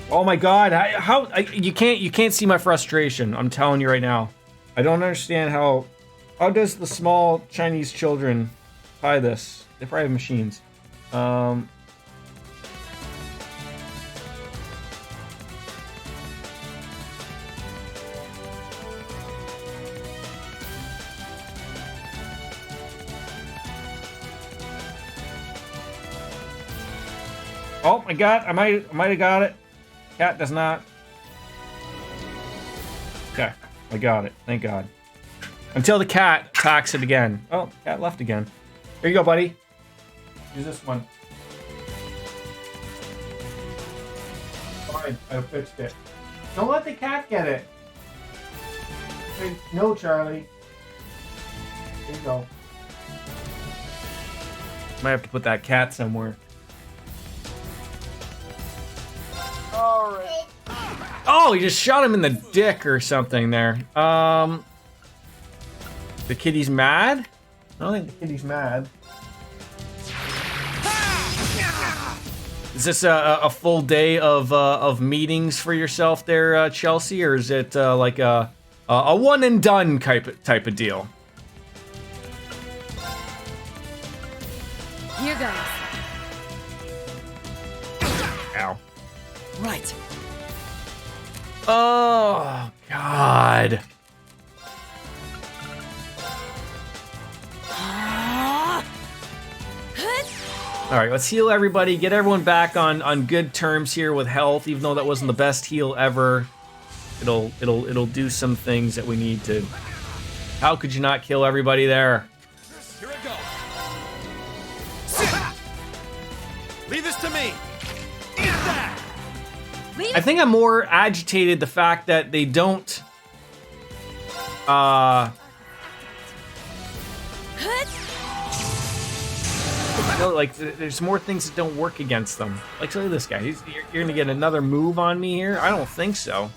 Speaker 1: Oh my God! You can't see my frustration. I'm telling you right now. I don't understand how does the small Chinese children tie this? They probably have machines. Oh my God! I might have got it. Cat does not. Okay, I got it. Thank God. Until the cat attacks it again. Oh, cat left again. Here you go, buddy. Use this one. Fine, I fixed it. Don't let the cat get it. Say, no, Charlie. Here you go. Might have to put that cat somewhere. Oh, he just shot him in the dick or something there. The kitty's mad? I don't think the kitty's mad. Is this a full day of meetings for yourself there, Chelsea, or is it like a one and done type of deal?
Speaker 7: Here goes.
Speaker 1: Ow.
Speaker 8: Right.
Speaker 1: Oh, God. All right, let's heal everybody. Get everyone back on good terms here with health, even though that wasn't the best heal ever. It'll do some things that we need to. How could you not kill everybody there?
Speaker 3: Here I go. Leave this to me. Eat that!
Speaker 1: I think I'm more agitated the fact that they don't no, like there's more things that don't work against them. Like look at this guy. You're gonna get another move on me here? I don't think so.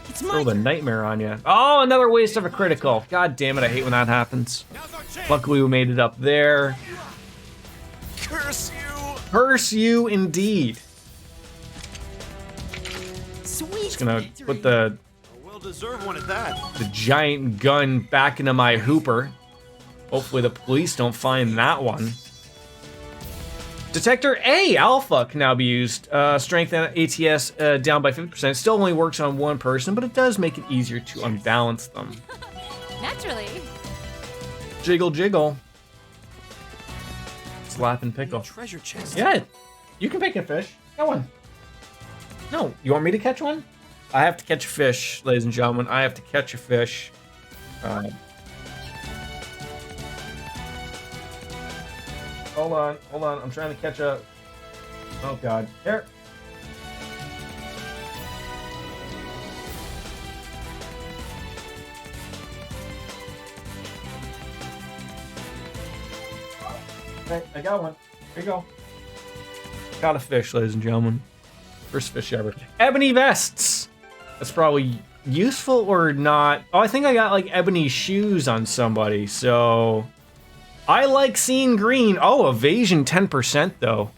Speaker 1: Throw the nightmare on you. Oh, another waste of a critical. God damn it, I hate when that happens. Luckily we made it up there.
Speaker 3: Curse you!
Speaker 1: Curse you indeed.
Speaker 8: Sweet.
Speaker 1: Just gonna put the
Speaker 3: A well-deserved one at that.
Speaker 1: giant gun back into my hooper. Hopefully the police don't find that one. Detector A Alpha can now be used. Strength and ATS down by 50%. Still only works on one person, but it does make it easier to unbalance them.
Speaker 7: Naturally.
Speaker 1: Jiggle, jiggle. Slap and pickle.
Speaker 3: Treasure chest.
Speaker 1: Yeah, you can pick a fish. Get one. No, you want me to catch one? I have to catch a fish, ladies and gentlemen. I have to catch a fish. Hold on. I'm trying to catch a... Oh, God. Here. Okay, I got one. Here you go. Got a fish, ladies and gentlemen. First fish ever. Ebony vests. That's probably useful or not. Oh, I think I got like ebony shoes on somebody, so... I like seeing green. Oh, evasion 10% though.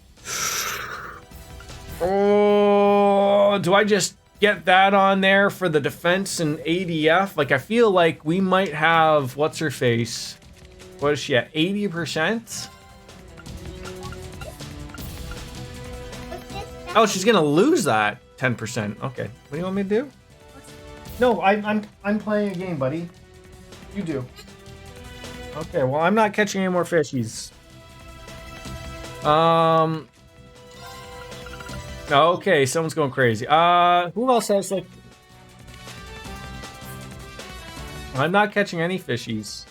Speaker 1: Oh, do I just get that on there for the defense and ADF? Like, I feel like we might have, what's her face? What is she at, 80%? Oh, she's gonna lose that 10%. Okay, what do you want me to do? No, I'm playing a game, buddy. You do. Okay, well, I'm not catching any more fishies. Okay, someone's going crazy. Who else has like... I'm not catching any fishies.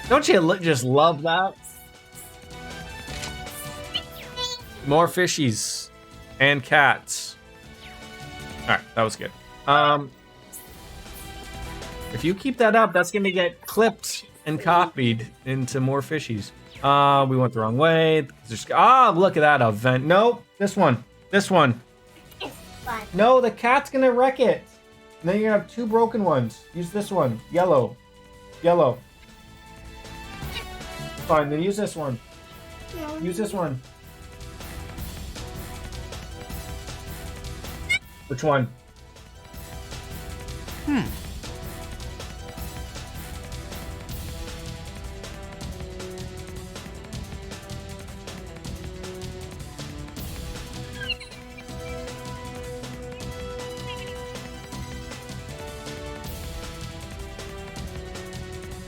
Speaker 1: Don't you just love that? More fishies and cats. Alright, that was good. If you keep that up, that's gonna get clipped and copied into more fishies. We went the wrong way. Look at that event. Nope, this one. This one.
Speaker 5: It's fun.
Speaker 1: No, the cat's gonna wreck it. And then you're gonna have two broken ones. Use this one. Yellow. Yellow. Fine, then use this one. Use this one. Which one?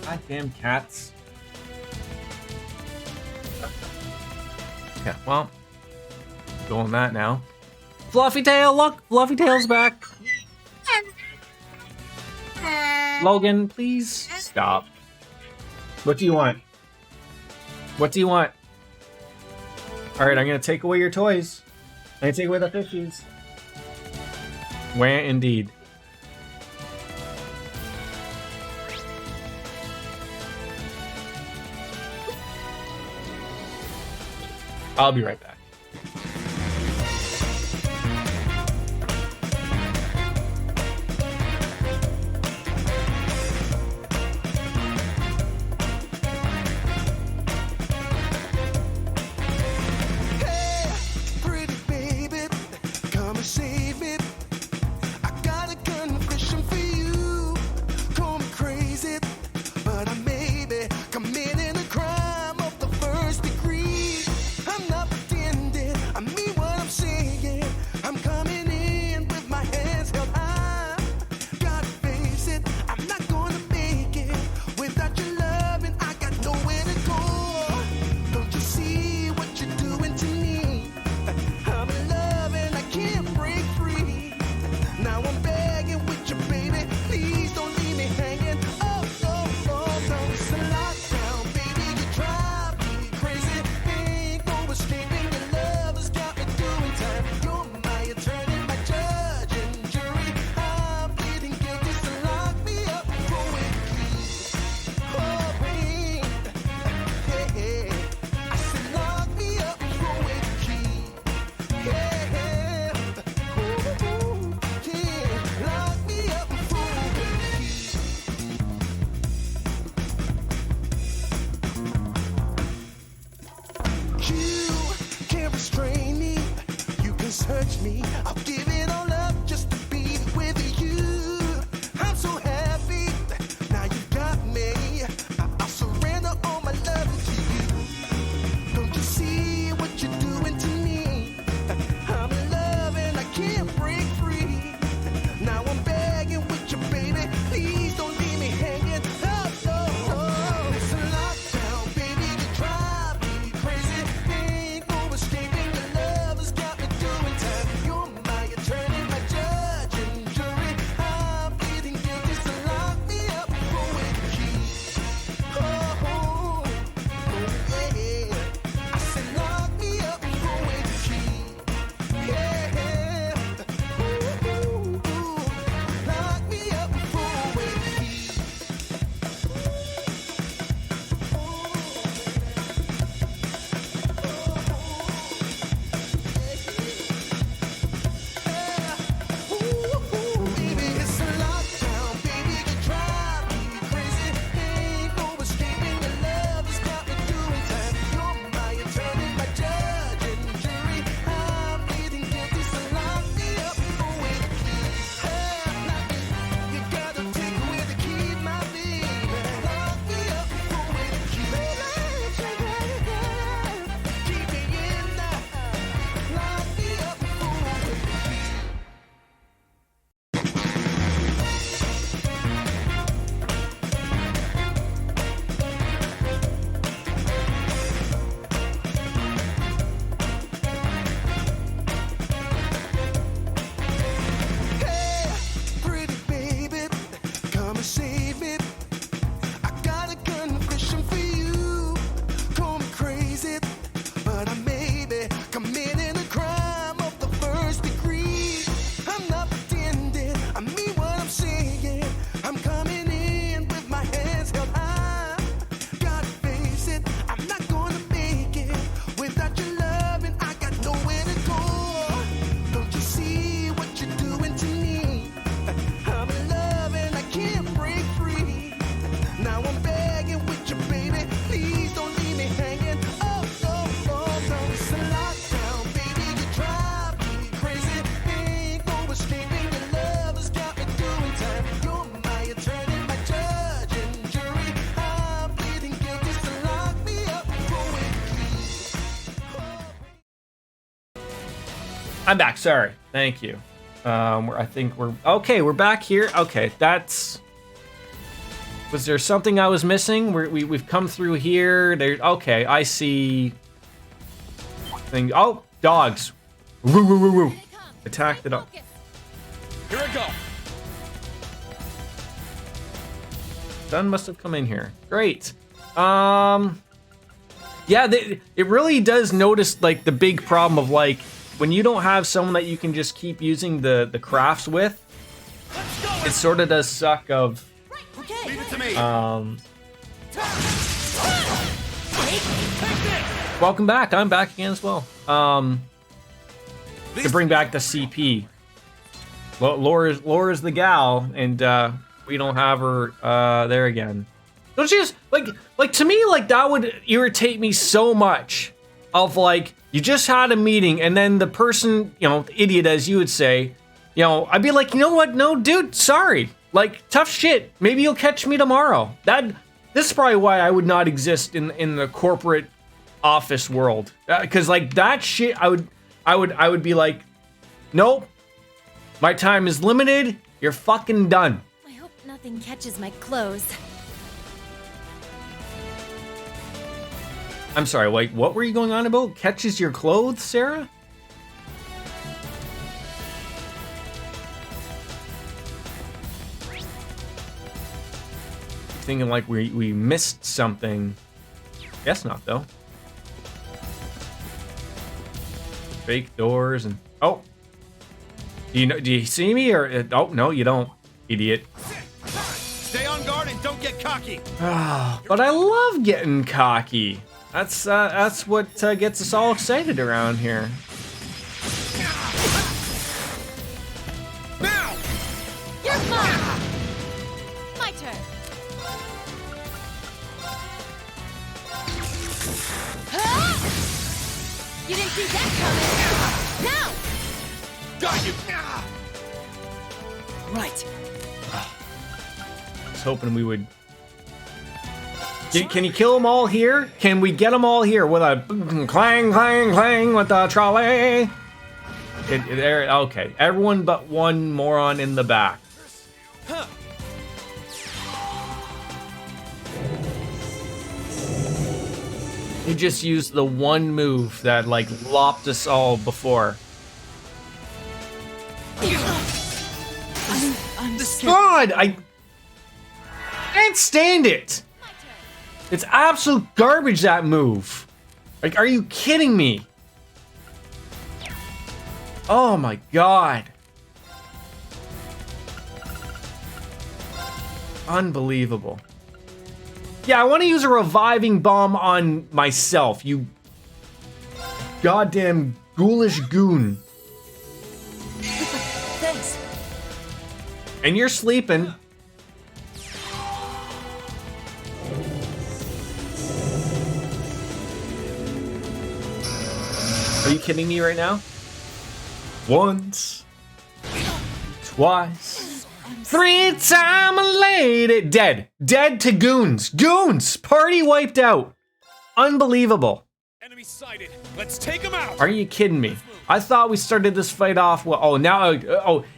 Speaker 1: Goddamn cats. Yeah, well, go on that now. Fluffy Tail, look! Fluffy Tail's back. Logan, please stop. What do you want? What do you want? Alright, I'm gonna take away your toys. I'm gonna take away the fishies. Where indeed. I'll be right back.
Speaker 11: touch me. I'll give it all up just to be with you. I'm so happy. Now you got me. I'll surrender all my love to you. Don't you see what you're doing to me? I'm in love and I can't break free. Now I'm begging with you, baby. Please don't leave me hanging. Oh, oh, oh. It's a lockdown, baby. You drive me crazy. Ain't no escaping. Your love has got me doing time. You're my attorney, my judge and jury. I'm pleading guilty, so lock me up with the key. Oh, oh, oh, yeah. I said lock me up with the key. Yeah. Ooh, ooh, ooh. Lock me up with the key. Baby, it's a lockdown, baby, you drive me crazy. Ain't no escaping, your love has got me doing time. You're my attorney, my judge and jury. I'm pleading guilty, so lock me up with the key. You gotta take away the key, my baby. Lock me up with the key. Keep me in there. Lock me up with the key. Hey, pretty baby, come and save me. I got a confession for you. Call me crazy, but I may be committing a crime of the first degree. I'm not pretending, I mean what I'm saying. I'm coming in with my hands held high. Gotta face it, I'm not gonna make it without your love, and I got nowhere to go. Don't you see what you're doing to me? I'm in love and I can't break free. Now I'm begging with you, baby. Please don't leave me hanging. Oh, oh, oh, no, it's a lockdown, baby. You drive me crazy. Ain't no escaping. Your love has got me doing time. You're my attorney, my judge and jury. I'm pleading guilty, so lock me up with
Speaker 1: I'm back. Sorry. Thank you. I think we're okay. We're back here. Okay, that's. Was there something I was missing? We've come through here. There. Okay, I see. Thing. Oh, dogs. Woo woo woo woo. Attack the dog.
Speaker 6: Here I go.
Speaker 1: Sun must have come in here. Great. Yeah, it really does notice like the big problem of like when you don't have someone that you can just keep using the crafts with. It sort of does suck of.
Speaker 6: Leave it to me.
Speaker 1: Welcome back. I'm back again as well. To bring back the CP. Laura's the gal, and we don't have her there again. Don't you just like to me like that would irritate me so much. Of like you just had a meeting and then the person, you know, idiot as you would say, you know, I'd be like, you know what? No, dude, sorry. Like tough shit. Maybe you'll catch me tomorrow. This is probably why I would not exist in the corporate office world. Because like that shit, I would be like, nope. My time is limited. You're fucking done.
Speaker 7: I hope nothing catches my clothes.
Speaker 1: I'm sorry, like, what were you going on about? Catches your clothes, Sarah? Thinking like we missed something. Guess not, though. Fake doors and... Oh! Do you see me or... Oh, no, you don't, idiot.
Speaker 6: Stay on guard and don't get cocky.
Speaker 1: But I love getting cocky. That's what gets us all excited around here.
Speaker 6: Now!
Speaker 7: You're mine! My turn. You didn't see that coming. Now!
Speaker 6: Got you!
Speaker 8: Right.
Speaker 1: I was hoping we would. Can you kill them all here? Can we get them all here with a clang, clang, clang with the trolley? Okay, everyone but one moron in the back. He just used the one move that like lopped us all before.
Speaker 8: I'm
Speaker 1: God, I can't stand it. It's absolute garbage, that move. Like, are you kidding me? Oh my God. Unbelievable. Yeah, I want to use a reviving bomb on myself, you goddamn ghoulish goon.
Speaker 8: Thanks.
Speaker 1: And you're sleeping. Are you kidding me right now? Once, twice, three times a lady. Dead. Dead to goons. Goons! Party wiped out. Unbelievable.
Speaker 6: Enemy sighted. Let's take them out.
Speaker 1: Are you kidding me? I thought we started this fight off well. Oh, now,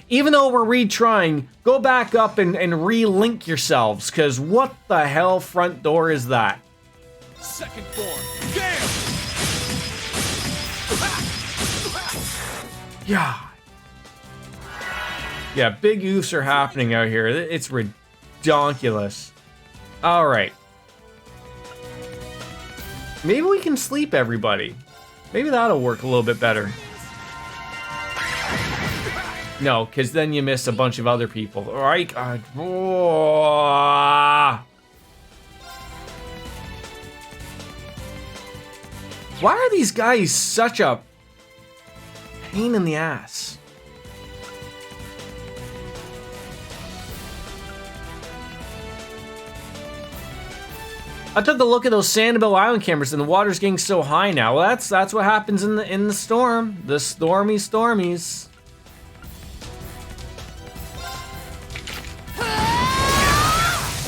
Speaker 1: even though we're retrying, go back up and re-link yourselves, because what the hell front door is that?
Speaker 6: Second form. Damn!
Speaker 1: Yeah. Yeah, big oofs are happening out here. It's redonkulous. All right. Maybe we can sleep everybody. Maybe that'll work a little bit better. No, because then you miss a bunch of other people. All right. Why are these guys such a pain in the ass? I took a look at those Sanibel Island cameras, and the water's getting so high now. Well, that's what happens in the storm. The stormies.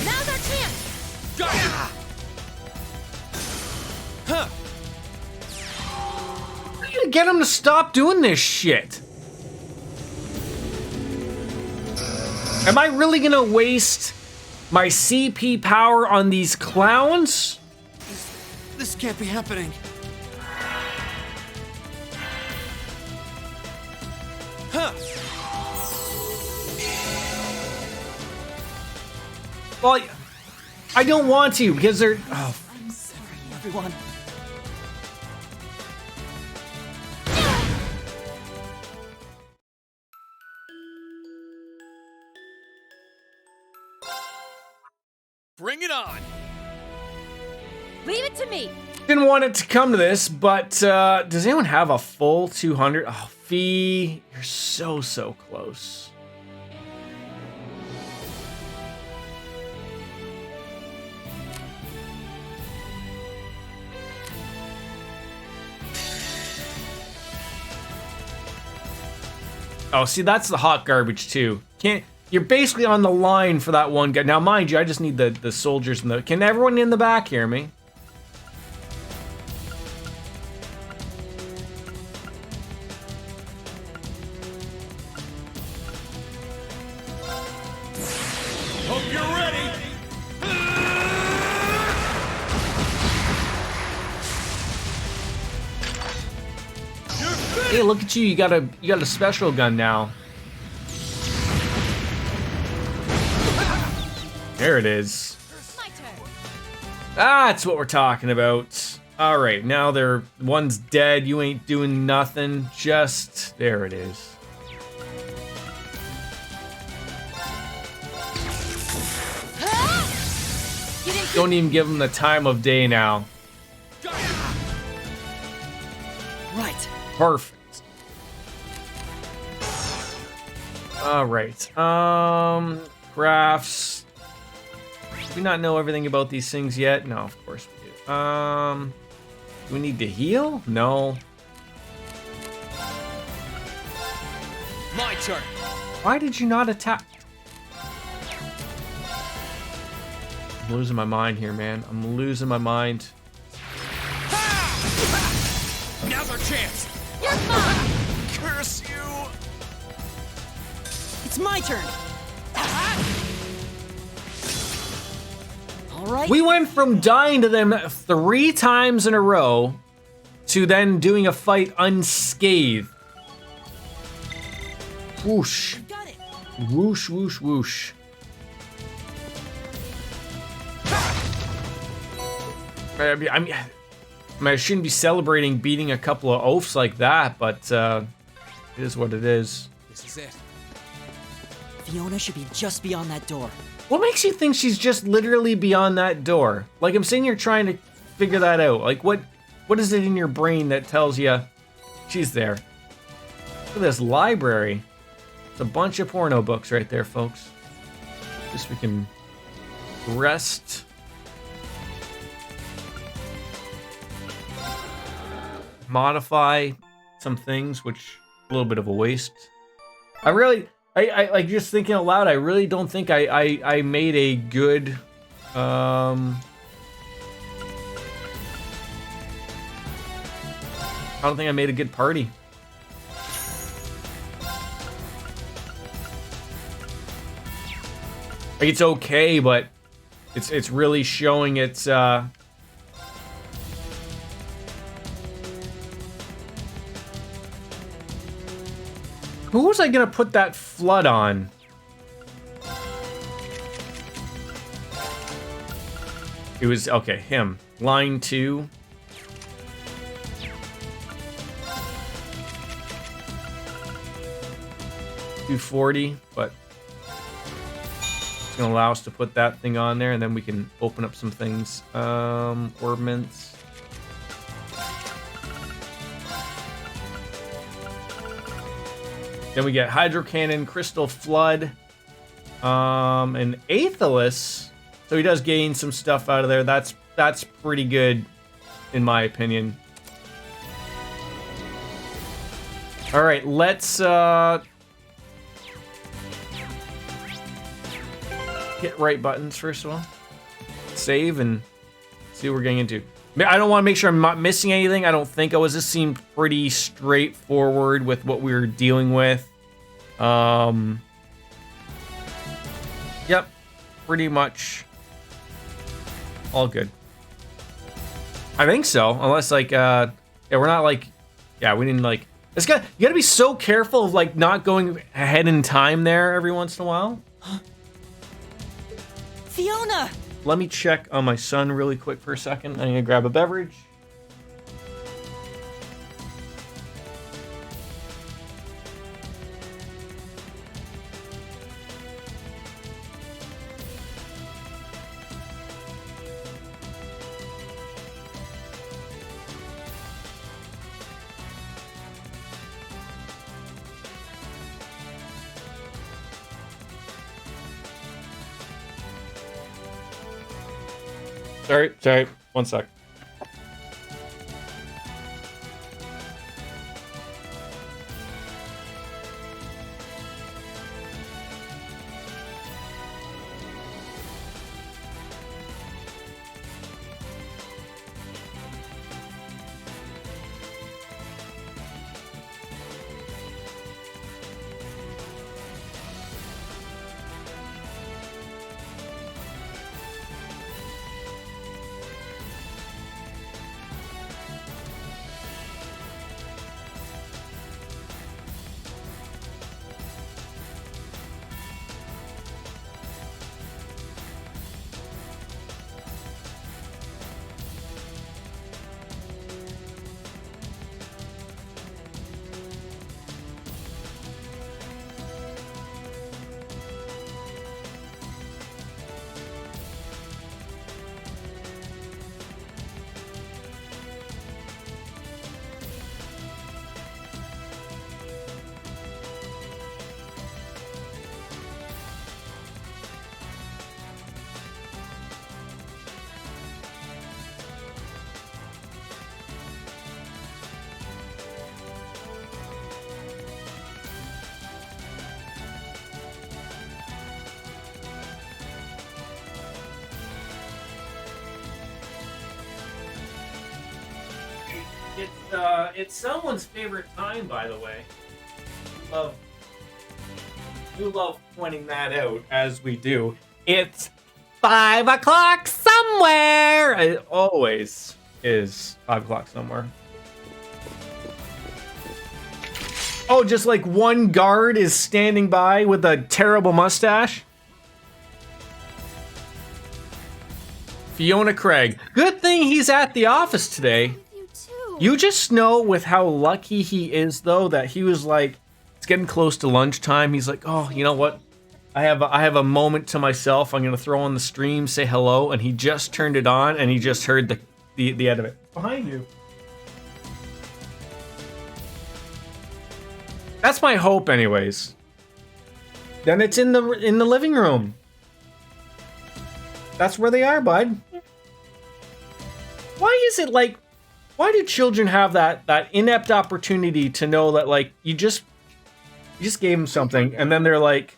Speaker 7: Now's our chance.
Speaker 6: Got you! Huh.
Speaker 1: I'm gonna get him to stop doing this shit. Am I really gonna waste my CP power on these clowns?
Speaker 6: This can't be happening. Huh.
Speaker 1: Well, I don't want to because they're. Oh,
Speaker 8: I'm sorry, everyone.
Speaker 6: Bring it on.
Speaker 7: Leave it to me.
Speaker 1: didn't want it to come to this, but does anyone have a full 200? Oh, Fee, you're so close. Oh, see, that's the hot garbage too. You're basically on the line for that one guy. Now, mind you, I just need the soldiers in the. Can everyone in the back hear me?
Speaker 6: Hope you're ready.
Speaker 1: Hey, look at you! You got a special gun now. There it is.
Speaker 7: My turn.
Speaker 1: That's what we're talking about. All right, now one's dead. You ain't doing nothing. Just there it is. Don't even give him the time of day now.
Speaker 8: Right.
Speaker 1: Perfect. All right. Crafts. Do we not know everything about these things yet? No, of course we do. Do we need to heal? No.
Speaker 6: My turn.
Speaker 1: Why did you not attack? I'm losing my mind here, man. I'm losing my mind.
Speaker 6: Now's our chance.
Speaker 7: You're fine.
Speaker 6: Curse you.
Speaker 8: It's my turn. All right.
Speaker 1: We went from dying to them 3 times in a row to then doing a fight unscathed. Whoosh.
Speaker 8: Got it.
Speaker 1: Whoosh, whoosh, whoosh. I mean, I shouldn't be celebrating beating a couple of oafs like that, but it is what it is.
Speaker 6: This is it.
Speaker 8: Fiona should be just beyond that door.
Speaker 1: What makes you think she's just literally beyond that door? Like, I'm sitting here trying to figure that out. Like, what is it in your brain that tells you she's there? Look at this library. It's a bunch of porno books right there, folks. Just we can rest. Modify some things, which a little bit of a waste. I like just thinking out loud. I really don't think I made a good. I don't think I made a good party. Like, it's okay, but it's really showing its. Who was I gonna put that flood on? It was, okay, him. Line 2. $240, but it's gonna allow us to put that thing on there, and then we can open up some things. Orb mints. Then we get Hydro Cannon, Crystal Flood, and Aethelus. So he does gain some stuff out of there. That's pretty good, in my opinion. All right, let's hit right buttons first of all. Save and see what we're getting into. I don't want to make sure I'm not missing anything. I don't think I was. This seemed pretty straightforward with what we were dealing with. Yep, pretty much all good. I think so, unless like, yeah, we're not like, yeah, we didn't like. You gotta be so careful of like not going ahead in time there every once in a while.
Speaker 8: Fiona!
Speaker 1: Let me check on my son really quick for a second. I'm gonna grab a beverage. Sorry, 1 sec. It's someone's favorite time, by the way. You love pointing that out, as we do. It's 5 o'clock somewhere! It always is 5 o'clock somewhere. Oh, just like one guard is standing by with a terrible mustache? Fiona Craig. Good thing he's at the office today. You just know with how lucky he is, though, that he was like, it's getting close to lunchtime. He's like, oh, you know what? I have a moment to myself. I'm gonna throw on the stream, say hello, and he just turned it on, and he just heard the end of it. Behind you. That's my hope, anyways. Then it's in the living room. That's where they are, bud. Why is it like? Why do children have that inept opportunity to know that like you just gave them something and then they're like,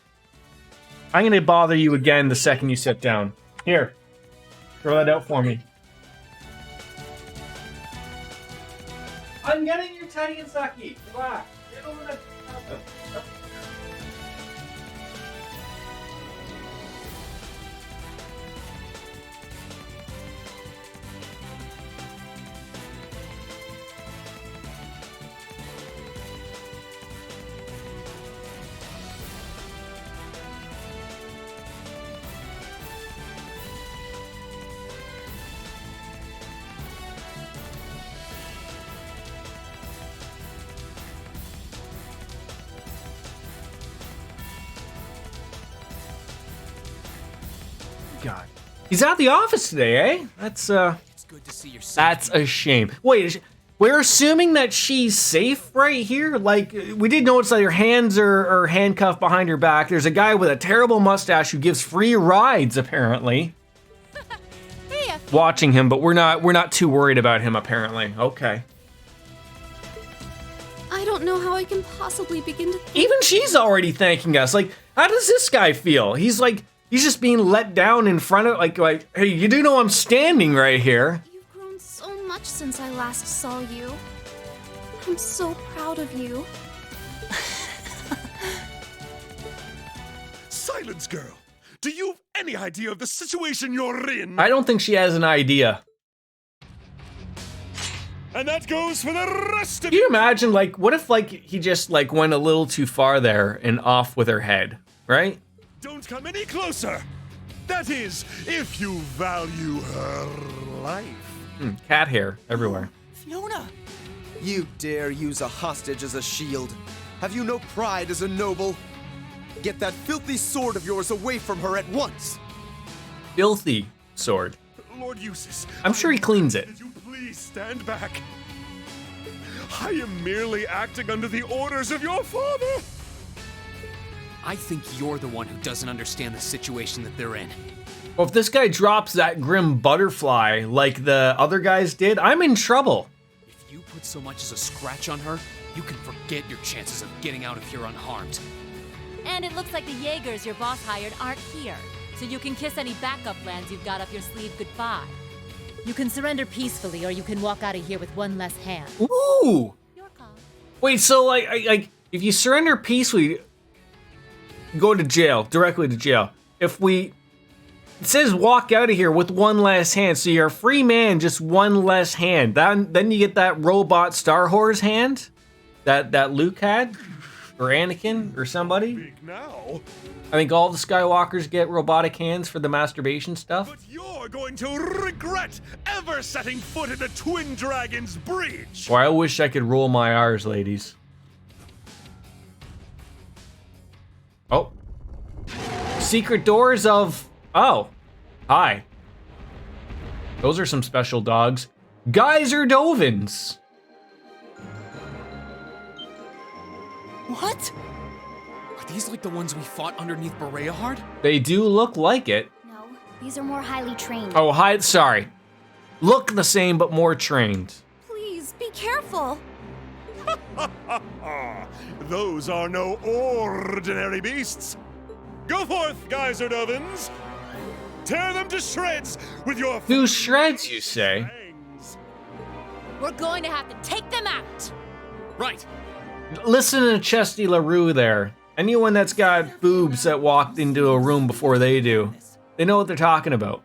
Speaker 1: I'm gonna bother you again the second you sit down. Here, throw that out for me. I'm getting your Teddy and Saki. Relax. Get over that. God. He's at the office today, eh? That's
Speaker 6: It's good to see you're safe.
Speaker 1: that's a shame. Wait, we're assuming that she's safe right here? Like, we did notice that her hands are handcuffed behind her back. There's a guy with a terrible mustache who gives free rides, apparently.
Speaker 7: Hey,
Speaker 1: Watching him, but we're not too worried about him, apparently. Okay.
Speaker 12: I don't know how I can possibly begin to
Speaker 1: Even she's already thanking us. Like, how does this guy feel? He's just being let down in front of, like, hey, you do know I'm standing right here.
Speaker 12: You've grown so much since I last saw you. I'm so proud of you.
Speaker 2: Silence, girl. Do you have any idea of the situation you're in?
Speaker 1: I don't think she has an idea.
Speaker 2: And that goes for the rest of
Speaker 1: Can you imagine, like, what if, like, he just, like, went a little too far there and off with her head, right?
Speaker 2: Don't come any closer. That is, if you value her life.
Speaker 1: Cat hair everywhere.
Speaker 8: Fiona!
Speaker 10: You dare use a hostage as a shield? Have you no pride as a noble? Get that filthy sword of yours away from her at once!
Speaker 1: Filthy sword.
Speaker 2: Lord Eustace,
Speaker 1: I'm sure he cleans it.
Speaker 2: Could you please stand back? I am merely acting under the orders of your father.
Speaker 6: I think you're the one who doesn't understand the situation that they're in.
Speaker 1: Well, if this guy drops that grim butterfly like the other guys did, I'm in trouble.
Speaker 6: If you put so much as a scratch on her, you can forget your chances of getting out of here unharmed.
Speaker 7: and it looks like the Jaegers your boss hired aren't here, so you can kiss any backup plans you've got up your sleeve goodbye. You can surrender peacefully, or you can walk out of here with one less hand.
Speaker 1: Ooh!
Speaker 7: Your call.
Speaker 1: Wait, so like if you surrender peacefully, go to jail, directly to jail. If we, it says walk out of here with one less hand, so you're a free man, just one less hand. Then you get that robot Star Wars hand that Luke had, or Anakin, or somebody.
Speaker 2: Now.
Speaker 1: I think all the Skywalkers get robotic hands for the masturbation stuff.
Speaker 2: But you're going to regret ever setting foot in the Twin Dragons Bridge.
Speaker 1: Boy, I wish I could roll my R's, ladies. Oh. Secret doors of... Oh. Hi. Those are some special dogs. Geyser Dovins.
Speaker 6: What? Are these like the ones we fought underneath Bereahard?
Speaker 1: They do look like it.
Speaker 5: No, these are more highly trained.
Speaker 1: Oh, hi. Sorry. Look the same, but more trained.
Speaker 12: Please, be careful.
Speaker 2: Those are no ordinary beasts. Go forth, Geyser Dovins. Tear them to shreds with your
Speaker 1: Do shreds, you say?
Speaker 2: fangs.
Speaker 7: We're going to have to take them out.
Speaker 6: Right.
Speaker 1: Listen to Chesty LaRue there. Anyone that's got boobs that walked into a room before they do, they know what they're talking about.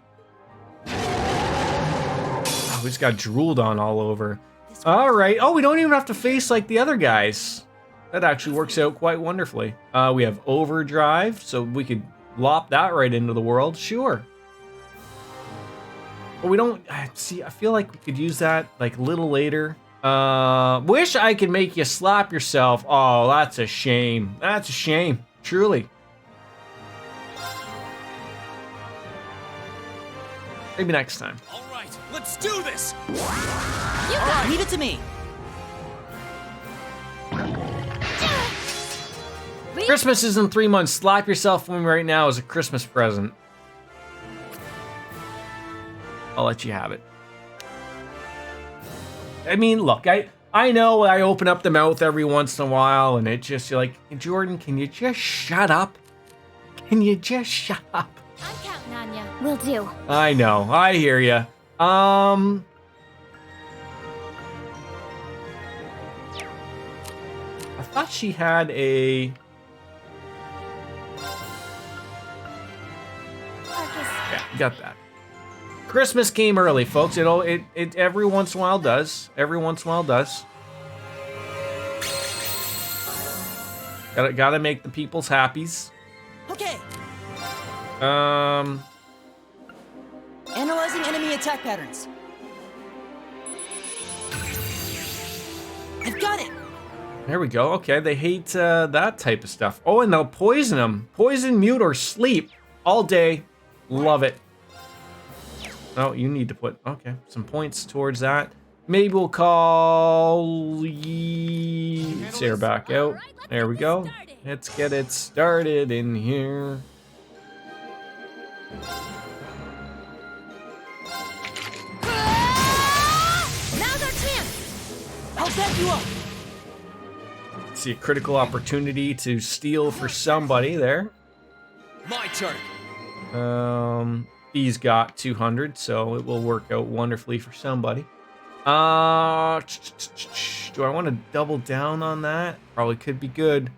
Speaker 1: Oh, we just got drooled on all over. All right. Oh, we don't even have to face like the other guys. That actually works out quite wonderfully. We have overdrive, so we could lop that right into the world. Sure. But we don't see. I feel like we could use that like a little later. Wish I could make you slap yourself. Oh, that's a shame. That's a shame. Truly. Maybe next time.
Speaker 6: All right, let's do this.
Speaker 8: All right, leave it to me.
Speaker 1: Christmas is in 3 months. Slap yourself for me right now as a Christmas present. I'll let you have it. I mean, look, I know I open up the mouth every once in a while, and it just, you're like, Jordan, can you just shut up? Can you just shut up?
Speaker 7: I'm counting on you.
Speaker 5: Will do.
Speaker 1: I know, I hear ya. I thought she had a... Yeah, got that. Christmas came early, folks. It every once in a while does. Every once in a while does. Gotta make the people's happies.
Speaker 8: Okay.
Speaker 13: Analyzing enemy attack patterns. I've got it.
Speaker 1: There we go. Okay, they hate that type of stuff. Oh, and they'll poison them. Poison, mute, or sleep all day. Love it. Oh, you need to put, okay, some points towards that. Maybe we'll call Sarah back out. There we go. Let's get it started in here.
Speaker 7: Now's our chance.
Speaker 13: I'll back you up.
Speaker 1: See a critical opportunity to steal for somebody there.
Speaker 6: My turn.
Speaker 1: He's got 200, so it will work out wonderfully for somebody. Do I want to double down on that? Probably could be good.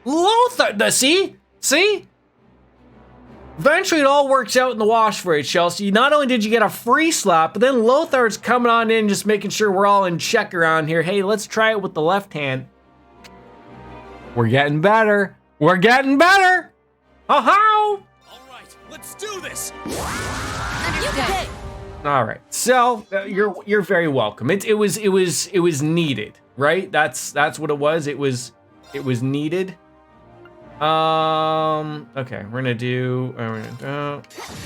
Speaker 1: Lothar, see? Eventually it all works out in the wash for you, Chelsea. Not only did you get a free slap, but then Lothar's coming on in, just making sure we're all in check around here. Hey, let's try it with the left hand. We're getting better. We're getting better. How?
Speaker 6: Let's do this.
Speaker 7: Okay.
Speaker 1: All right. So you're very welcome. It was needed, right? That's what it was. It was needed. Okay, we're gonna do and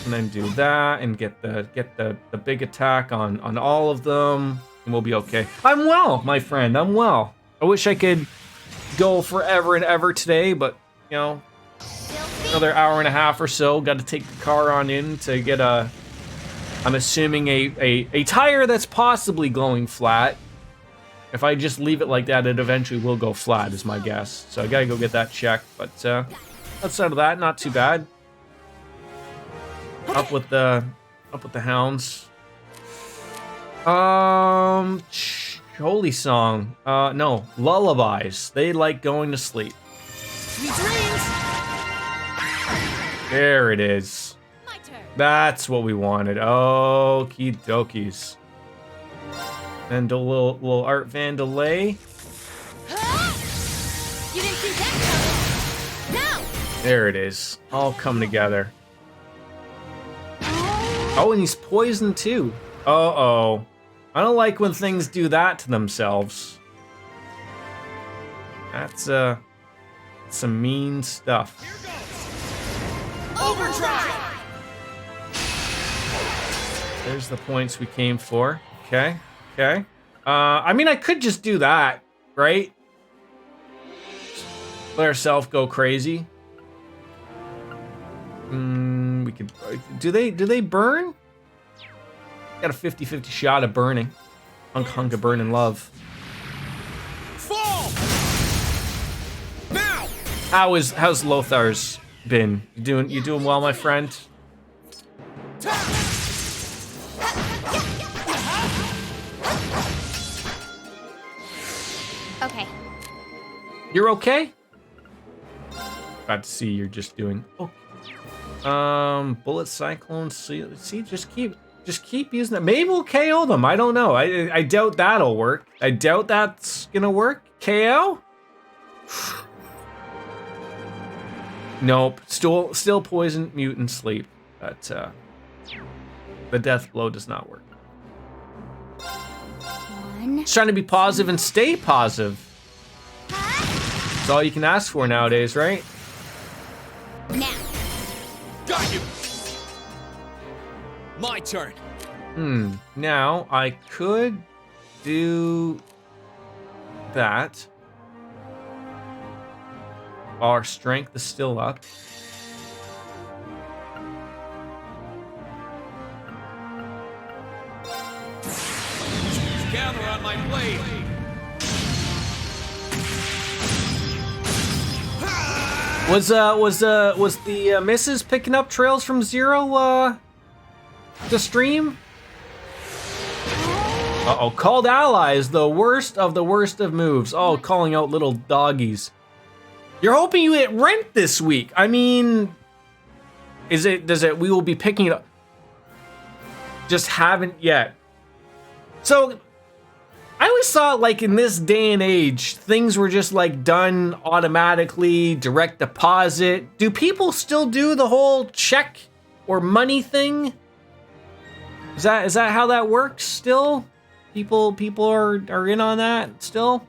Speaker 1: then do that and get the big attack on all of them, and we'll be okay. I'm well, my friend. I'm well. I wish I could go forever and ever today, but you know. Another hour and a half or so. Got to take the car on in to get I'm assuming a tire that's possibly going flat. If I just leave it like that, it eventually will go flat, is my guess. So I gotta go get that checked. But outside of that, not too bad. Up with the hounds. Holy song. No, lullabies. They like going to sleep.
Speaker 13: Sweet dreams.
Speaker 1: There it is.
Speaker 7: My turn.
Speaker 1: That's what we wanted. Okie dokies. And a little Art Vandalay.
Speaker 7: You didn't see that coming. Now.
Speaker 1: There it is. All come together. Oh, and he's poisoned too. Uh-oh. I don't like when things do that to themselves. That's some mean stuff.
Speaker 13: Overdrive.
Speaker 1: There's the points we came for. Okay. I mean, I could just do that, right? Let ourselves go crazy. We could. Do they burn? Got a 50-50 shot of burning. Hunk of burning love.
Speaker 6: Fall. Now.
Speaker 1: How's Lothar's been? You doing well, my friend?
Speaker 5: Okay.
Speaker 1: You're okay? Glad to see you're just doing okay. Bullet cyclone. See, just keep using that. Maybe we'll KO them. I don't know. I doubt that'll work. I doubt that's gonna work. KO? Nope. Still poison, mutant, sleep. But the death blow does not work. Just trying to be positive and stay positive. That's all you can ask for nowadays, right?
Speaker 5: Now.
Speaker 6: Got you! My turn.
Speaker 1: Now I could do that. Our strength is still up.
Speaker 6: Gather on my blade.
Speaker 1: Was the missus picking up trails from Zero the stream? Uh-oh, called allies, the worst of moves. Oh, calling out little doggies. You're hoping you hit rent this week. I mean, we will be picking it up. Just haven't yet. So, I always thought, like, in this day and age, things were just, like, done automatically, direct deposit. Do people still do the whole check or money thing? Is that how that works still? People are in on that still?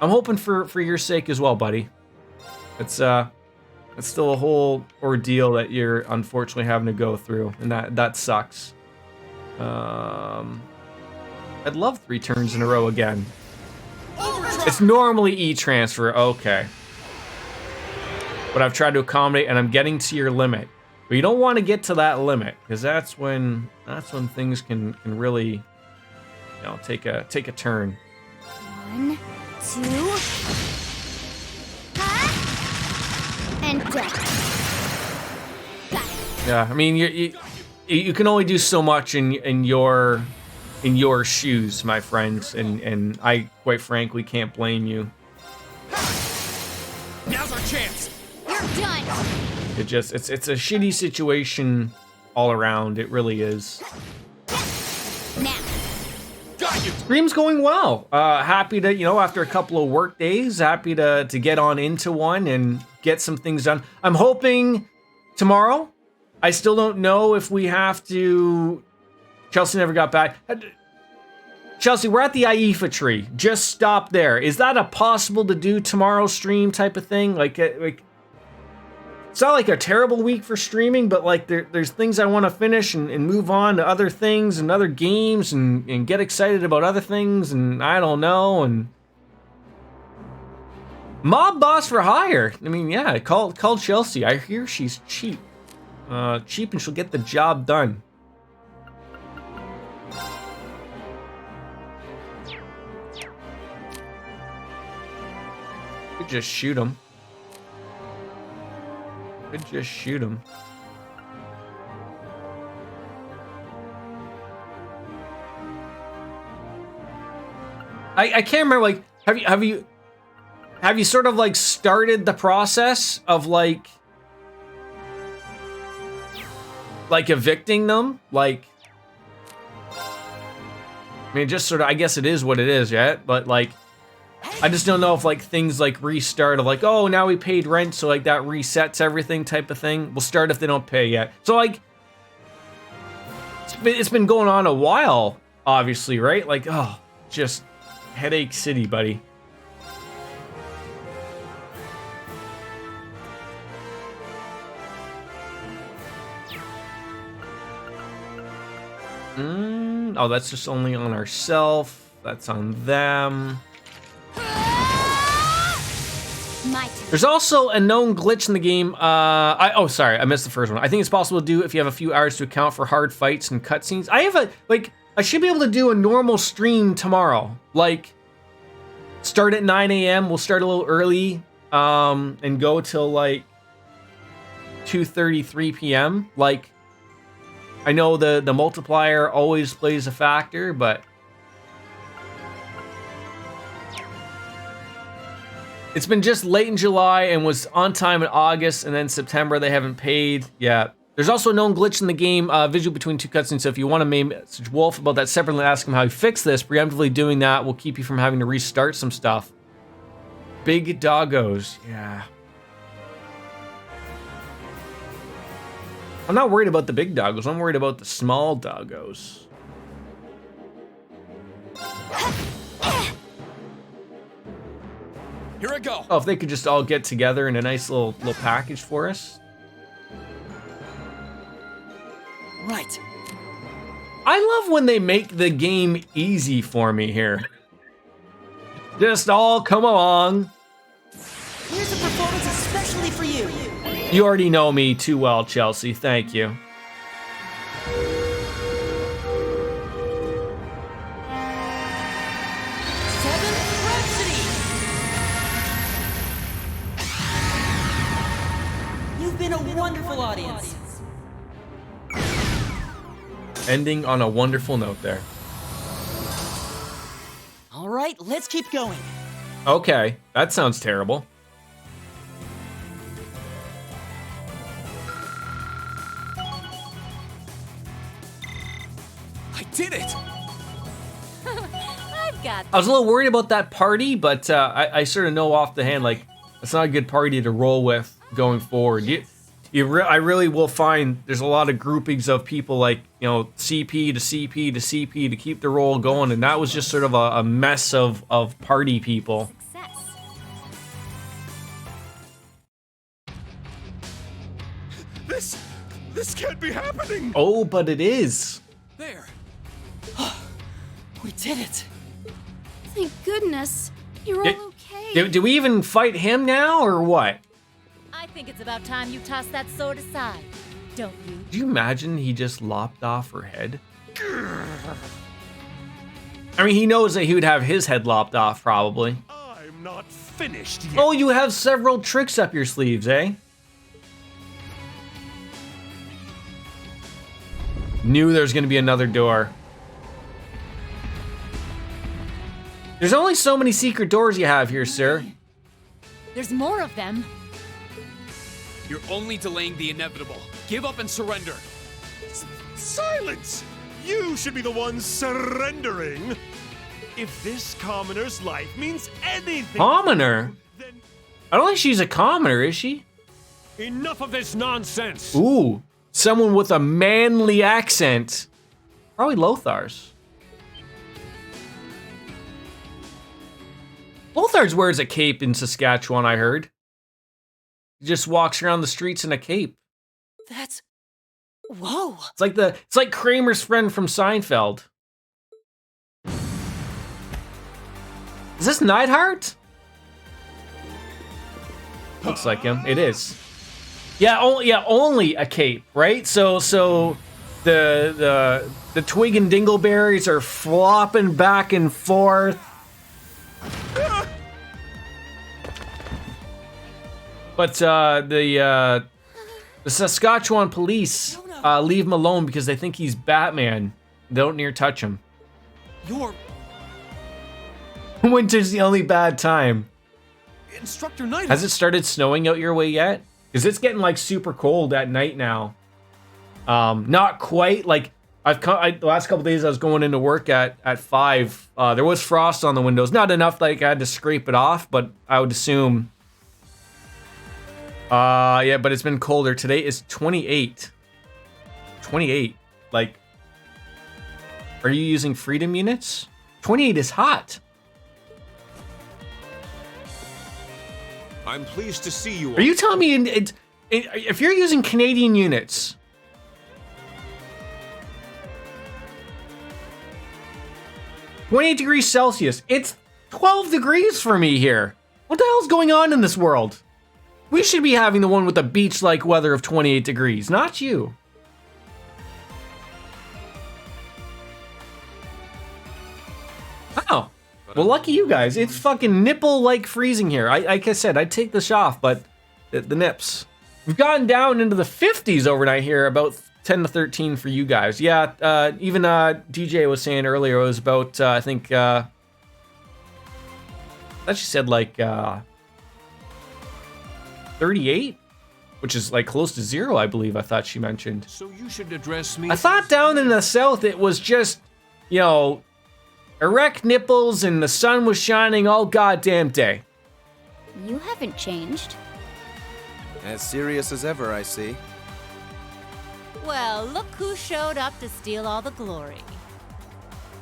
Speaker 1: I'm hoping for your sake as well, buddy. It's still a whole ordeal that you're unfortunately having to go through, and that sucks. I'd love 3 turns in a row again. It's normally e-transfer, okay. But I've tried to accommodate, and I'm getting to your limit. But you don't want to get to that limit, because that's when things can really, you know, take a turn.
Speaker 5: 1, 2, and death. Got it.
Speaker 1: Yeah, I mean, you can only do so much in your shoes, my friends, and I quite frankly can't blame you.
Speaker 6: Now's our chance.
Speaker 5: You're done.
Speaker 1: It's a shitty situation all around. It really is.
Speaker 5: Now.
Speaker 6: Got you.
Speaker 1: Stream's going well. Happy to, after a couple of work days, happy to get on into one and get some things done. I'm hoping tomorrow. I still don't know if we have to. Chelsea never got back. Chelsea, we're at the IEFA tree. Just stop there. Is that a possible to do tomorrow stream type of thing? Like it's not like a terrible week for streaming, but like there's things I want to finish and move on to other things and other games and get excited about other things, and I don't know. And mob boss for hire. I mean, yeah, call Chelsea. I hear she's cheap. Cheap, and she'll get the job done. Could just shoot him. Could just shoot him. I can't remember. Like, have you sort of like started the process of like evicting them? Like, I mean, just sort of, I guess it is what it is, yeah? But like, I just don't know if like things like restart of like, oh, now we paid rent, so like that resets everything type of thing. We'll start if they don't pay yet. So like, it's been going on a while, obviously, right? Like, oh, just headache city, buddy. Oh, that's just only on ourselves. That's on them. There's also a known glitch in the game. Sorry, I missed the first one. I think it's possible to do if you have a few hours to account for hard fights and cutscenes. I should be able to do a normal stream tomorrow. Like, start at 9 a.m. We'll start a little early, and go till like 2:33 p.m. Like, I know the multiplier always plays a factor, but It's been just late in July and was on time in August, and then September they haven't paid. Yeah. There's also a known glitch in the game, visual between two cutscenes, so if you want to message Wolf about that separately and ask him how he fixed this, preemptively doing that will keep you from having to restart some stuff. Big doggos, yeah. I'm not worried about the big doggos, I'm worried about the small doggos.
Speaker 6: Here I go.
Speaker 1: Oh, if they could just all get together in a nice little package for us.
Speaker 13: Right.
Speaker 1: I love when they make the game easy for me here. Just all come along.
Speaker 13: Here's a performance especially for you.
Speaker 1: You already know me too well, Chelsea. Thank you.
Speaker 13: You've been a wonderful audience.
Speaker 1: Ending on a wonderful note there.
Speaker 13: All right, let's keep going.
Speaker 1: Okay, that sounds terrible.
Speaker 6: I did it!
Speaker 7: I've got
Speaker 1: I was a little worried about that party, but I sort of know off the hand, like, it's not a good party to roll with going forward. I really will find there's a lot of groupings of people, like, you know, CP to CP to CP to keep the roll going, and that was just sort of a mess of party people.
Speaker 2: This can't be happening!
Speaker 1: Oh, but it is.
Speaker 6: There.
Speaker 13: We did it.
Speaker 12: Thank goodness. You're
Speaker 1: Did-
Speaker 12: all okay.
Speaker 1: Do we even fight him now, or what?
Speaker 7: I think it's about time you toss that sword aside, don't you?
Speaker 1: Do you imagine he just lopped off her head? I mean, he knows that he would have his head lopped off, probably.
Speaker 2: I'm not finished yet.
Speaker 1: Oh, you have several tricks up your sleeves, eh? Knew there's gonna be another door. There's only so many secret doors you have here, sir.
Speaker 7: There's more of them.
Speaker 6: You're only delaying the inevitable. Give up and surrender.
Speaker 2: Silence! You should be the one surrendering. If this commoner's life means anything...
Speaker 1: Commoner? I don't think she's a commoner, is she?
Speaker 3: Enough of this nonsense.
Speaker 1: Ooh, someone with a manly accent. Probably Lothar's. Lothar's wears a cape in Saskatchewan, I heard. He just walks around the streets in a cape.
Speaker 13: That's... Whoa.
Speaker 1: It's like Kramer's friend from Seinfeld. Is this Neidhart? Looks like him. It is. Yeah, only a cape, right? So the twig and dingleberries are flopping back and forth. But the Saskatchewan police leave him alone because they think he's Batman. They don't near touch him.
Speaker 6: You're...
Speaker 1: Winter's the only bad time.
Speaker 6: Instructor Knight.
Speaker 1: Has it started snowing out your way yet? Because it's getting like super cold at night now. Not quite. Like the last couple days I was going into work at 5. There was frost on the windows. Not enough like I had to scrape it off, but I would assume. Yeah, but it's been colder. Today is 28. 28. Like, are you using freedom units? 28 is hot.
Speaker 3: I'm pleased to see you all.
Speaker 1: Are you telling me if you're using Canadian units? $28 degrees Celsius. It's 12 degrees for me here. What the hell's going on in this world? We should be having the one with the beach-like weather of 28 degrees, not you. Oh, well, lucky you guys. It's fucking nipple-like freezing here. Like I said, I'd take this off, but the nips. We've gotten down into the 50s overnight here, about 10 to 13 for you guys. Yeah, even DJ was saying earlier it was about, I think, she said like 38, which is like close to 0, I believe. I thought she mentioned.
Speaker 3: So you should address me.
Speaker 1: I thought down in the south it was just, you know, erect nipples and the sun was shining all goddamn day.
Speaker 12: You haven't changed.
Speaker 10: As serious as ever, I see.
Speaker 7: Well, look who showed up to steal all the glory.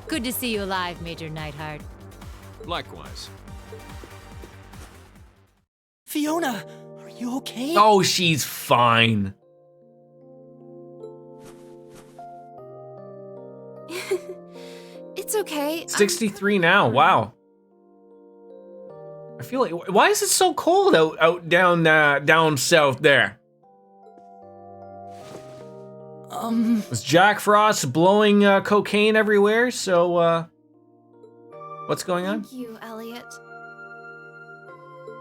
Speaker 7: Good to see you alive, Major Neidhart.
Speaker 3: Likewise.
Speaker 13: Fiona, are you okay?
Speaker 1: Oh, she's fine.
Speaker 12: It's okay.
Speaker 1: 63 now. Wow. I feel like, why is it so cold out down south there? Was Jack Frost blowing cocaine everywhere? So, what's going on?
Speaker 12: Thank you, Elliot.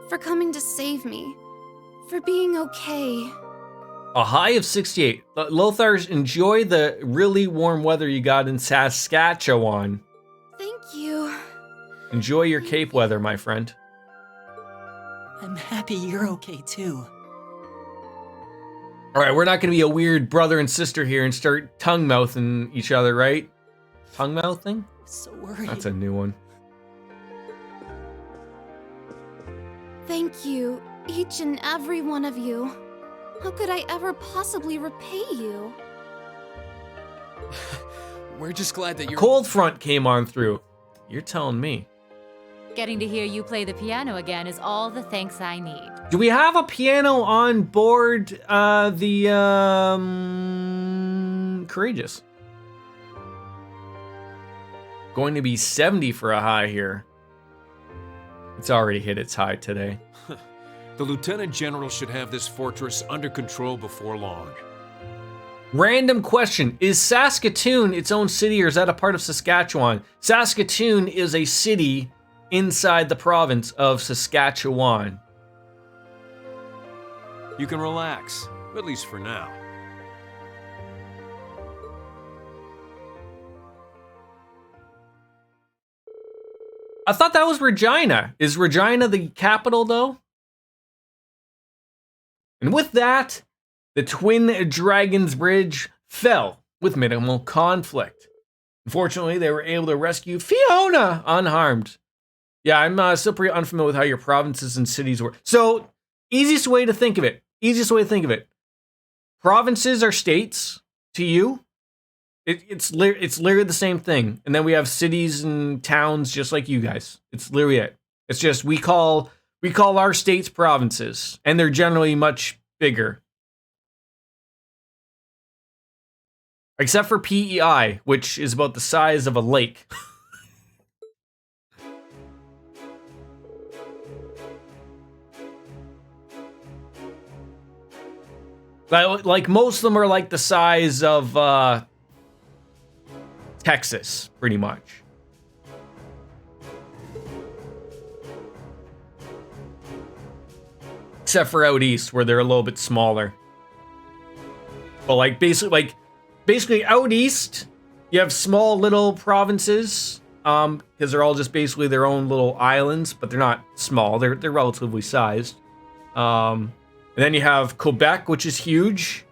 Speaker 12: For coming to save me. For being okay.
Speaker 1: A high of 68. Lothars, enjoy the really warm weather you got in Saskatchewan.
Speaker 12: Thank you.
Speaker 1: Enjoy your Cape weather, my friend.
Speaker 13: I'm happy you're okay too.
Speaker 1: All right, we're not going to be a weird brother and sister here and start tongue-mouthing each other, right? Tongue-mouthing?
Speaker 13: So worried.
Speaker 1: That's a new one.
Speaker 12: Thank you, each and every one of you. How could I ever possibly repay you?
Speaker 6: We're just glad that
Speaker 1: A
Speaker 6: you're...
Speaker 1: cold front came on through. You're telling me.
Speaker 7: Getting to hear you play the piano again is all the thanks I need.
Speaker 1: Do we have a piano on board the Courageous? Going to be 70 for a high here. It's already hit its high today.
Speaker 3: The Lieutenant General should have this fortress under control before long.
Speaker 1: Random question. Is Saskatoon its own city or is that a part of Saskatchewan? Saskatoon is a city inside the province of Saskatchewan.
Speaker 3: You can relax, at least for now.
Speaker 1: I thought that was Regina. Is Regina the capital, though? And with that, the Twin Dragons Bridge fell with minimal conflict. Unfortunately, they were able to rescue Fiona unharmed. Yeah, I'm still pretty unfamiliar with how your provinces and cities work. So, easiest way to think of it. Provinces are states to you. It's literally the same thing. And then we have cities and towns just like you guys. It's literally it. It's just we call our states provinces, and they're generally much bigger. Except for PEI, which is about the size of a lake. Like most of them are like the size of Texas, pretty much. Except for out east, where they're a little bit smaller. But like basically out east, you have small little provinces, because they're all just basically their own little islands, but they're not small. They're relatively sized. And then you have Quebec, which is huge.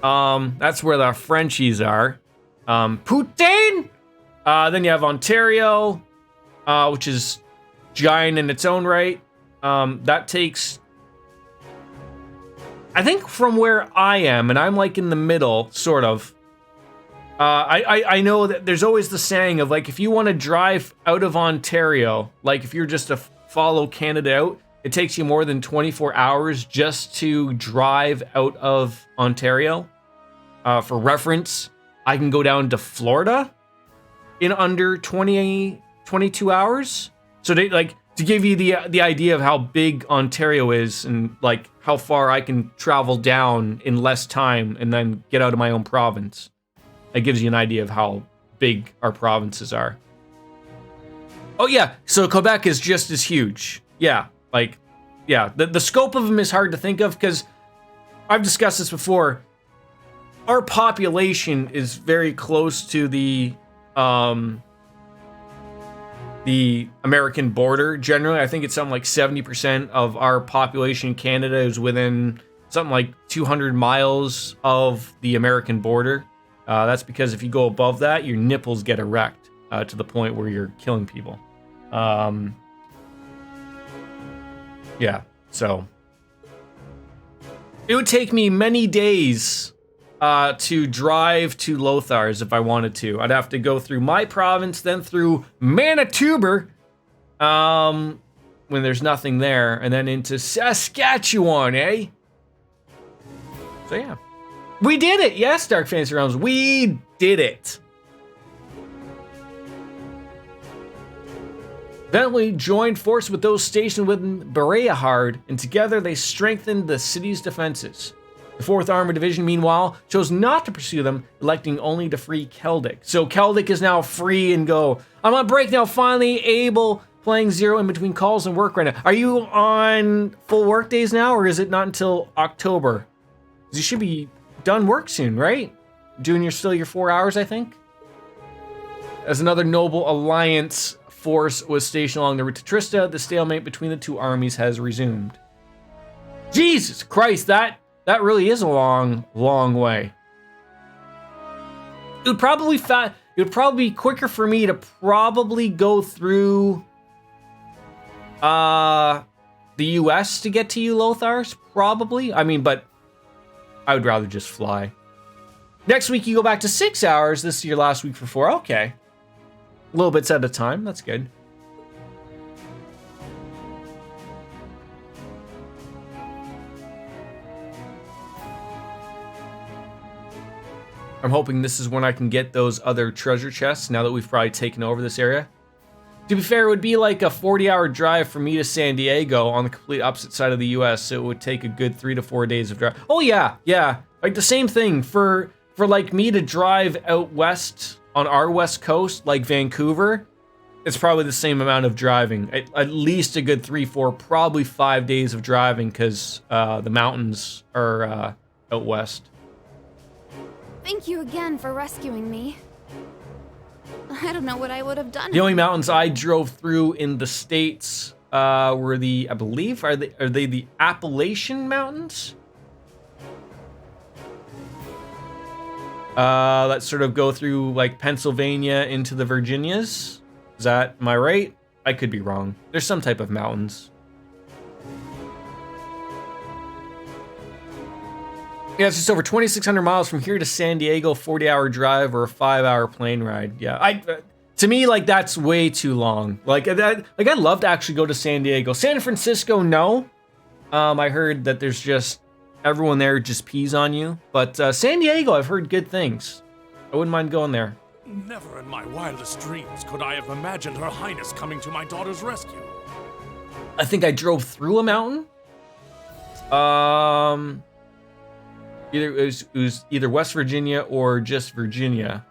Speaker 1: That's where the Frenchies are. Poutine! Then you have Ontario, which is giant in its own right. That takes, I think from where I am, and I'm like in the middle, sort of. I know that there's always the saying of like, if you want to drive out of Ontario, like if you're just to follow Canada out, it takes you more than 24 hours just to drive out of Ontario. For reference, I can go down to Florida in under 22 hours. So they like to give you the idea of how big Ontario is and like how far I can travel down in less time and then get out of my own province. It gives you an idea of how big our provinces are. Oh yeah, so Quebec is just as huge. Yeah, like, yeah, the scope of them is hard to think of because I've discussed this before. Our population is very close to the the American border generally. I think it's something like 70% of our population in Canada is within something like 200 miles of the American border. That's because if you go above that, your nipples get erect to the point where you're killing people. Yeah, so it would take me many days to drive to Lothar's if I wanted to. I'd have to go through my province, then through Manitoba, when there's nothing there, and then into Saskatchewan, eh? So yeah. We did it! Yes, Dark Fantasy Realms, we did it! Bentley joined force with those stationed within Bereahard, and together they strengthened the city's defenses. The 4th Armored Division, meanwhile, chose not to pursue them, electing only to free Keldic. So Keldic is now free and go, I'm on break now, finally able, playing Zero in between calls and work right now. Are you on full work days now, or is it not until October? You should be done work soon, right? Doing still your 4 hours, I think? As another noble alliance force was stationed along the route to Trista, the stalemate between the two armies has resumed. Jesus Christ, that really is a long way. It would probably be quicker for me to probably go through the US to get to you, Lothar's, probably. I mean, but I would rather just fly. Next week you go back to 6 hours. This is your last week for 4. Okay. A little bits at a time. That's good. I'm hoping this is when I can get those other treasure chests now that we've probably taken over this area. To be fair, it would be like a 40-hour drive for me to San Diego on the complete opposite side of the US, so it would take a good 3 to 4 days of drive. Oh yeah. Like the same thing for like me to drive out west on our west coast, like Vancouver. It's probably the same amount of driving. At least a good 3, 4, probably 5 days of driving because the mountains are out west.
Speaker 12: Thank you again for rescuing me. I don't know what I would have done.
Speaker 1: The only mountains I drove through in the States were I believe, are they the Appalachian Mountains? That sort of go through like Pennsylvania into the Virginias. Am I right? I could be wrong. There's some type of mountains. Yeah, it's just over 2,600 miles from here to San Diego, 40-hour drive or a 5-hour plane ride. Yeah, to me, like, that's way too long. Like, I'd love to actually go to San Diego. San Francisco, no. I heard that there's just, everyone there just pees on you. But San Diego, I've heard good things. I wouldn't mind going there.
Speaker 4: Never in my wildest dreams could I have imagined Her Highness coming to my daughter's rescue.
Speaker 1: I think I drove through a mountain. It was either West Virginia or just Virginia.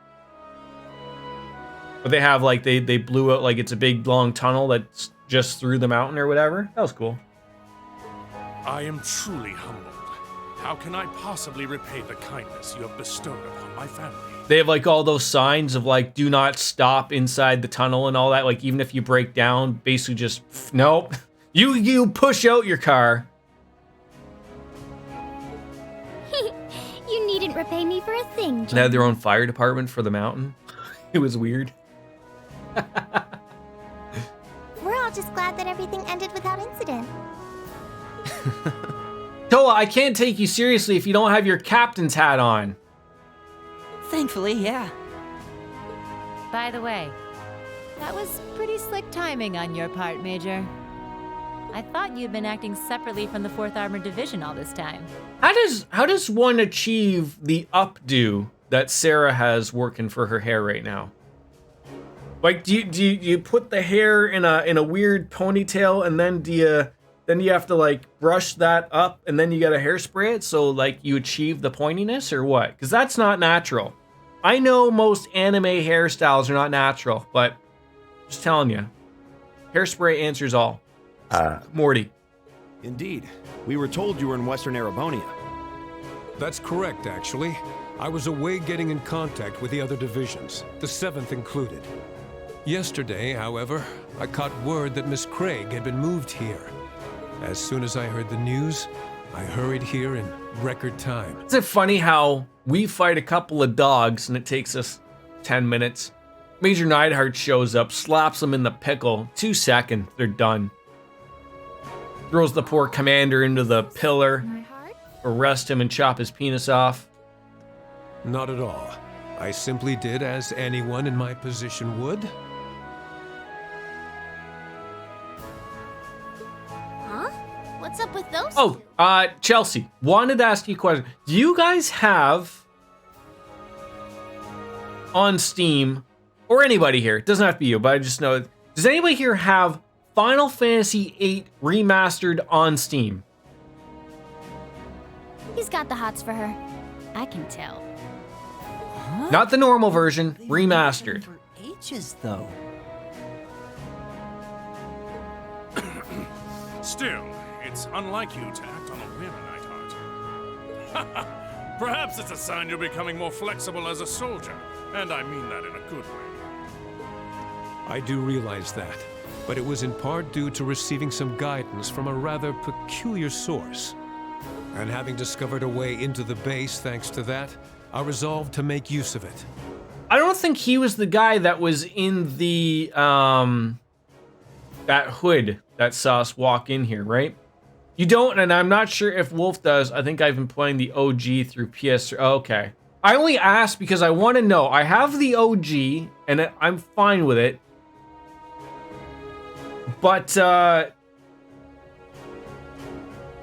Speaker 1: But they have like they blew out like it's a big long tunnel that's just through the mountain or whatever. That was cool.
Speaker 4: I am truly humbled. How can I possibly repay the kindness you have bestowed upon my family?
Speaker 1: They have like all those signs of like do not stop inside the tunnel and all that. Like even if you break down, basically just nope. You push out your car.
Speaker 5: You needn't repay me for a thing, Jim.
Speaker 1: They had their own fire department for the mountain. It was weird.
Speaker 5: We're all just glad that everything ended without incident.
Speaker 1: Toa, I can't take you seriously if you don't have your captain's hat on.
Speaker 13: Thankfully, yeah.
Speaker 7: By the way, that was pretty slick timing on your part, Major. I thought you'd been acting separately from the 4th Armored Division all this time.
Speaker 1: How does one achieve the updo that Sarah has working for her hair right now? Like, do you put the hair in a weird ponytail and then do you have to like brush that up and then you gotta hairspray it so like you achieve the pointiness or what? Because that's not natural. I know most anime hairstyles are not natural, but just telling you, hairspray answers all. Morty.
Speaker 3: Indeed. We were told you were in Western Erebonia.
Speaker 14: That's correct, actually. I was away getting in contact with the other divisions, the 7th included. Yesterday, however, I caught word that Miss Craig had been moved here. As soon as I heard the news, I hurried here in record time.
Speaker 1: Is it funny how we fight a couple of dogs and it takes us 10 minutes? Major Neidhart shows up, slaps them in the pickle. 2 seconds, they're done. Throws the poor commander into the pillar, arrest him and chop his penis off.
Speaker 14: Not at all. I simply did as anyone in my position would.
Speaker 12: Huh? What's up with those?
Speaker 1: Oh, Chelsea, wanted to ask you a question. Do you guys have on Steam, or anybody here, it doesn't have to be you, but I just know, does anybody here have Final Fantasy VIII Remastered on Steam?
Speaker 5: He's got the hots for her. I can tell.
Speaker 13: Huh?
Speaker 1: Not the normal version, remastered.
Speaker 13: For ages, though.
Speaker 4: Still, it's unlike you to act on a whim, Neidhart. Perhaps it's a sign you're becoming more flexible as a soldier, and I mean that in a good way.
Speaker 14: I do realize that, but it was in part due to receiving some guidance from a rather peculiar source. And having discovered a way into the base thanks to that, I resolved to make use of it.
Speaker 1: I don't think he was the guy that was in the, that hood that saw us walk in here, right? You don't, and I'm not sure if Wolf does. I think I've been playing the OG through PS3. Oh, okay. I only asked because I want to know. I have the OG, and I'm fine with it. But, I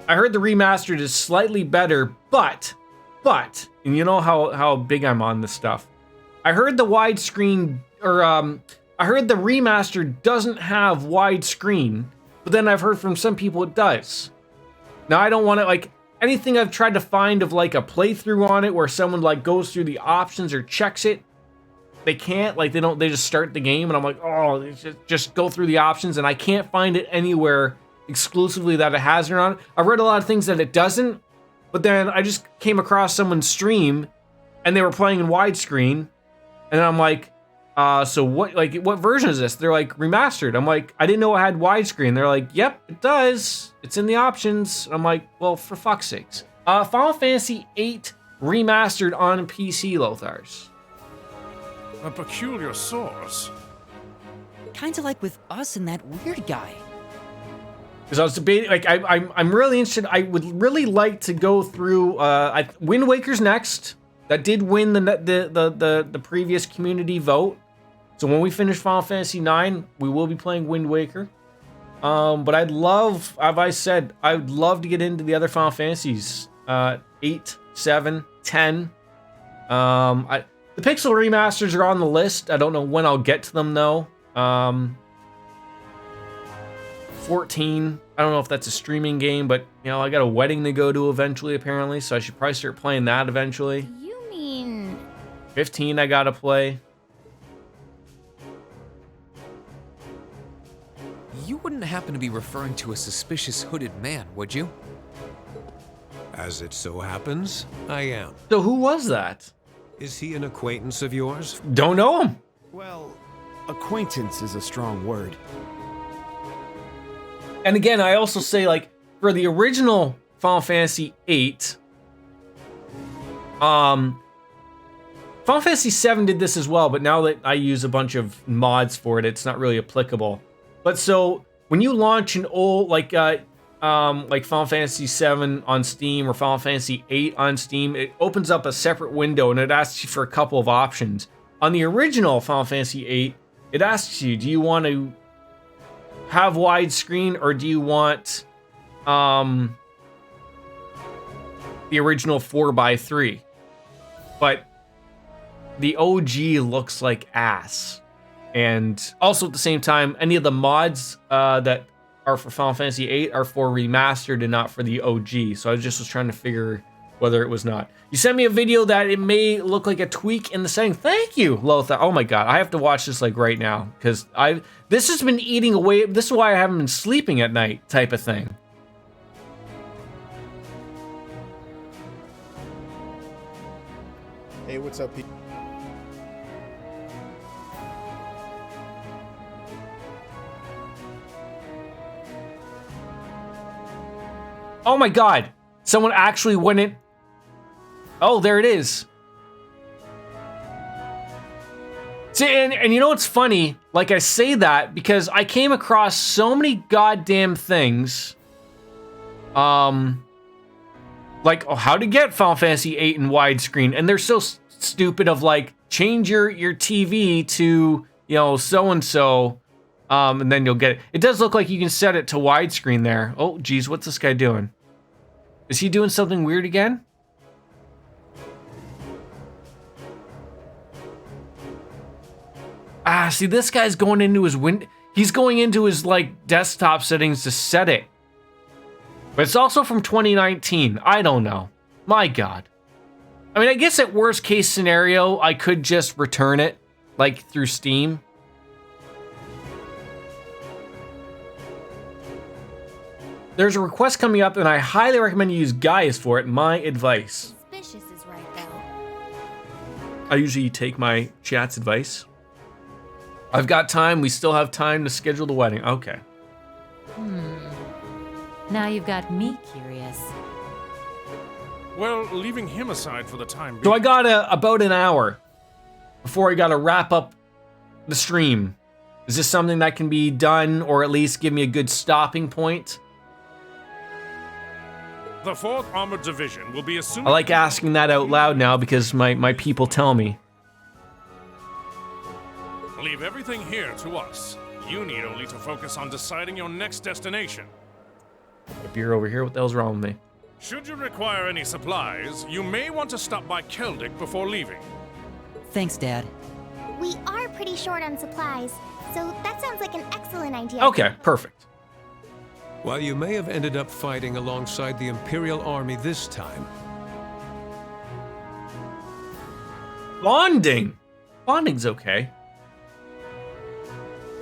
Speaker 1: heard the remastered is slightly better, but, and you know how big I'm on this stuff. I heard the widescreen, or, I heard the remastered doesn't have widescreen, but then I've heard from some people it does. Now, I don't want to, like, anything I've tried to find of, like, a playthrough on it where someone, like, goes through the options or checks it, they can't, like, they just start the game, and I'm like, oh, just go through the options, and I can't find it anywhere exclusively that it has it on. I've read a lot of things that it doesn't, but then I just came across someone's stream, and they were playing in widescreen, and I'm like, so what version is this? They're like, remastered. I'm like, I didn't know it had widescreen. They're like, yep, it does. It's in the options. I'm like, well, for fuck's sakes. Final Fantasy VIII Remastered on PC, Lothars.
Speaker 4: A peculiar source.
Speaker 13: Kinda like with us and that weird guy.
Speaker 1: Because I was debating, like, I'm really interested. I would really like to go through, Wind Waker's next. That did win the previous community vote. So when we finish Final Fantasy IX, we will be playing Wind Waker. But I'd love, as I said, I would love to get into the other Final Fantasies. 8, 7, 10. The Pixel remasters are on the list. I don't know when I'll get to them though. 14. I don't know if that's a streaming game, but you know, I got a wedding to go to eventually apparently, so I should probably start playing that eventually.
Speaker 5: You mean
Speaker 1: 15 I gotta play.
Speaker 6: You wouldn't happen to be referring to a suspicious hooded man, would you?
Speaker 14: As it so happens, I am.
Speaker 1: So who was that?
Speaker 14: Is he an acquaintance of yours?
Speaker 1: Don't know him.
Speaker 3: Well, acquaintance is a strong word.
Speaker 1: And again, I also say, like, for the original Final Fantasy VIII, Final Fantasy VII did this as well, but now that I use a bunch of mods for it, it's not really applicable. But so, when you launch an old, like Final Fantasy VII on Steam or Final Fantasy VIII on Steam, it opens up a separate window and it asks you for a couple of options. On the original Final Fantasy VIII, it asks you, do you want to have widescreen or do you want the original 4:3? But the OG looks like ass. And also at the same time, any of the mods that are for Final Fantasy VIII are for remastered and not for the OG. So I just was trying to figure whether it was not. You sent me a video that it may look like a tweak in the setting. Thank you, Lothar. Oh my god, I have to watch this like right now because this has been eating away. This is why I haven't been sleeping at night, type of thing.
Speaker 15: Hey, what's up, people?
Speaker 1: Oh my god. Someone actually went in. Oh, there it is. See, and you know what's funny? Like, I say that because I came across so many goddamn things. Like, oh, how to get Final Fantasy VIII in widescreen. And they're so stupid of like, change your TV to, you know, so-and-so. And then you'll get it. It does look like you can set it to widescreen there. Oh, geez, what's this guy doing? Is he doing something weird again? Ah, see, this guy's going into his he's going into his, like, desktop settings to set it. But it's also from 2019. I don't know. My God. I mean, I guess at worst case scenario, I could just return it, like, through Steam. There's a request coming up, and I highly recommend you use Gaius for it. My advice.
Speaker 5: Suspicious is right, though.
Speaker 1: I usually take my chat's advice. I've got time. We still have time to schedule the wedding. Okay.
Speaker 7: Now you've got me curious.
Speaker 4: Well, leaving him aside for the time being.
Speaker 1: So I got about an hour before I got to wrap up the stream. Is this something that can be done, or at least give me a good stopping point?
Speaker 4: The 4th Armored Division will be assuming...
Speaker 1: I like asking that out loud now because my people tell me.
Speaker 4: Leave everything here to us. You need only to focus on deciding your next destination.
Speaker 1: A beer over here, what the hell's wrong with me?
Speaker 4: Should you require any supplies, you may want to stop by Keldic before leaving.
Speaker 13: Thanks, Dad.
Speaker 5: We are pretty short on supplies, so that sounds like an excellent idea.
Speaker 1: Okay, perfect.
Speaker 14: While you may have ended up fighting alongside the Imperial Army this time.
Speaker 1: Bonding! Bonding's okay.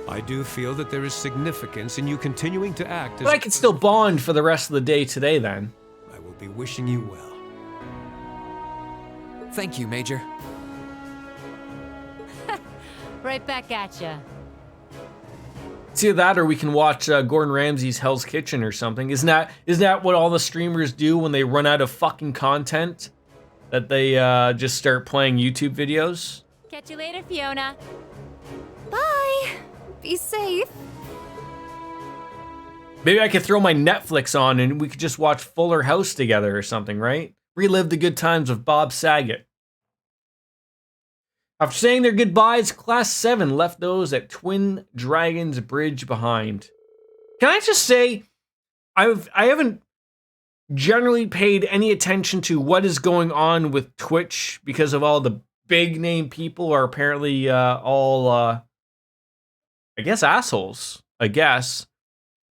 Speaker 14: I do feel that there is significance in you continuing to act as...
Speaker 1: But I could still bond for the rest of the day today, then.
Speaker 14: I will be wishing you well.
Speaker 6: Thank you, Major.
Speaker 7: Right back at ya.
Speaker 1: It's either that or we can watch Gordon Ramsay's Hell's Kitchen or something. Isn't that what all the streamers do when they run out of fucking content? That they just start playing YouTube videos?
Speaker 7: Catch you later, Fiona.
Speaker 12: Bye. Be safe.
Speaker 1: Maybe I could throw my Netflix on and we could just watch Fuller House together or something, right? Relive the good times with Bob Saget. After saying their goodbyes, Class 7 left those at Twin Dragons Bridge behind. Can I just say, I haven't generally paid any attention to what is going on with Twitch because of all the big name people are apparently all, I guess, assholes, I guess.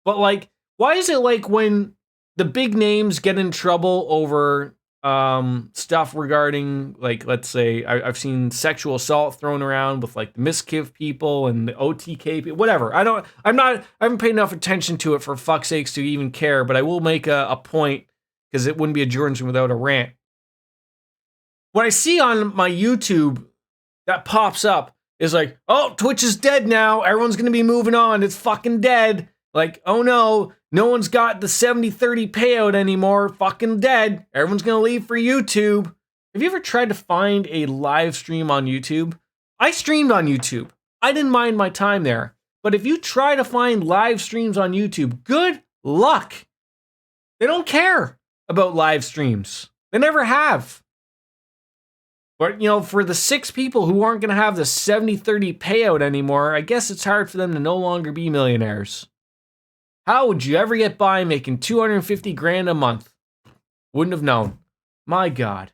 Speaker 1: But, like, why is it like when the big names get in trouble over stuff regarding, like, let's say, I've seen sexual assault thrown around with, like, the Miskiv people and the OTK people, whatever. I haven't paid enough attention to it for fuck's sakes to even care, but I will make a point because it wouldn't be a journalism without a rant. What I see on my YouTube that pops up is like, oh, Twitch is dead now. Everyone's going to be moving on. It's fucking dead. Like, oh no, no one's got the 70-30 payout anymore. Fucking dead. Everyone's going to leave for YouTube. Have you ever tried to find a live stream on YouTube? I streamed on YouTube. I didn't mind my time there. But if you try to find live streams on YouTube, good luck. They don't care about live streams. They never have. But, you know, for the 6 people who aren't going to have the 70-30 payout anymore, I guess it's hard for them to no longer be millionaires. How would you ever get by making $250,000 a month? Wouldn't have known. My God.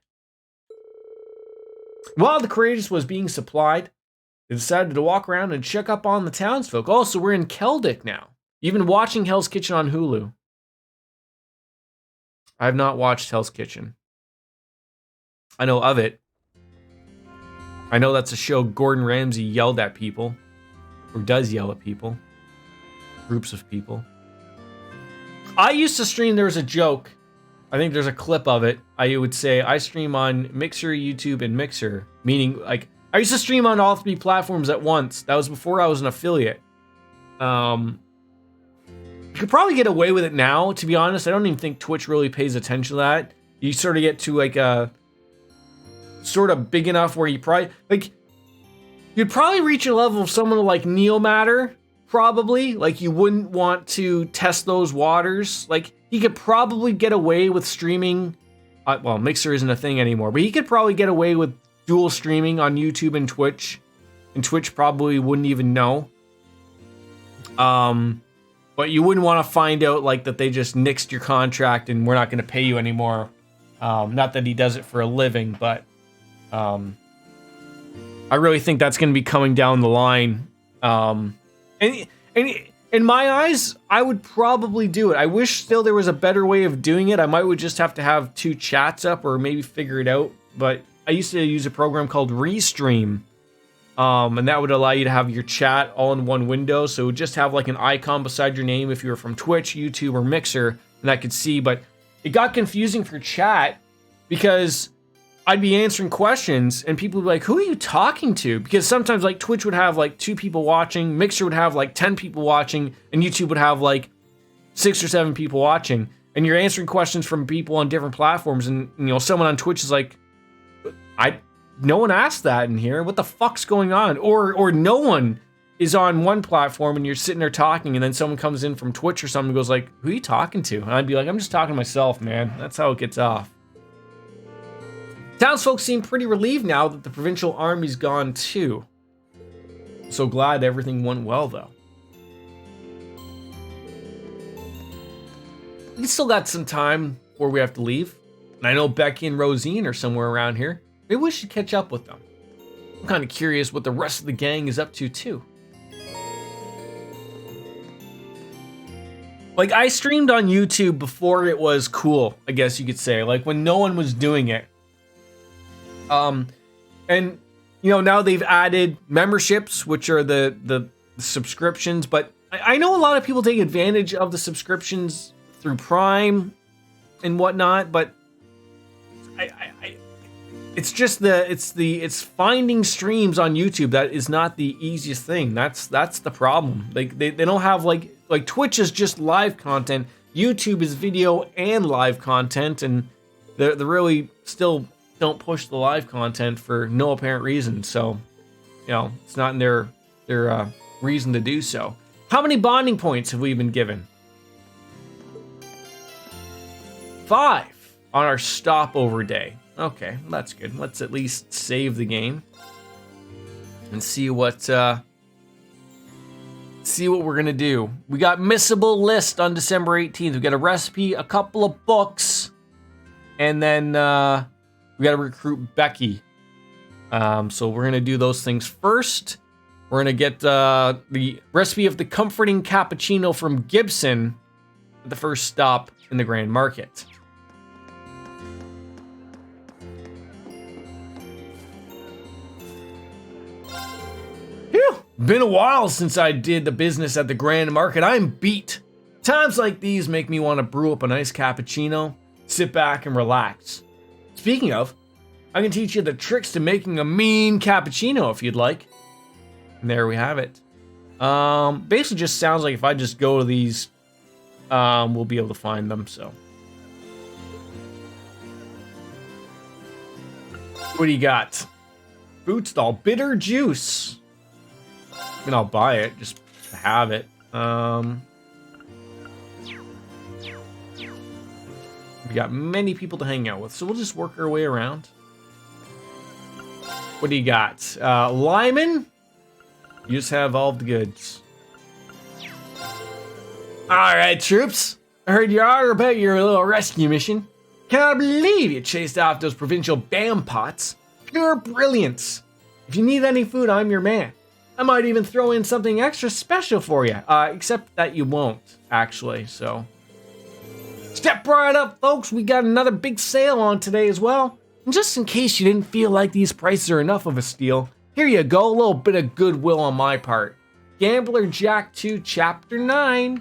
Speaker 1: While the Courageous was being supplied, they decided to walk around and check up on the townsfolk. Oh, so we're in Keldic now. You've been watching Hell's Kitchen on Hulu. I have not watched Hell's Kitchen. I know of it. I know that's a show Gordon Ramsay yelled at people. Or does yell at people. Groups of people. I used to stream, there was a joke. I think there's a clip of it. I would say, I stream on Mixer, YouTube, and Mixer. Meaning, like, I used to stream on all 3 platforms at once. That was before I was an affiliate. But You could probably get away with it now, to be honest. I don't even think Twitch really pays attention to that. You sort of get to like a sort of big enough where you probably like you'd probably reach a level of someone like Neomatter, probably. Like you wouldn't want to test those waters. Like he could probably get away with streaming. Well, Mixer isn't a thing anymore, but he could probably get away with dual streaming on YouTube and Twitch. And Twitch probably wouldn't even know. But you wouldn't want to find out like that they just nixed your contract and we're not going to pay you anymore. Not that he does it for a living, but I really think that's going to be coming down the line. And in my eyes, I would probably do it. I wish still there was a better way of doing it. I might would just have to have 2 chats up or maybe figure it out. But I used to use a program called Restream. And that would allow you to have your chat all in one window. So it would just have like an icon beside your name if you were from Twitch, YouTube, or Mixer, and I could see. But it got confusing for chat because I'd be answering questions and people would be like, who are you talking to? Because sometimes like Twitch would have like 2 people watching, Mixer would have like 10 people watching, and YouTube would have like 6 or 7 people watching. And you're answering questions from people on different platforms. And you know, someone on Twitch is like, no one asked that in here. What the fuck's going on? Or no one is on one platform and you're sitting there talking and then someone comes in from Twitch or something and goes like, who are you talking to? And I'd be like, I'm just talking to myself, man. That's how it gets off. Townsfolk seem pretty relieved now that the provincial army's gone too. So glad everything went well though. We still got some time before we have to leave. And I know Becky and Rosine are somewhere around here. Maybe we should catch up with them. I'm kind of curious what the rest of the gang is up to too. Like I streamed on YouTube before it was cool, I guess you could say. Like when no one was doing it. And you know, now they've added memberships, which are the subscriptions, but I know a lot of people take advantage of the subscriptions through Prime and whatnot, but it's just it's finding streams on YouTube that is not the easiest thing. That's the problem. Like they don't have like Twitch is just live content. YouTube is video and live content, and they really still don't push the live content for no apparent reason. So, you know, it's not in their reason to do so. How many bonding points have we been given? 5 on our stopover day. Okay, that's good. Let's at least save the game and see what we're gonna do. We got missable list on December 18th. We got a recipe, a couple of books, and then we got to recruit Becky. So we're gonna do those things first. We're gonna get the recipe of the comforting cappuccino from Gibson at the first stop in the Grand Market. Been a while since I did the business at the Grand Market. I'm beat. Times like these make me want to brew up a nice cappuccino, sit back and relax. Speaking of, I can teach you the tricks to making a mean cappuccino if you'd like. And there we have it. Basically just sounds like if I just go to these, we'll be able to find them, so. What do you got? Food stall, bitter juice. And I'll buy it just to have it. We got many people to hang out with, so we'll just work our way around. What do you got? Lyman? You just have all of the goods. Alright, troops. I heard you are about your little rescue mission. Can't believe you chased off those provincial bampots. Pure brilliance. If you need any food, I'm your man. I might even throw in something extra special for you. Except that you won't, actually, so. Step right up, folks. We got another big sale on today as well. And just in case you didn't feel like these prices are enough of a steal, here you go, a little bit of goodwill on my part. Gambler Jack 2, Chapter 9.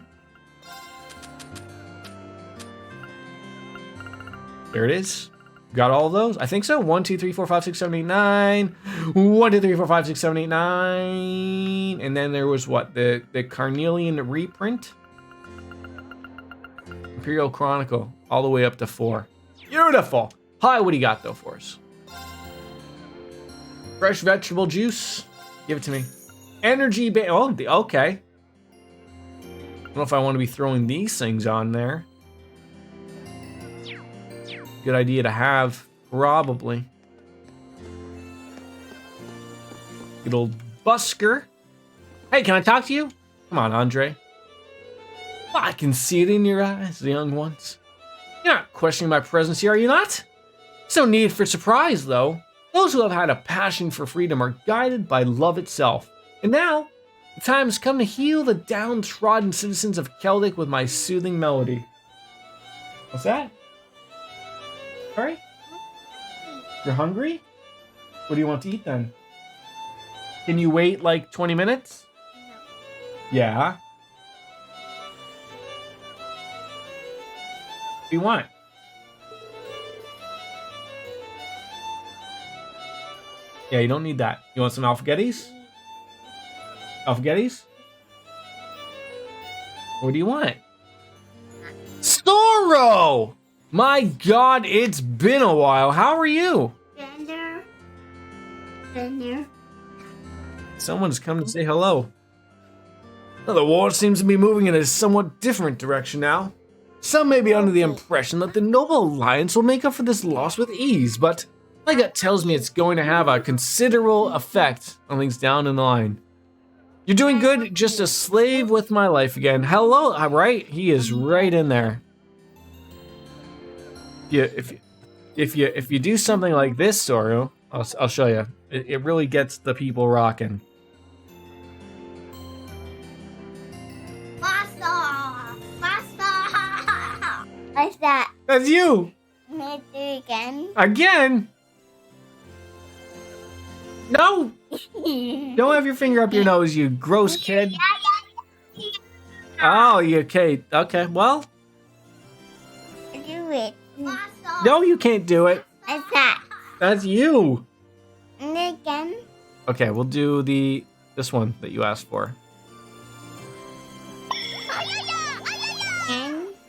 Speaker 1: There it is. Got all of those? I think so. 1, 2, 3, 4, 5, 6, 7, 8, 9. 1, 2, 3, 4, 5, 6, 7, 8, 9. And then there was what? The Carnelian reprint? Imperial Chronicle, all the way up to 4. Beautiful. Hi, what do you got though for us? Fresh vegetable juice. Give it to me. Energy band. Oh, okay. I don't know if I want to be throwing these things on there. Good idea to have, probably. Good old busker. Hey, can I talk to you? Come on, Andre. Oh, I can see it in your eyes, the young ones. You're not questioning my presence here, are you not? There's no need for surprise, though. Those who have had a passion for freedom are guided by love itself. And now, the time has come to heal the downtrodden citizens of Celtic with my soothing melody. What's that? Sorry? You're hungry? What do you want to eat then? Can you wait like 20 minutes? Yeah. What do you want? Yeah, you don't need that. You want some alphagettis? Alphagettis? What do you want? Sorrow! My God, it's been a while. How are you?
Speaker 5: Dinner.
Speaker 1: Someone's come to say hello. Well, the war seems to be moving in a somewhat different direction now. Some may be under the impression that the Noble Alliance will make up for this loss with ease, but my gut tells me it's going to have a considerable effect on things down in the line. You're doing good, just a slave with my life again. Hello, right? He is right in there. If you do something like this, Soru, I'll show you. It really gets the people rocking.
Speaker 5: What's that?
Speaker 1: That's you!
Speaker 5: Can I do it again?
Speaker 1: Again? No! Don't have your finger up your nose, you gross kid. Oh, you okay? Okay, well.
Speaker 5: Do it.
Speaker 1: No, you can't do it.
Speaker 5: What's that?
Speaker 1: That's you.
Speaker 5: And again?
Speaker 1: Okay, we'll do this one that you asked for.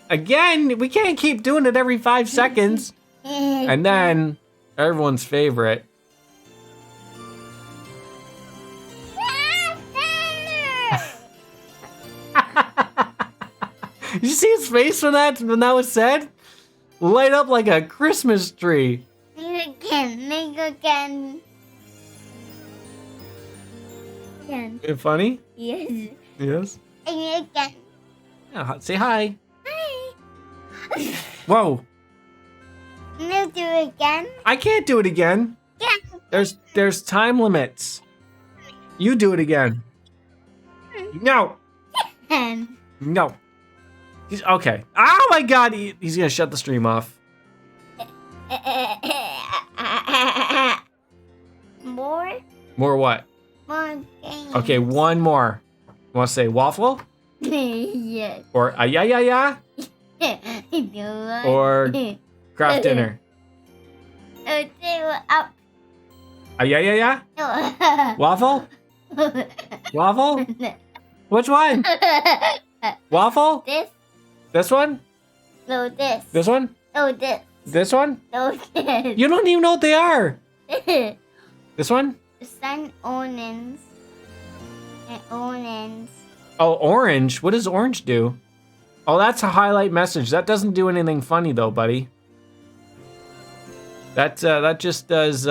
Speaker 1: Again, we can't keep doing it every 5 seconds. And then everyone's favorite. You see his face when that was said? Light up like a Christmas tree.
Speaker 5: Make again. Again.
Speaker 1: Is it funny?
Speaker 5: Yes.
Speaker 1: Yes.
Speaker 5: And again.
Speaker 1: Yeah, say hi.
Speaker 5: Hi.
Speaker 1: Whoa.
Speaker 5: Can you do it again?
Speaker 1: I can't do it again.
Speaker 5: Yeah.
Speaker 1: There's time limits. You do it again. No. No. Okay. Oh my God, he's gonna shut the stream off.
Speaker 5: More?
Speaker 1: More what?
Speaker 5: More games.
Speaker 1: Okay, one more. You wanna say waffle?
Speaker 5: Yes.
Speaker 1: Or yeah? Or craft dinner?
Speaker 5: Up.
Speaker 1: Yeah? Waffle? Waffle? Which one? Waffle?
Speaker 5: This.
Speaker 1: This one?
Speaker 5: No, this.
Speaker 1: This one?
Speaker 5: No, this.
Speaker 1: This one?
Speaker 5: No, this.
Speaker 1: You don't even know what they are. This one?
Speaker 5: Sun orange. And orange.
Speaker 1: Oh, orange. What does orange do? Oh, that's a highlight message. That doesn't do anything funny though, buddy. That just does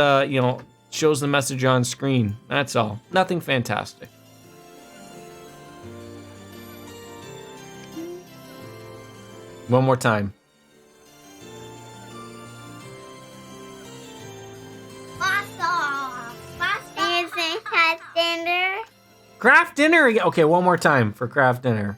Speaker 1: shows the message on screen. That's all. Nothing fantastic. One more time.
Speaker 5: Craft dinner.
Speaker 1: Craft dinner again. Okay, one more time for craft dinner.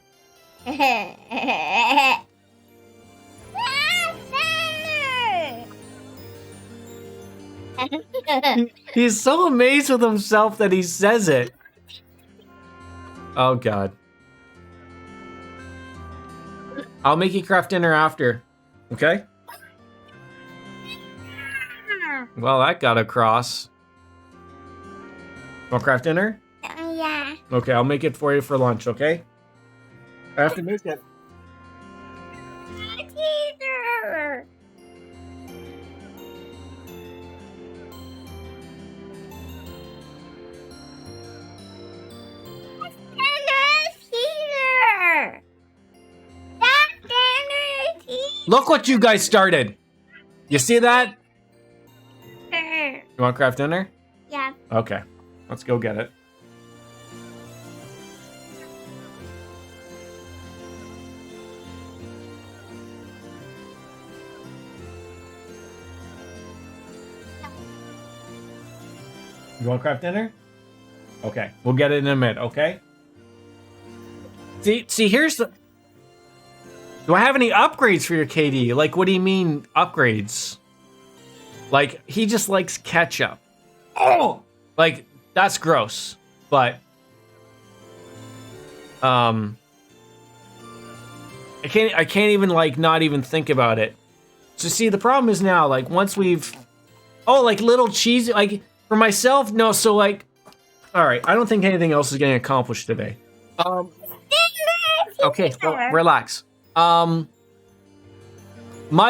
Speaker 1: He's so amazed with himself that he says it. Oh God. I'll make you craft dinner after. Okay? Well, that got across. Want craft dinner?
Speaker 5: Yeah.
Speaker 1: Okay, I'll make it for you for lunch, okay? I have to make it.
Speaker 5: Teacher!
Speaker 1: Look what you guys started. You see that? You want to craft dinner?
Speaker 5: Yeah.
Speaker 1: Okay, let's go get it. You want to craft dinner? Okay, we'll get it in a minute, okay? See, here's the... Do I have any upgrades for your KD? Like, what do you mean, upgrades? Like, he just likes ketchup. Oh! Like, that's gross. But... I can't even, like, not even think about it. So, see, the problem is now, like, once we've... Oh, like, little cheesy... Like, for myself, no, so, like... Alright, I don't think anything else is getting accomplished today. Okay, well, relax. My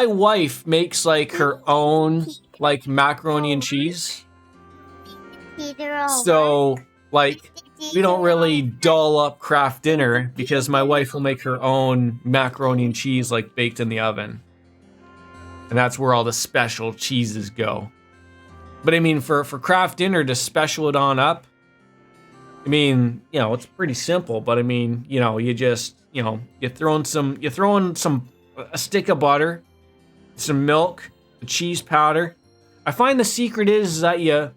Speaker 1: wife makes, like, her own, like, macaroni and cheese. So, like, we don't really doll up craft dinner because my wife will make her own macaroni and cheese, like, baked in the oven. And that's where all the special cheeses go. But, I mean, for craft dinner to special it on up, I mean, you know, it's pretty simple, but I mean, you know, you just, you know, you throw in a stick of butter, some milk, the cheese powder. I find the secret is that you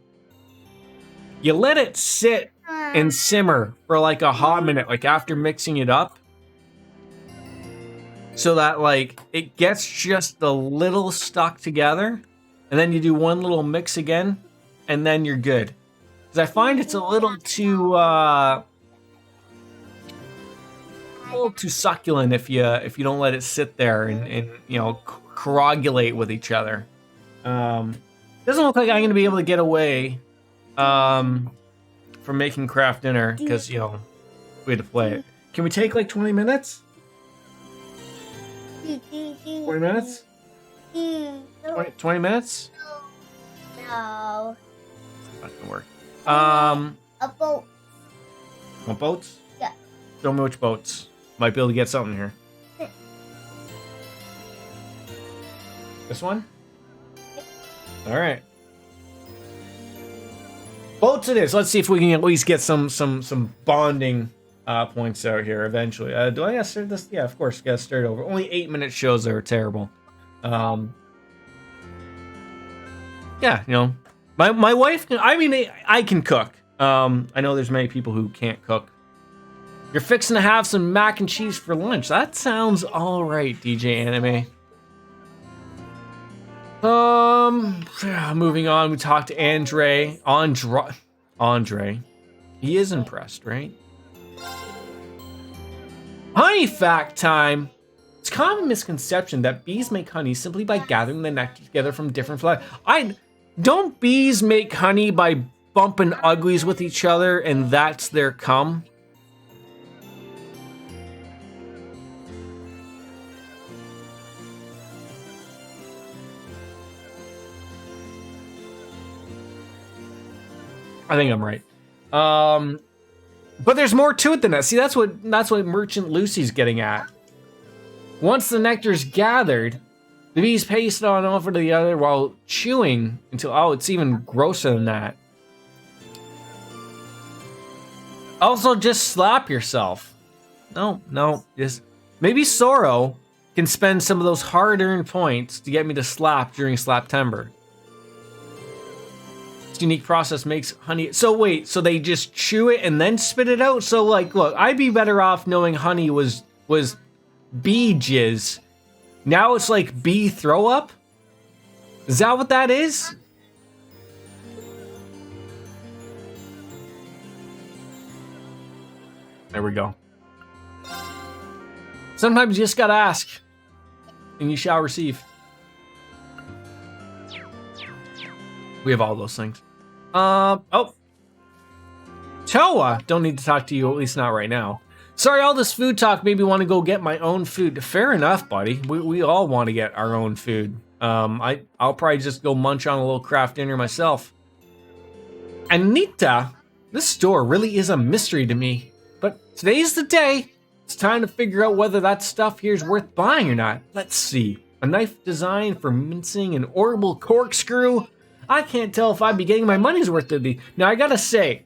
Speaker 1: let it sit and simmer for like a hot minute, like after mixing it up, so that like it gets just a little stuck together, and then you do one little mix again, and then you're good. Because I find it's a little too succulent if you don't let it sit there and you know coagulate with each other. Doesn't look like I'm gonna be able to get away from making craft dinner because you know we had to play it. Can we take like 20 minutes? 20 minutes? 20 minutes?
Speaker 5: No.
Speaker 1: It's not gonna work.
Speaker 5: A boat.
Speaker 1: Want boats?
Speaker 5: Yeah.
Speaker 1: Show me which boats. Might be able to get something here. This one? Alright. Boats it is. Let's see if we can at least get some bonding points out here eventually. Do I gotta start this? Yeah, of course, gotta start over. Only 8-minute shows are terrible. Yeah, you know. My wife can, I mean, I can cook. I know there's many people who can't cook. You're fixing to have some mac and cheese for lunch. That sounds alright, DJ Anime. Moving on, we talked to Andre. He is impressed, right? Honey fact time. It's a common misconception that bees make honey simply by gathering the nectar together from different flowers. Don't bees make honey by bumping uglies with each other and that's their cum? I think I'm right. But there's more to it than that. See, that's what Merchant Lucy's getting at. Once the nectar's gathered, the bees paste it on over to the other while chewing until, oh, it's even grosser than that. Also, just slap yourself. No, just maybe Sorrow can spend some of those hard-earned points to get me to slap during Slaptember. This unique process makes honey. So wait, so they just chew it and then spit it out? So like, look, I'd be better off knowing honey was bee jizz. Now it's like bee throw up? Is that what that is? There we go. Sometimes you just gotta ask, and you shall receive. We have all those things. Oh. Toa, don't need to talk to you, at least not right now. Sorry, all this food talk made me want to go get my own food. Fair enough, buddy. We all want to get our own food. I'll probably just go munch on a little craft dinner myself. Anita, this store really is a mystery to me. But today's the day. It's time to figure out whether that stuff here is worth buying or not. Let's see. A knife designed for mincing an orbital corkscrew. I can't tell if I'd be getting my money's worth of these. Now, I gotta say,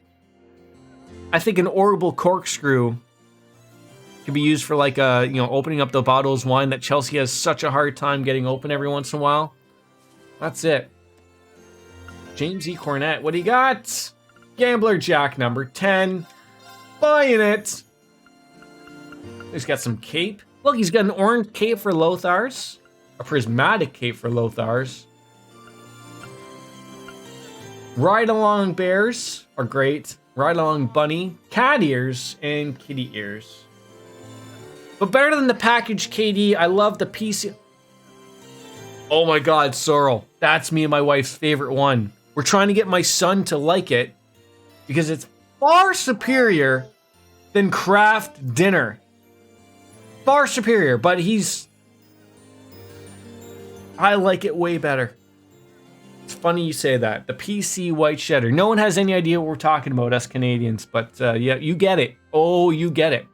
Speaker 1: I think an orbital corkscrew can be used for like, opening up the bottles of wine that Chelsea has such a hard time getting open every once in a while. That's it. James E. Cornett, what do you got? Gambler Jack number 10. Buying it. He's got some cape. Look, he's got an orange cape for Lothars. A prismatic cape for Lothars. Ride Along Bears are great. Ride Along Bunny, cat ears, and kitty ears. But better than the package KD, I love the PC. Oh my god, Sorrel. That's me and my wife's favorite one. We're trying to get my son to like it because it's far superior than Kraft Dinner. Far superior, but I like it way better. It's funny you say that. The PC white cheddar. No one has any idea what we're talking about, us Canadians, but yeah, you get it. Oh, you get it.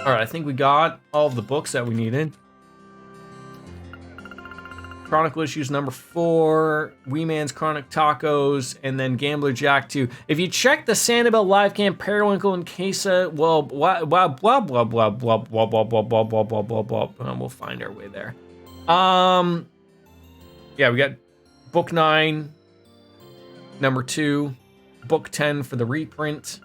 Speaker 1: All right, I think we got all of the books that we needed. Chronicle Issues number 4, Wee Man's Chronic Tacos, and then Gambler Jack 2. If you check the Sanibel live cam, Periwinkle and Queso, well, blah, blah, blah, blah, blah, blah, blah, blah, blah, blah, blah, blah, blah, blah. We'll find our way there. Yeah, we got book 9, number 2, book 10 for the reprint.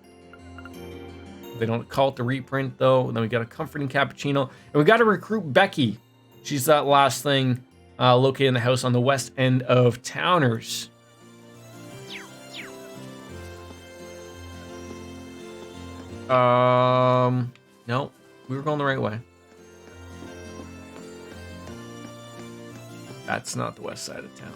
Speaker 1: They don't call it the reprint, though. And then we got a Comforting Cappuccino. And we got to recruit Becky. She's that last thing located in the house on the west end of Towners. No, we were going the right way. That's not the west side of town.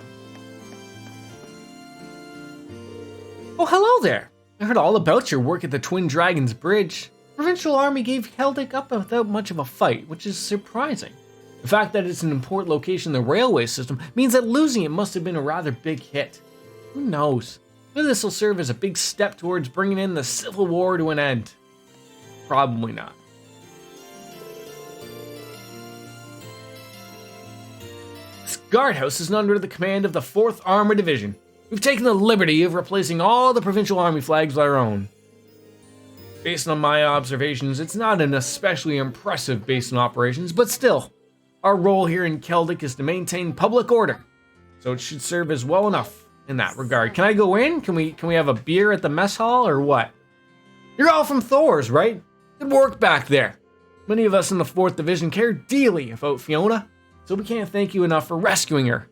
Speaker 1: Oh, hello there. I heard all about your work at the Twin Dragons Bridge. The Provincial Army gave Heldick up without much of a fight, which is surprising. The fact that it's an important location in the railway system means that losing it must have been a rather big hit. Who knows? Maybe this will serve as a big step towards bringing in the Civil War to an end. Probably not. This guardhouse is under the command of the 4th Armored Division. We've taken the liberty of replacing all the Provincial Army flags with our own. Based on my observations, it's not an especially impressive base in operations, but still, our role here in Keldic is to maintain public order, so it should serve as well enough in that regard. Can I go in? Can we have a beer at the mess hall, or what? You're all from Thor's, right? Good work back there. Many of us in the 4th Division care dearly about Fiona, so we can't thank you enough for rescuing her.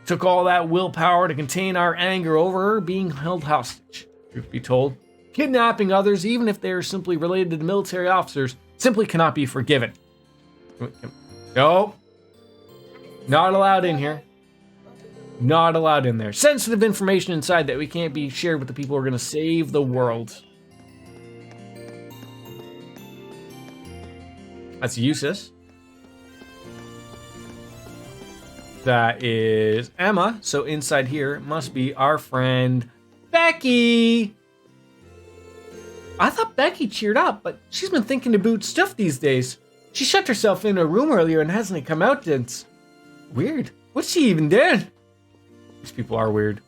Speaker 1: It took all that willpower to contain our anger over her being held hostage. Truth be told, kidnapping others, even if they are simply related to military officers, simply cannot be forgiven. No. Not allowed in here. Not allowed in there. Sensitive information inside that we can't be shared with the people who are going to save the world. That's useless. That is Emma. So inside here must be our friend Becky. I thought Becky cheered up, but she's been thinking about stuff these days. She shut herself in a room earlier and hasn't come out since. Weird. What's she even doing? These people are weird.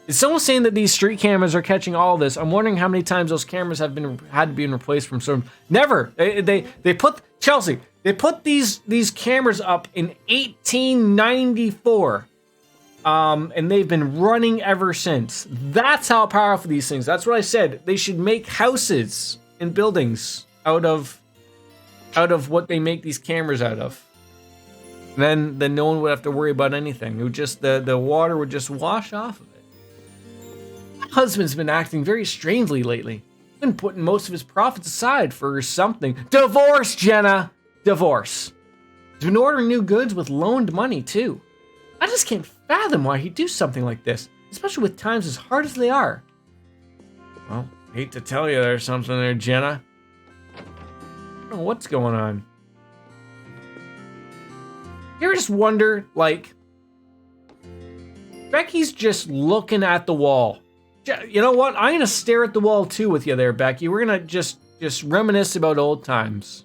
Speaker 1: Is someone saying that these street cameras are catching all this? I'm wondering how many times those cameras have had to be replaced from some. Never. They put Chelsea. They put these cameras up in 1894. And they've been running ever since. That's how powerful these things. That's what I said. They should make houses and buildings out of what they make these cameras out of. Then no one would have to worry about anything. It would just the water would just wash off of it. My husband's been acting very strangely lately. Been putting most of his profits aside for something. Divorce, Jenna! Divorce. He's been ordering new goods with loaned money, too. I just can't fathom why he'd do something like this, especially with times as hard as they are. Well, Hate to tell you there's something there, Jenna. I don't know what's going on. You ever just wonder, like, Becky's just looking at the wall. You know what? I'm gonna stare at the wall too with you there, Becky. We're gonna just reminisce about old times.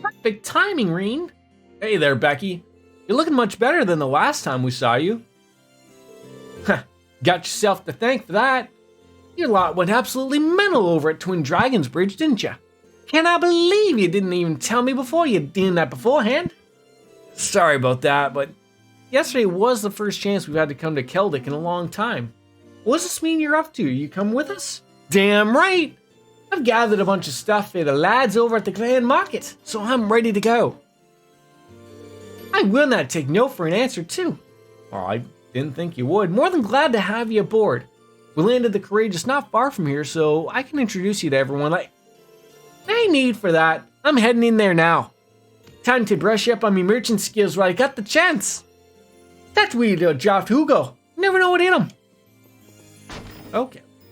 Speaker 1: Perfect timing, Reen. Hey there, Becky. You're looking much better than the last time we saw you. Got yourself to thank for that. Your lot went absolutely mental over at Twin Dragons Bridge, didn't you? Can't I believe you didn't even tell me before you did that beforehand? Sorry about that, but yesterday was the first chance we've had to come to Keldic in a long time. What does this mean you're up to? You come with us? Damn right! I've gathered a bunch of stuff for the lads over at the Grand Market, so I'm ready to go. I will not take no for an answer, too. Well, I didn't think you would. More than glad to have you aboard. We landed the Courageous not far from here, so I can introduce you to everyone. No need for that. I'm heading in there now. Time to brush up on my merchant skills while I got the chance. That wee little Joff Hugo. Never know what hit him.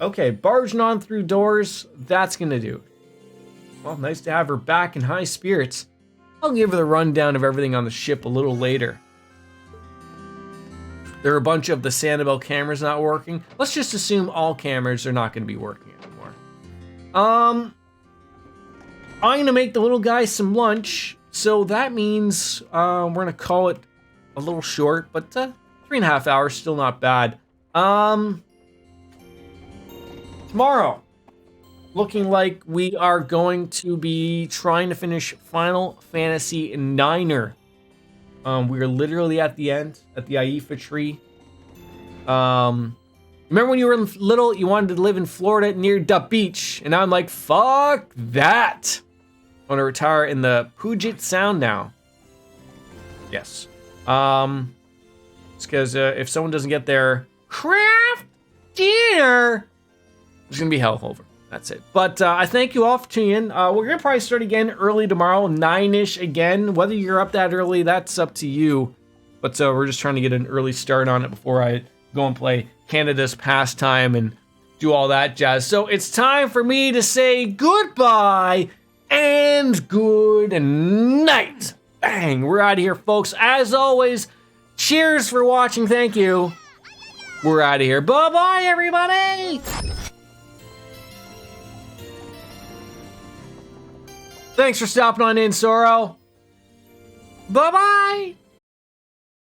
Speaker 1: Okay, barging on through doors. That's gonna do. Well, nice to have her back in high spirits. I'll give her the rundown of everything on the ship a little later. There are a bunch of the Sanibel cameras not working. Let's just assume all cameras are not going to be working anymore. I'm going to make the little guy some lunch. So that means we're going to call it a little short, but 3.5 hours, still not bad. Tomorrow, looking like we are going to be trying to finish Final Fantasy IX. We're literally at the end, at the Aifa tree. Remember when you were little, you wanted to live in Florida near the beach, and now I'm like, fuck that. I want to retire in the Puget Sound now. Yes. It's because if someone doesn't get their craft dinner, there's gonna be hell over. That's it. But I thank you all for tuning in. We're going to probably start again early tomorrow, 9-ish again. Whether you're up that early, that's up to you. But we're just trying to get an early start on it before I go and play Canada's Pastime and do all that jazz. So it's time for me to say goodbye and good night. Bang, we're out of here, folks. As always, cheers for watching. Thank you. We're out of here. Bye-bye, everybody. Thanks for stopping on in, Sorrow. Bye-bye.